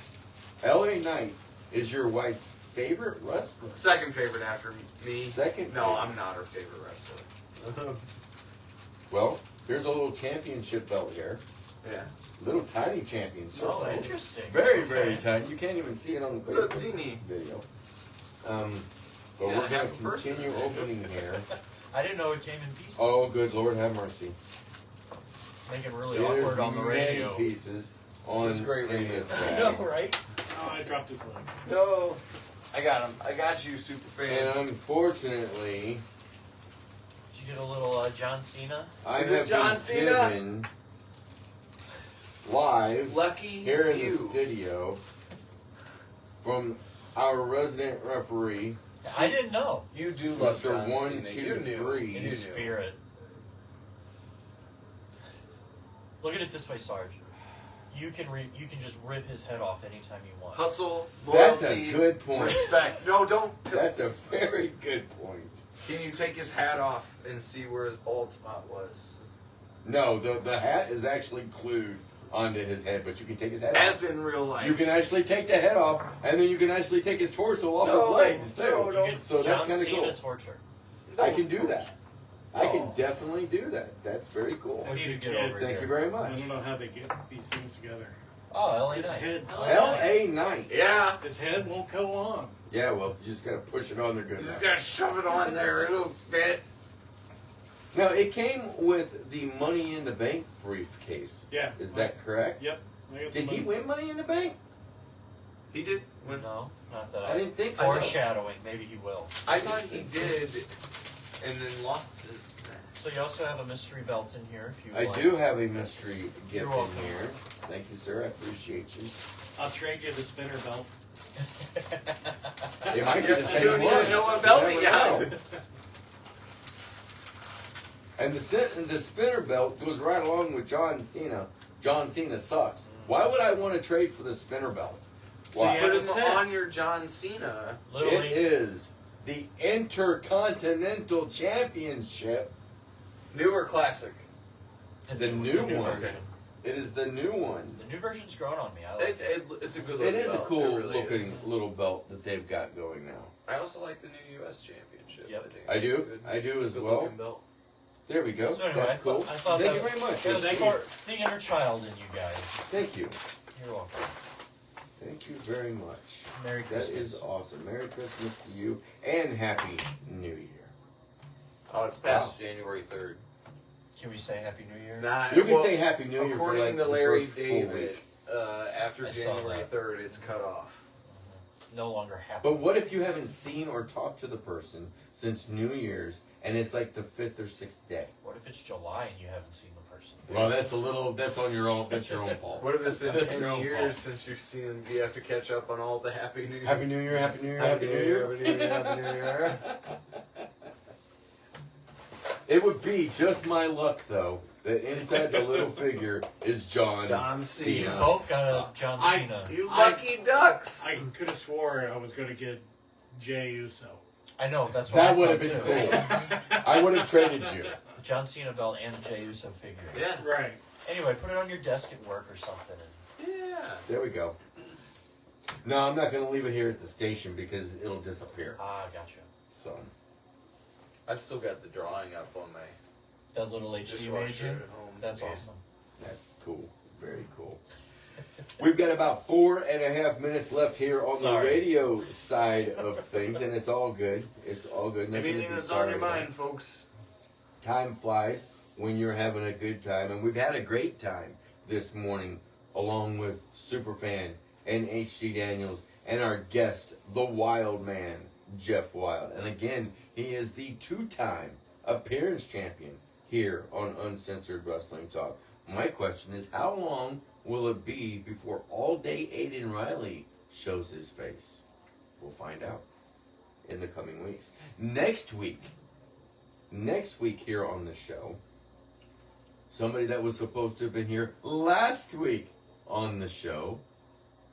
LA Knight is your wife's favorite wrestler? Second favorite after me. Second No, favorite. I'm not her favorite wrestler. Well, here's a little championship belt here. Yeah. Little tiny championship Oh, belt. interesting. Very, very Okay. tiny. You can't even see it on the Little Facebook teeny. video. But Yeah, we're going half a to person. continue opening here. I didn't know it came in pieces. Oh, good Lord, have mercy. Making really There's awkward on the many radio. pieces on This is great in radio. this I bag. know, right? Oh, I dropped his legs. No. I got him. I got you, super fan. And unfortunately, Did you get a little John Cena? I Is it have John been Cena? given live Lucky here in the you. studio from our resident referee, See, I didn't know. You do love Mr. John 1, Cena. 2, You knew. 3. In You knew. spirit. Look at it this way, Sarge. You can just rip his head off anytime you want. Hustle, That's loyalty, a good point. respect. No, don't. That's a very good point. Can you take his hat off and see where his bald spot was? No, the hat is actually glued onto his head, but you can take his head As off. in real life. You can actually take the head off, and then you can actually take his torso off No, his legs too. no, no. You get So that's John kind of Cena cool. torture. I can do that. I can No. definitely do that. That's very cool. I need a Get kid. over Thank here. you very I much. don't know how they get these things together. Oh, LA His Knight. head, L.A. Knight. Yeah. his head won't go on. Yeah, well, you just gotta push it on there good You just enough. gotta shove it on there. It'll fit. Now, it came with the Money in the Bank briefcase. Yeah. Is that correct? Yep. I got the Did he money. win Money in the Bank? He did. When No, not that I didn't think so. Foreshadowing, maybe he will. I thought he did, and then lost his match. So you also have a mystery belt in here if you I like. do have a mystery You're gift in welcome. here. Thank you, sir. I appreciate you. I'll trade you the spinner belt. It might be the You same don't one. even know what belt he You got. never know. And the spinner belt goes right along with John Cena. John Cena sucks. Why would I want to trade for the spinner belt? So Why? you Put have a him set. on your John Cena. It Literally, is the Intercontinental Championship. New or classic? The new new one. version. It is the new one. The new version's grown on me. I like it. It's a good It looking is a belt. cool It really looking is. little belt that they've got going now. I also like the new U.S. Championship. Yep. think I it's do. a good- I do as good well. looking belt. There we go. So anyway, That's cool. I thought Thank that you very much. That was That's for the inner child in you guys. Thank you. You're welcome. Thank you very much. Merry That Christmas. is awesome. Merry Christmas to you and Happy New Year. Oh, it's past January 3rd. Can we say Happy New Year? Nah, You can well, say Happy New Year for according like to the Larry first full David, week. after I saw January that. 3rd, it's cut off. No longer happy. But what if you haven't seen or talked to the person since New Year's and it's like the 5th or 6th day? What if it's July and you haven't seen the person? Well, that's on your own. That's your own fault. What if it's been That's 10 your own years fault. since you've seen? Do you have to catch up on all the Happy New Year? Happy New Year, Happy New Year, Happy New Year. Happy New Year, Happy New Year. It would be just my luck, though, that inside the little figure is John John Cena. You both got a John Cena. You lucky ducks! I could have swore I was going to get Jey Uso. I know, that's what That I would have thought, been too. cool. I would have traded you. The John Cena belt and a Jey Uso figure. Yeah. Right. Anyway, put it on your desk at work or something. Yeah. There we go. No, I'm not going to leave it here at the station because it'll disappear. Gotcha. So, I've still got the drawing up on my That little HD dishwasher made you? at home. That's Yeah. awesome. that's cool. Very cool. We've got about 4.5 minutes left here on Sorry. the radio side of things, and it's all good. It's all good. Nothing to Anything be that's sorry on your about. mind, folks. Time flies when you're having a good time, and we've had a great time this morning along with Superfan and HD Daniels and our guest, the Wild Man, Jeff Wilde. And again, he is the 2-time appearance champion here on Uncensored Wrestling Talk. My question is, how long will it be before All Day Aiden Riley shows his face? We'll find out in the coming weeks. Next week here on the show, somebody that was supposed to have been here last week on the show,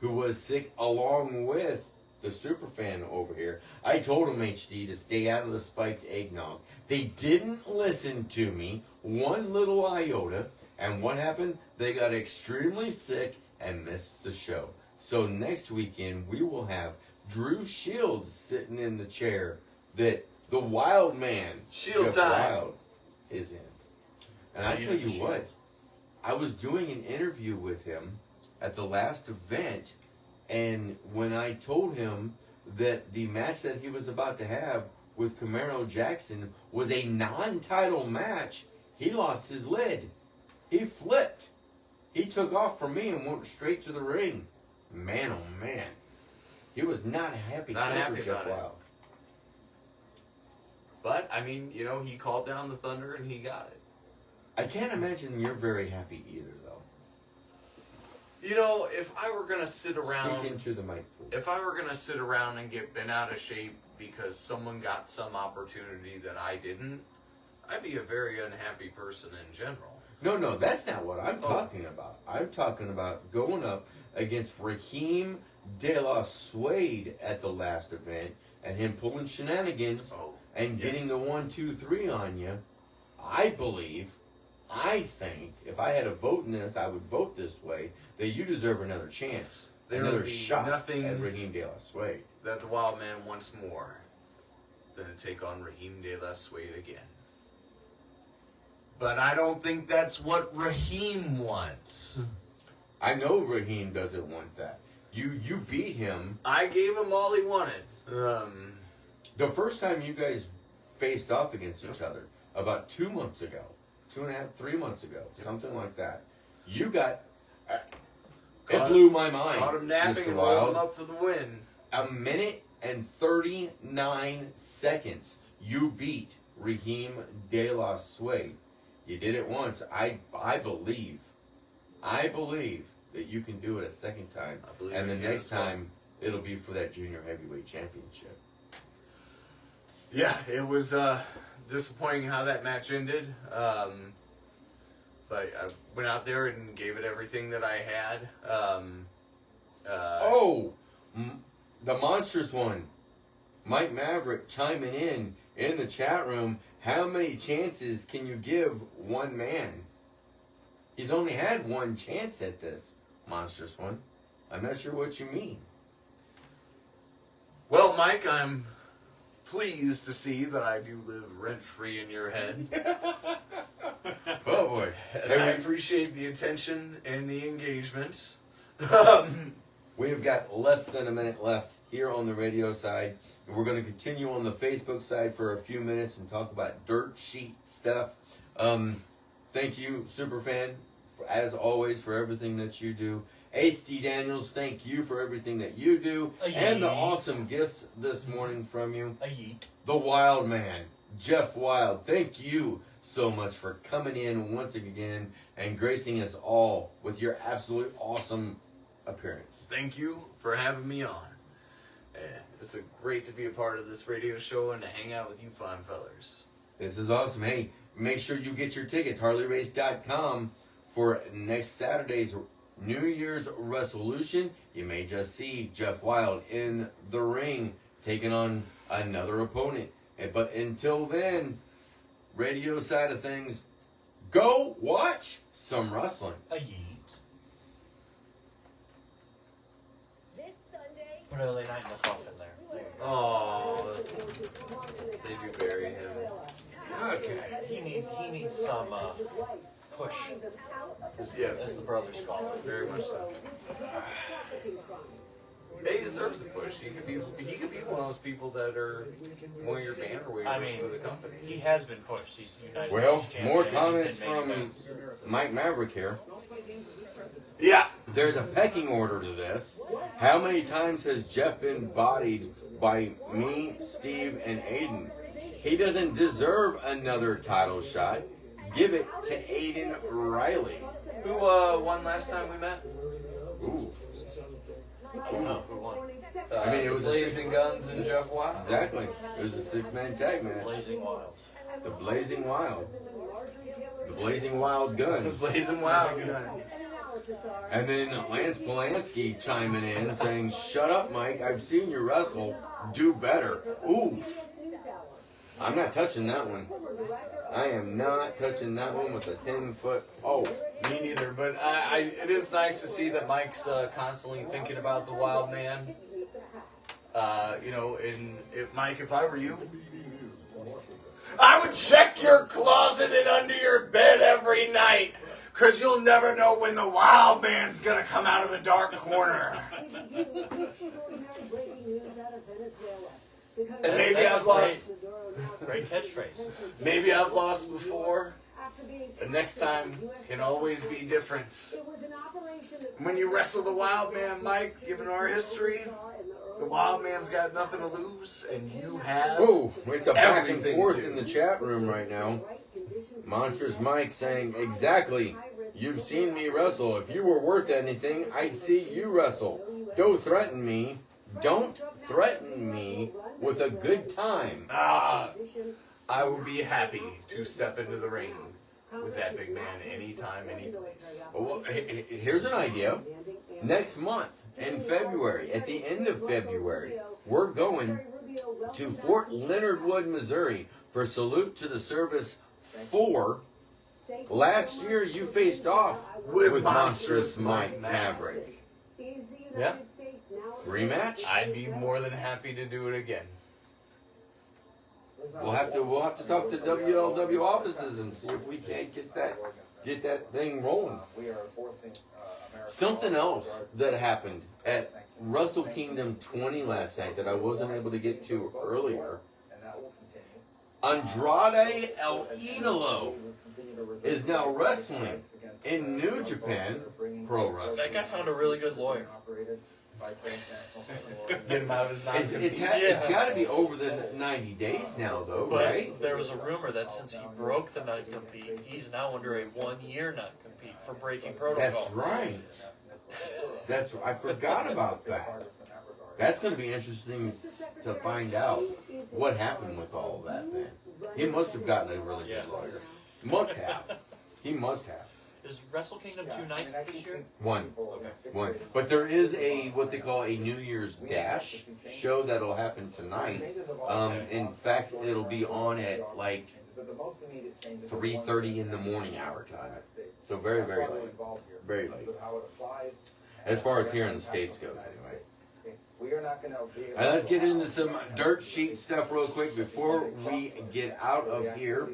who was sick along with the Superfan over here. I told him, HD, to stay out of the spiked eggnog. They didn't listen to me one little iota, and what happened? They got extremely sick and missed the show. So next weekend, we will have Drew Shields sitting in the chair that the Wild Man, Shield Jeff time, Wilde, is in. And I tell you what, I was doing an interview with him at the last event, and when I told him that the match that he was about to have with Camaro Jackson was a non-title match, he lost his lid. He flipped. He took off from me and went straight to the ring. Man, oh man. He was not happy. Not happy Jeff about it. Wilde. But, I mean, you know, he called down the thunder and he got it. I can't imagine you're very happy either, though. You know, if I were going to sit around... Speak into the mic, please. If I were going to sit around and get bent out of shape because someone got some opportunity that I didn't, I'd be a very unhappy person in general. No, that's not what I'm talking about. I'm talking about going up against Raheem De La Suede at the last event and him pulling shenanigans and getting the 1, 2, 3 on you. I think, if I had a vote in this, I would vote this way, that you deserve another chance. There another would be shot nothing at Raheem De La Suede. That the Wild Man wants more than to take on Raheem De La Suede again. But I don't think that's what Raheem wants. I know Raheem doesn't want that. You beat him. I gave him all he wanted. The first time you guys faced off against each other, about 2 months ago, 2.5, 3 months ago, something like that. You got... it blew my mind, Caught him napping Mr. and Wilde. rolled him up for the win. 1 minute and 39 seconds. You beat Raheem De La Suede. You did it once. I believe that you can do it a second time. And the next time, it'll be for that junior heavyweight championship. Yeah, it was disappointing how that match ended. But I went out there and gave it everything that I had. The monstrous one. Mike Maverick chiming in the chat room. How many chances can you give one man? He's only had one chance at this, monstrous one. I'm not sure what you mean. Well, Mike, I'm pleased to see that I do live rent-free in your head. Oh, boy. And I appreciate the attention and the engagement. We have got less than a minute left here on the radio side. And we're going to continue on the Facebook side for a few minutes and talk about dirt sheet stuff. Thank you, Superfan, as always, for everything that you do. HD Daniels, thank you for everything that you do. And the awesome gifts this morning from you. The Wild Man, Jeff Wilde, thank you so much for coming in once again and gracing us all with your absolutely awesome appearance. Thank you for having me on. It's great to be a part of this radio show and to hang out with you fine fellers. This is awesome. Hey, make sure you get your tickets, HarleyRace.com, for next Saturday's New Year's resolution. You may just see Jeff Wilde in the ring taking on another opponent. But until then, radio side of things, go watch some wrestling. This Sunday. Put early night in the coffin there. Oh, did you bury him? Okay. He needs some push. As the brothers call it. Very much so. He deserves a push. He could be one of those people that are one of your banner waivers for the company. He has been pushed. He's United Well, States champion. more He's comments in main from events. Mike Maverick here. Yeah. There's a pecking order to this. How many times has Jeff been bodied by me, Steve, and Aiden? He doesn't deserve another title shot. Give it to Aiden Riley. Who won last time we met? Ooh. I don't know who won. I mean, it was Blazing Guns and Jeff Wild. Exactly. It was a 6-man tag match. Blazing Wild. The Blazing Wild. The Blazing Wild Guns. The Blazing Wild Guns. And then Lance Polanski chiming in saying, "Shut up, Mike. I've seen you wrestle. Do better." Oof. I'm not touching that one. I am not touching that one with a 10-foot pole. Me neither, but it is nice to see that Mike's constantly thinking about the Wild Man. Mike, if I were you, I would check your closet and under your bed every night, because you'll never know when the Wild Man's going to come out of the dark corner. And maybe I've lost... Great catchphrase. Maybe I've lost before. The next time can always be different. When you wrestle the Wild Man, Mike, given our history, the Wild Man's got nothing to lose, and you have It's a back and everything forth to. in the chat room right now. Monstrous Mike saying, "Exactly. You've seen me wrestle. If you were worth anything, I'd see you wrestle. Don't threaten me. Don't threaten me with a good time." I would be happy to step into the ring with that big man anytime, any place. Well, here's an idea. Next month, in February, at the end of February, we're going to Fort Leonard Wood, Missouri for Salute to the Service 4. Last year, you faced off with Monstrous Mike Maverick. Yeah. Rematch? I'd be more than happy to do it again. We'll have to talk to WLW offices and see if we can't get that thing rolling. Something else that happened at Wrestle Kingdom 20 last night that I wasn't able to get to earlier. Andrade El Idolo is now wrestling in New Japan Pro Wrestling. That guy found a really good lawyer. Get him out of his It's got to be over the 90 days now, though, But right? there was a rumor that since he broke the non-compete, he's now under a 1-year non-compete for breaking protocol. That's right. I forgot about that. That's going to be interesting to find out what happened with all of that, man. He must have gotten a really good lawyer. Must have. He must have. Is Wrestle Kingdom 2 nights this year? One. Okay. One. But there is what they call a New Year's Dash show that'll happen tonight. In fact, it'll be on at like 3:30 in the morning our time. So very, very late. Very late. As far as here in the States goes, anyway. And let's get into some dirt sheet stuff real quick before we get out of here.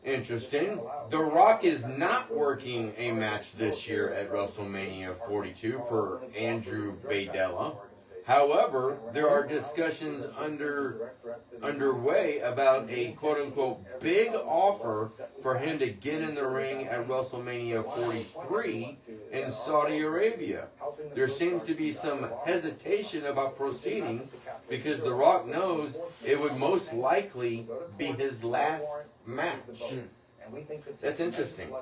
Interesting. The Rock is not working a match this year at WrestleMania 42 per Andrew Badella. However, there are discussions underway about a quote-unquote big offer for him to get in the ring at WrestleMania 43 in Saudi Arabia. There seems to be some hesitation about proceeding because The Rock knows it would most likely be his last match. That's interesting.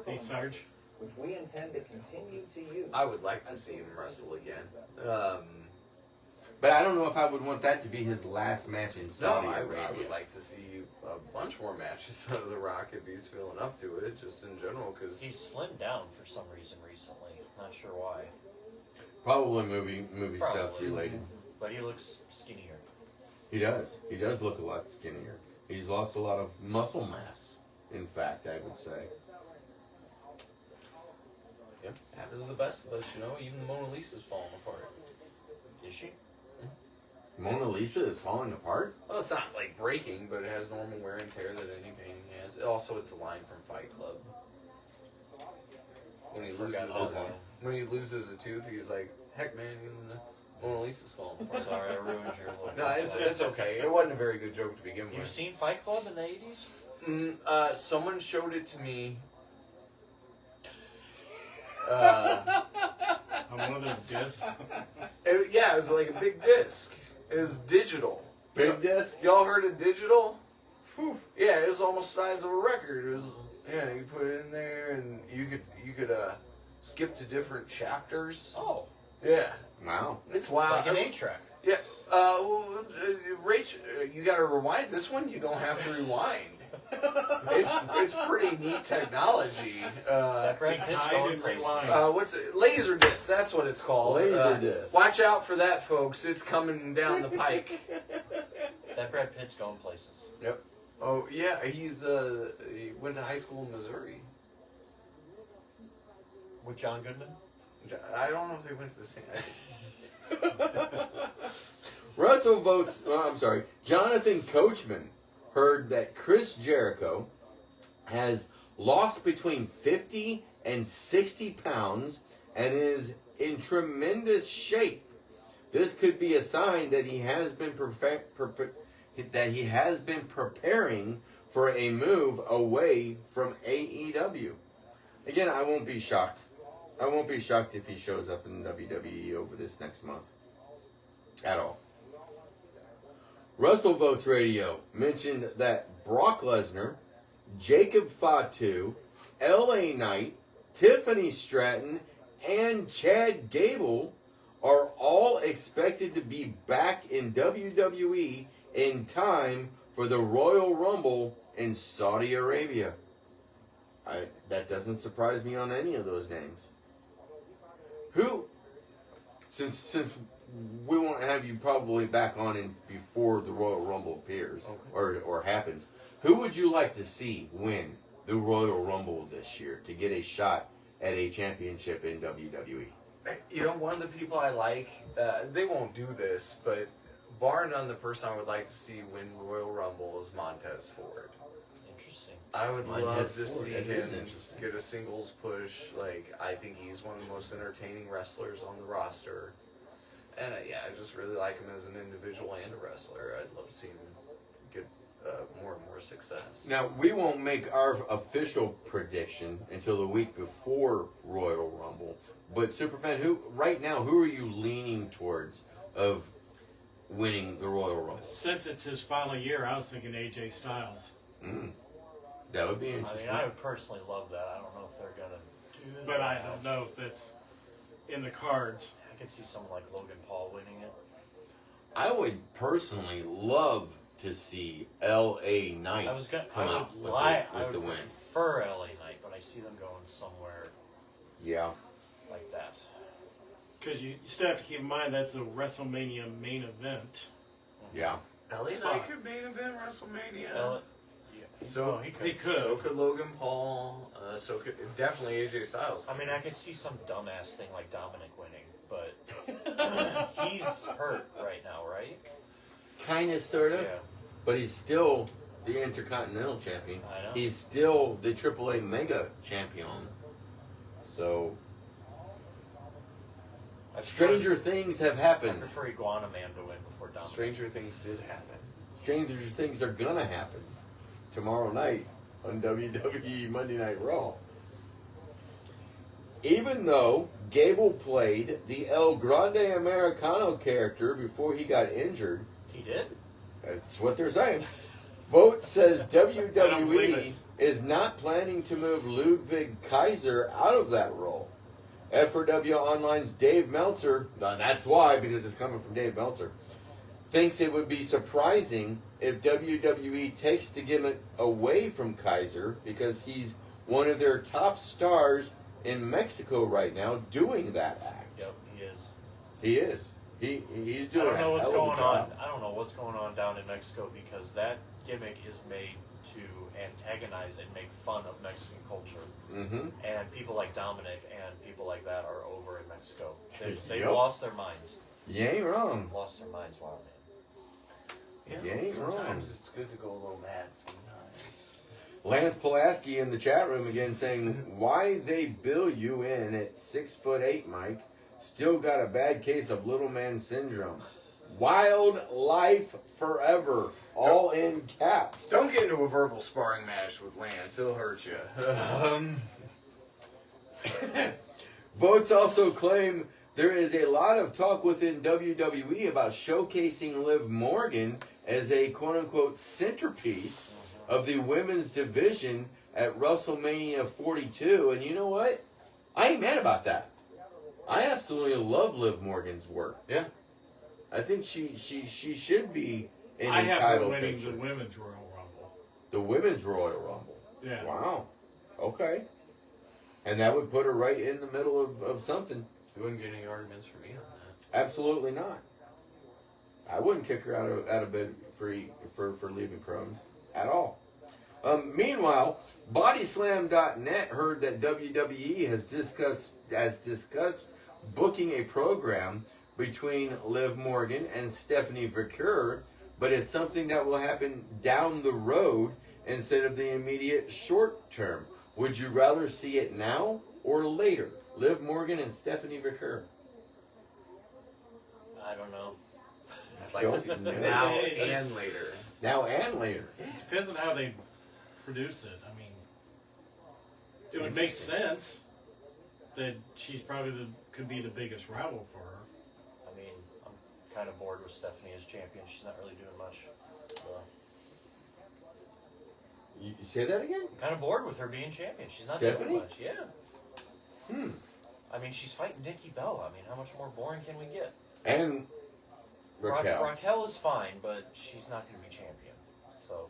Hey, Sarge. Which we intend to continue to use. I would like to see him wrestle again. But I don't know if I would want that to be his last match in Saudi Arabia. I would like to see a bunch more matches out of The Rock if he's feeling up to it, just in general, because He's slimmed down for some reason recently. Not sure why. Probably movie stuff related. But he looks skinnier. He does. He does look a lot skinnier. He's lost a lot of muscle mass, in fact, I would say. yeah, happens to the best of us, you know. Even Mona Lisa's falling apart. Is she? Mona Lisa is falling apart? Well, it's not like breaking, but it has normal wear and tear that any painting has. Also, it's a line from Fight Club. When he loses it, When he loses a tooth, he's like, "Heck, man, Mona Lisa's falling apart." Sorry, I ruined your look. No, it's okay. It wasn't a very good joke to begin with. You've seen Fight Club in the 80s? Someone showed it to me. On one of those discs. It was like a big disc. It was digital. Big disc? Y'all heard of digital? Whew. Yeah, it was almost the size of a record. It was, you put it in there and you could skip to different chapters. Oh. Yeah. Wow. It's wild. Like an 8-track. Yeah. Rach, you got to rewind this one. You don't have to rewind. It's pretty neat technology. What's it? Laserdisc? That's what it's called. Laserdisc. Watch out for that, folks. It's coming down the pike. That Brad Pitt's going places. Yep. Oh yeah, he went to high school in Missouri. With John Goodman? I don't know if they went to the same. Russell votes. Jonathan Coachman heard that Chris Jericho has lost between 50 and 60 pounds and is in tremendous shape. This could be a sign that he has been preparing for a move away from AEW. Again, I won't be shocked. I won't be shocked if he shows up in WWE over this next month. At all. Russell Votes Radio mentioned that Brock Lesnar, Jacob Fatu, LA Knight, Tiffany Stratton, and Chad Gable are all expected to be back in WWE in time for the Royal Rumble in Saudi Arabia. That doesn't surprise me on any of those names. Since we won't have you probably back on in before the Royal Rumble appears or happens, who would you like to see win the Royal Rumble this year to get a shot at a championship in WWE? You know, one of the people I like, they won't do this, but bar none, the person I would like to see win Royal Rumble is Montez Ford. Interesting. I would Montez love to Ford, see that him is interesting. get a singles push. Like, I think he's one of the most entertaining wrestlers on the roster. And I just really like him as an individual and a wrestler. I'd love to see him get more and more success. Now, we won't make our official prediction until the week before Royal Rumble. But, Superfan, who are you leaning towards of winning the Royal Rumble? Since it's his final year, I was thinking AJ Styles. That would be interesting. I mean, I would personally love that. I don't know if they're going to do that. But I don't know if that's in the cards. I could see someone like Logan Paul winning it. I would personally love to see L.A. Knight come out with the win. I would prefer LA Knight, but I see them going somewhere like that. Because you still have to keep in mind that's a WrestleMania main event. Yeah. LA Knight could main event WrestleMania. So he could. So could Logan Paul. So could definitely AJ Styles. I mean, I could see some dumbass thing like Dominic winning, but he's hurt right now, right? Kind of, sort of. Yeah. But he's still the Intercontinental Champion. I know. He's still the AAA Mega Champion. So, stranger things have happened. I prefer Iguana Man to win before Dominic. Stranger things did happen. Stranger things are gonna happen tomorrow night on WWE Monday Night Raw. Even though Gable played the El Grande Americano character before he got injured. He did? That's what they're saying. Vote says WWE is not planning to move Ludwig Kaiser out of that role. F4W Online's Dave Meltzer, that's why, because it's coming from Dave Meltzer, thinks it would be surprising if WWE takes the gimmick away from Kaiser because he's one of their top stars in Mexico right now doing that act. Yep, he is. He is. He's doing I don't know what's a hell of a going job. on. I don't know what's going on down in Mexico because that gimmick is made to antagonize and make fun of Mexican culture. Mm-hmm. And people like Dominic and people like that are over in Mexico. They've Yep. lost their minds. You ain't wrong. Lost their minds, wow, man. You ain't Sometimes wrong. it's good to go a little mad sometimes. Lance Pulaski in the chat room again saying, why they bill you in at 6'8", Mike? Still got a bad case of little man syndrome. Wild life forever. All in caps. Don't get into a verbal sparring match with Lance. He'll hurt you. Votes also claim there is a lot of talk within WWE about showcasing Liv Morgan as a quote-unquote centerpiece of the women's division at WrestleMania 42. And you know what? I ain't mad about that. I absolutely love Liv Morgan's work. Yeah. I think she should be in I a have her title winning picture. the Women's Royal Rumble. The Women's Royal Rumble. Yeah. Wow. Okay. And that would put her right in the middle of something. You wouldn't get any arguments from me on that. Absolutely not. I wouldn't kick her out of bed for leaving crumbs at all. Meanwhile, Bodyslam.net heard that WWE has discussed booking a program between Liv Morgan and Stephanie Vaquer, but it's something that will happen down the road instead of the immediate short term. Would you rather see it now or later? Liv Morgan and Stephanie Vaquer. I don't know. I'd like to see now and later. Now and later. It depends on how they produce it. I mean, it would make sense that she's probably could be the biggest rival for her. I mean, I'm kind of bored with Stephanie as champion. She's not really doing much. So. You say that again? I'm kind of bored with her being champion. She's not Stephanie? doing much. Yeah. I mean, she's fighting Nikki Bella. I mean, how much more boring can we get? And Raquel. Raquel is fine, but she's not going to be champion. So.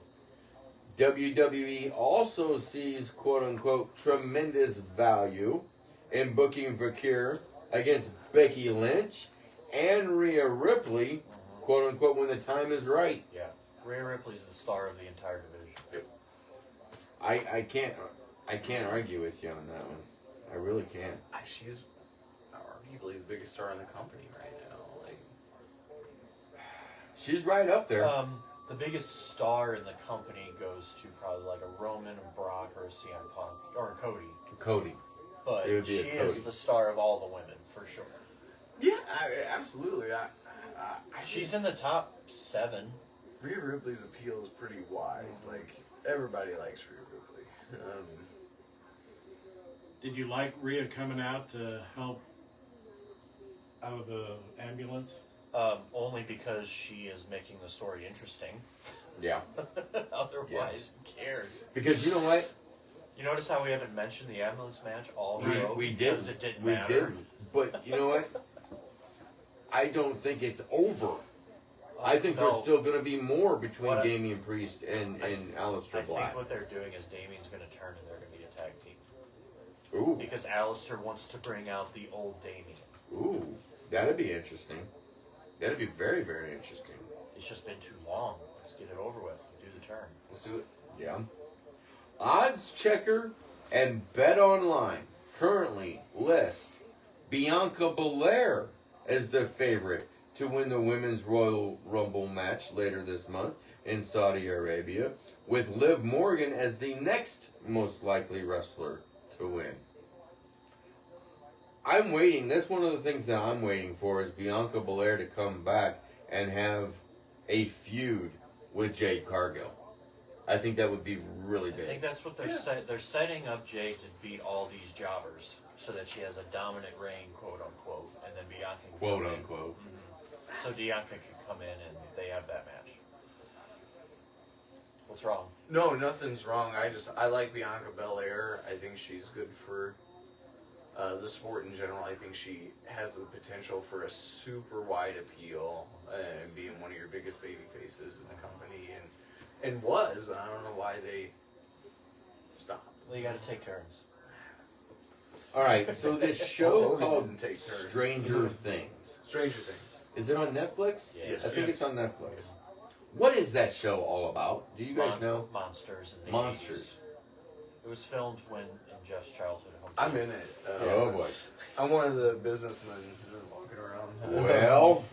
WWE also sees quote-unquote tremendous value in booking Vaquer against Becky Lynch and Rhea Ripley, quote-unquote, when the time is right. Yeah. Rhea Ripley's the star of the entire division. Yep. I can't argue with you on that one. I really can't. She's arguably the biggest star in the company right now. Like, she's right up there. The biggest star in the company goes to probably like a Roman, a Brock, or a CM Punk, or a Cody. Cody. But It would be a she Cody. is the star of all the women, for sure. Yeah, absolutely. She's in the top 7. Rhea Ripley's appeal is pretty wide. Like, everybody likes Rhea Ripley. Did you like Rhea coming out to help out of the ambulance? Only because she is making the story interesting. Yeah. Otherwise, who cares? Because you know what? You notice how we haven't mentioned the ambulance match all show? We because did. it didn't We matter. did. But you know what? I don't think it's over. I think No. there's still going to be more between What I- Damian Priest and Aleister I Black. think what they're doing is Damian's going to turn and they're going to be a tag team. Ooh. Because Aleister wants to bring out the old Damian. Ooh. That'd be interesting. That'd be very, very interesting. It's just been too long. Let's get it over with. Do the turn. let's do it. Yeah. Odds Checker and Bet Online currently list Bianca Belair as the favorite to win the Women's Royal Rumble match later this month in Saudi Arabia, with Liv Morgan as the next most likely wrestler to win. I'm waiting. That's one of the things that I'm waiting for is Bianca Belair to come back and have a feud with Jade Cargill. I think that would be really I big. think that's what they're setting up Jade to beat all these jobbers so that she has a dominant reign, quote unquote, and then Bianca can Quote come in. unquote. So Bianca can come in and they have that match. What's wrong? No, nothing's wrong. I like Bianca Belair. I think she's good for the sport in general. I think she has the potential for a super wide appeal and being one of your biggest baby faces in the company, and was. I don't know why they stopped. Well, you got to take turns. All right, so this show called Stranger Things. Stranger Things. Is it on Netflix? Yes. I think it's on Netflix. What is that show all about? Do you guys know? Monsters. In the Monsters. 80s. It was filmed in Jeff's childhood home. I'm in it. Oh boy. I'm one of the businessmen walking around. Well,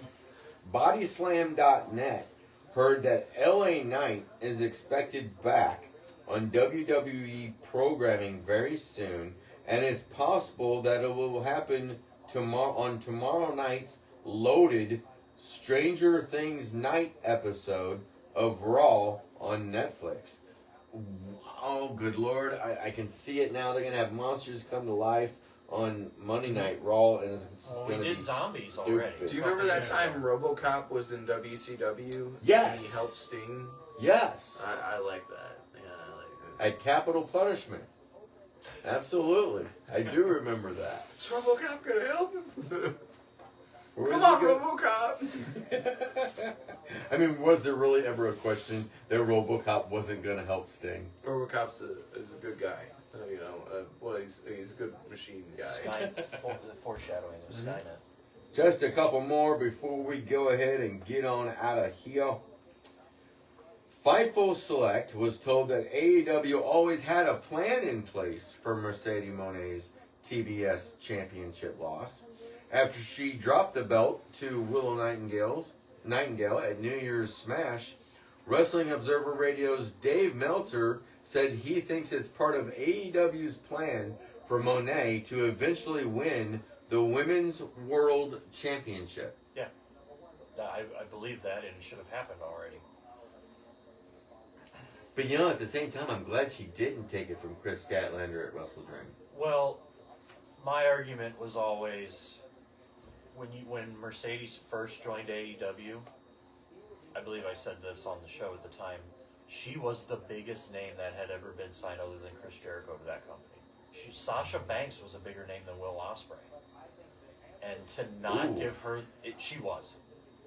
Bodyslam.net heard that LA Knight is expected back on WWE programming very soon, and it's possible that it will happen tomorrow night's loaded Stranger Things night episode of Raw on Netflix. Oh, good Lord. I can see it now. They're going to have monsters come to life on Monday Night Raw, and it's going to be zombies stupid. already. Do you remember that time RoboCop was in WCW? Yes. And he helped Sting? Yes. I like that. Yeah, I like it. At Capital Punishment. Absolutely. I do remember that. Is RoboCop going to help him? Where Come was on, he RoboCop! I mean, was there really ever a question that RoboCop wasn't going to help Sting? RoboCop's is a good guy. Well, he's a good machine guy. The foreshadowing of Skynet. Just a couple more before we go ahead and get on out of here. Fightful Select was told that AEW always had a plan in place for Mercedes Moné's TBS championship loss. After she dropped the belt to Willow Nightingale at New Year's Smash, Wrestling Observer Radio's Dave Meltzer said he thinks it's part of AEW's plan for Moné to eventually win the Women's World Championship. Yeah. I believe that, and it should have happened already. But you know, at the same time, I'm glad she didn't take it from Chris Statlander at WrestleDream. Well, my argument was always when Mercedes first joined AEW, I believe I said this on the show at the time, she was the biggest name that had ever been signed other than Chris Jericho to that company. Sasha Banks was a bigger name than Will Ospreay. And to not give her, she was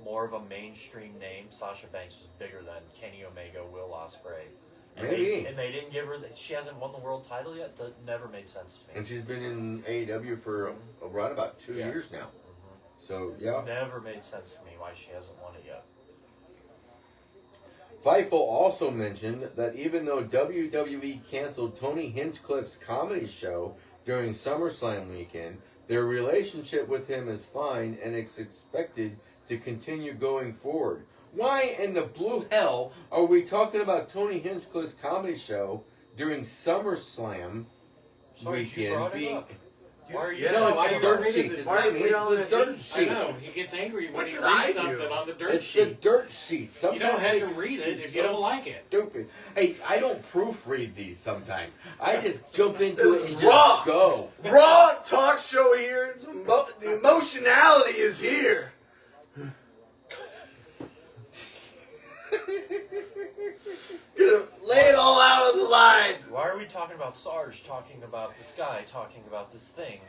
more of a mainstream name. Sasha Banks was bigger than Kenny Omega, Will Ospreay. And Maybe. They didn't give her, she hasn't won the world title yet. That never made sense to me. And she's been in AEW for around about 2 years now. So, yeah. Never made sense to me why she hasn't won it yet. Fightful also mentioned that even though WWE canceled Tony Hinchcliffe's comedy show during SummerSlam weekend, their relationship with him is fine and is expected to continue going forward. Why in the blue hell are we talking about Tony Hinchcliffe's comedy show during SummerSlam weekend being... Why are you? No, it's the dirt sheets. It's not me. It's the dirt sheets. I know. He gets angry when he reads something on the dirt sheet. It's the dirt sheets. Sometimes you don't have to read it if you don't like it. Stupid. Hey, I don't proofread these sometimes. I just jump into it and raw. just go. Raw talk show here. The emotionality is here. Lay it all out on the line. Why are we talking about Sarge, talking about this guy, talking about this thing?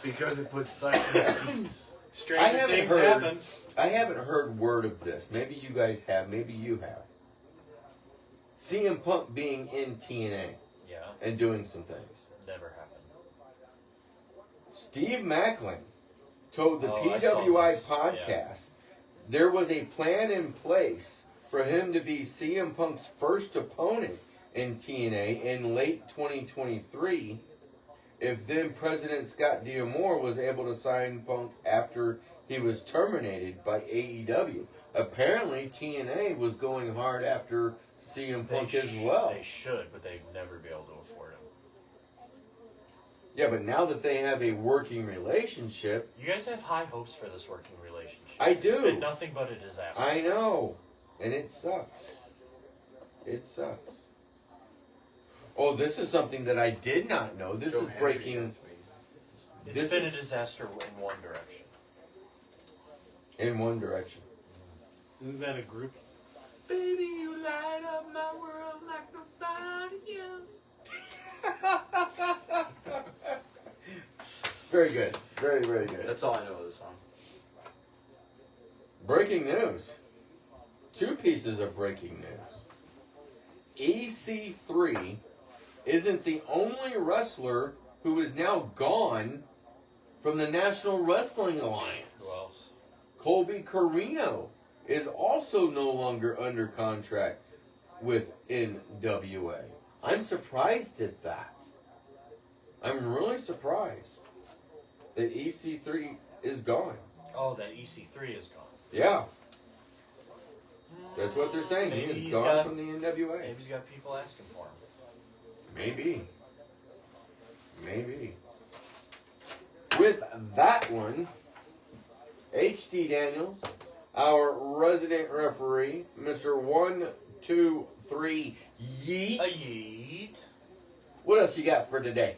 Because it puts butts in the seats. Stranger things happen. I haven't heard word of this. Maybe you guys have. Maybe you have. CM Punk being in TNA. Yeah. And doing some things. Never happened. Steve Macklin told the PWI podcast there was a plan in place for him to be CM Punk's first opponent in TNA in late 2023 if then President Scott D'Amore was able to sign Punk after he was terminated by AEW. Apparently TNA was going hard after CM Punk as well. They should, but they'd never be able to afford him. Yeah, but now that they have a working relationship... You guys have high hopes for this working relationship. I do. It's been nothing but a disaster. I know. And it sucks. It sucks. Oh, this is something that I did not know. This is breaking... It's been a disaster in one direction. In one direction. Isn't that a group? Baby, you light up my world like nobody else. Very good. Very, very good. That's all I know of this song. Breaking news. 2 pieces of breaking news. EC3 isn't the only wrestler who is now gone from the National Wrestling Alliance. Who else? Colby Corino is also no longer under contract with NWA. I'm surprised at that. I'm really surprised that EC3 is gone. Oh, that EC3 is gone. Yeah. That's what they're saying. Maybe He is he's gone got- from the NWA. Maybe he's got people asking for him. Maybe. With that one, H.D. Daniels, our resident referee, Mr. 123 Yeet. A yeet. What else you got for today?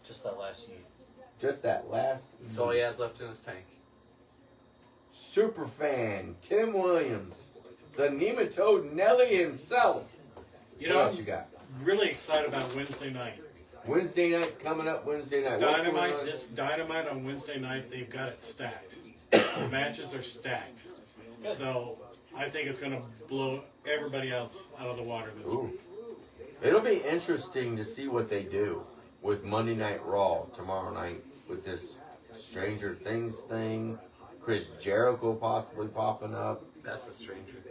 Just that last yeet. Just that last. That's all he has left in his tank. Superfan Tim Williams, the nematode Nelly himself. You What know, else you got? Really excited about Wednesday night. Wednesday night coming up. Wednesday night. What's going Dynamite. on? This Dynamite on Wednesday night, they've got it stacked. The matches are stacked. So I think it's going to blow everybody else out of the water this Ooh. week. It'll be interesting to see what they do with Monday Night Raw tomorrow night with this Stranger Things thing. Chris Jericho possibly popping up. That's the Stranger Thing.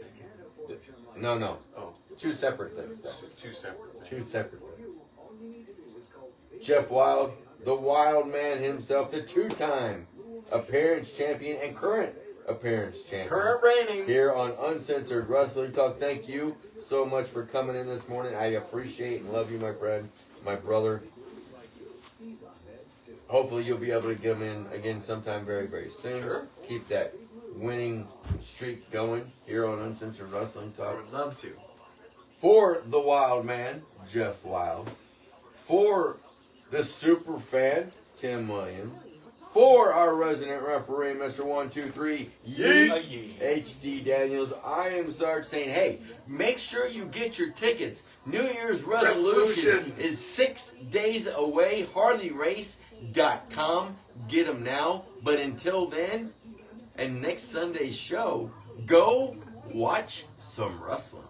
No. Oh. Two separate things. Two separate things. Two separate things. Jeff Wilde, the Wild Man himself, the two-time appearance champion and current appearance champion. Current reigning. Here on Uncensored Wrestling Talk. Thank you so much for coming in this morning. I appreciate and love you, my friend, my brother. Hopefully you'll be able to come in again sometime very, very soon. Sure. Keep that winning streak going here on Uncensored Wrestling Talk. I would love to. For the Wild Man, Jeff Wilde. For the super fan, Tim Williams. For our resident referee, Mr. 123 Yeet, H.D. Daniels, I am Sarge saying, hey, make sure you get your tickets. New Year's resolution is 6 days away. HarleyRace.com. Get them now. But until then, and next Sunday's show, go watch some wrestling.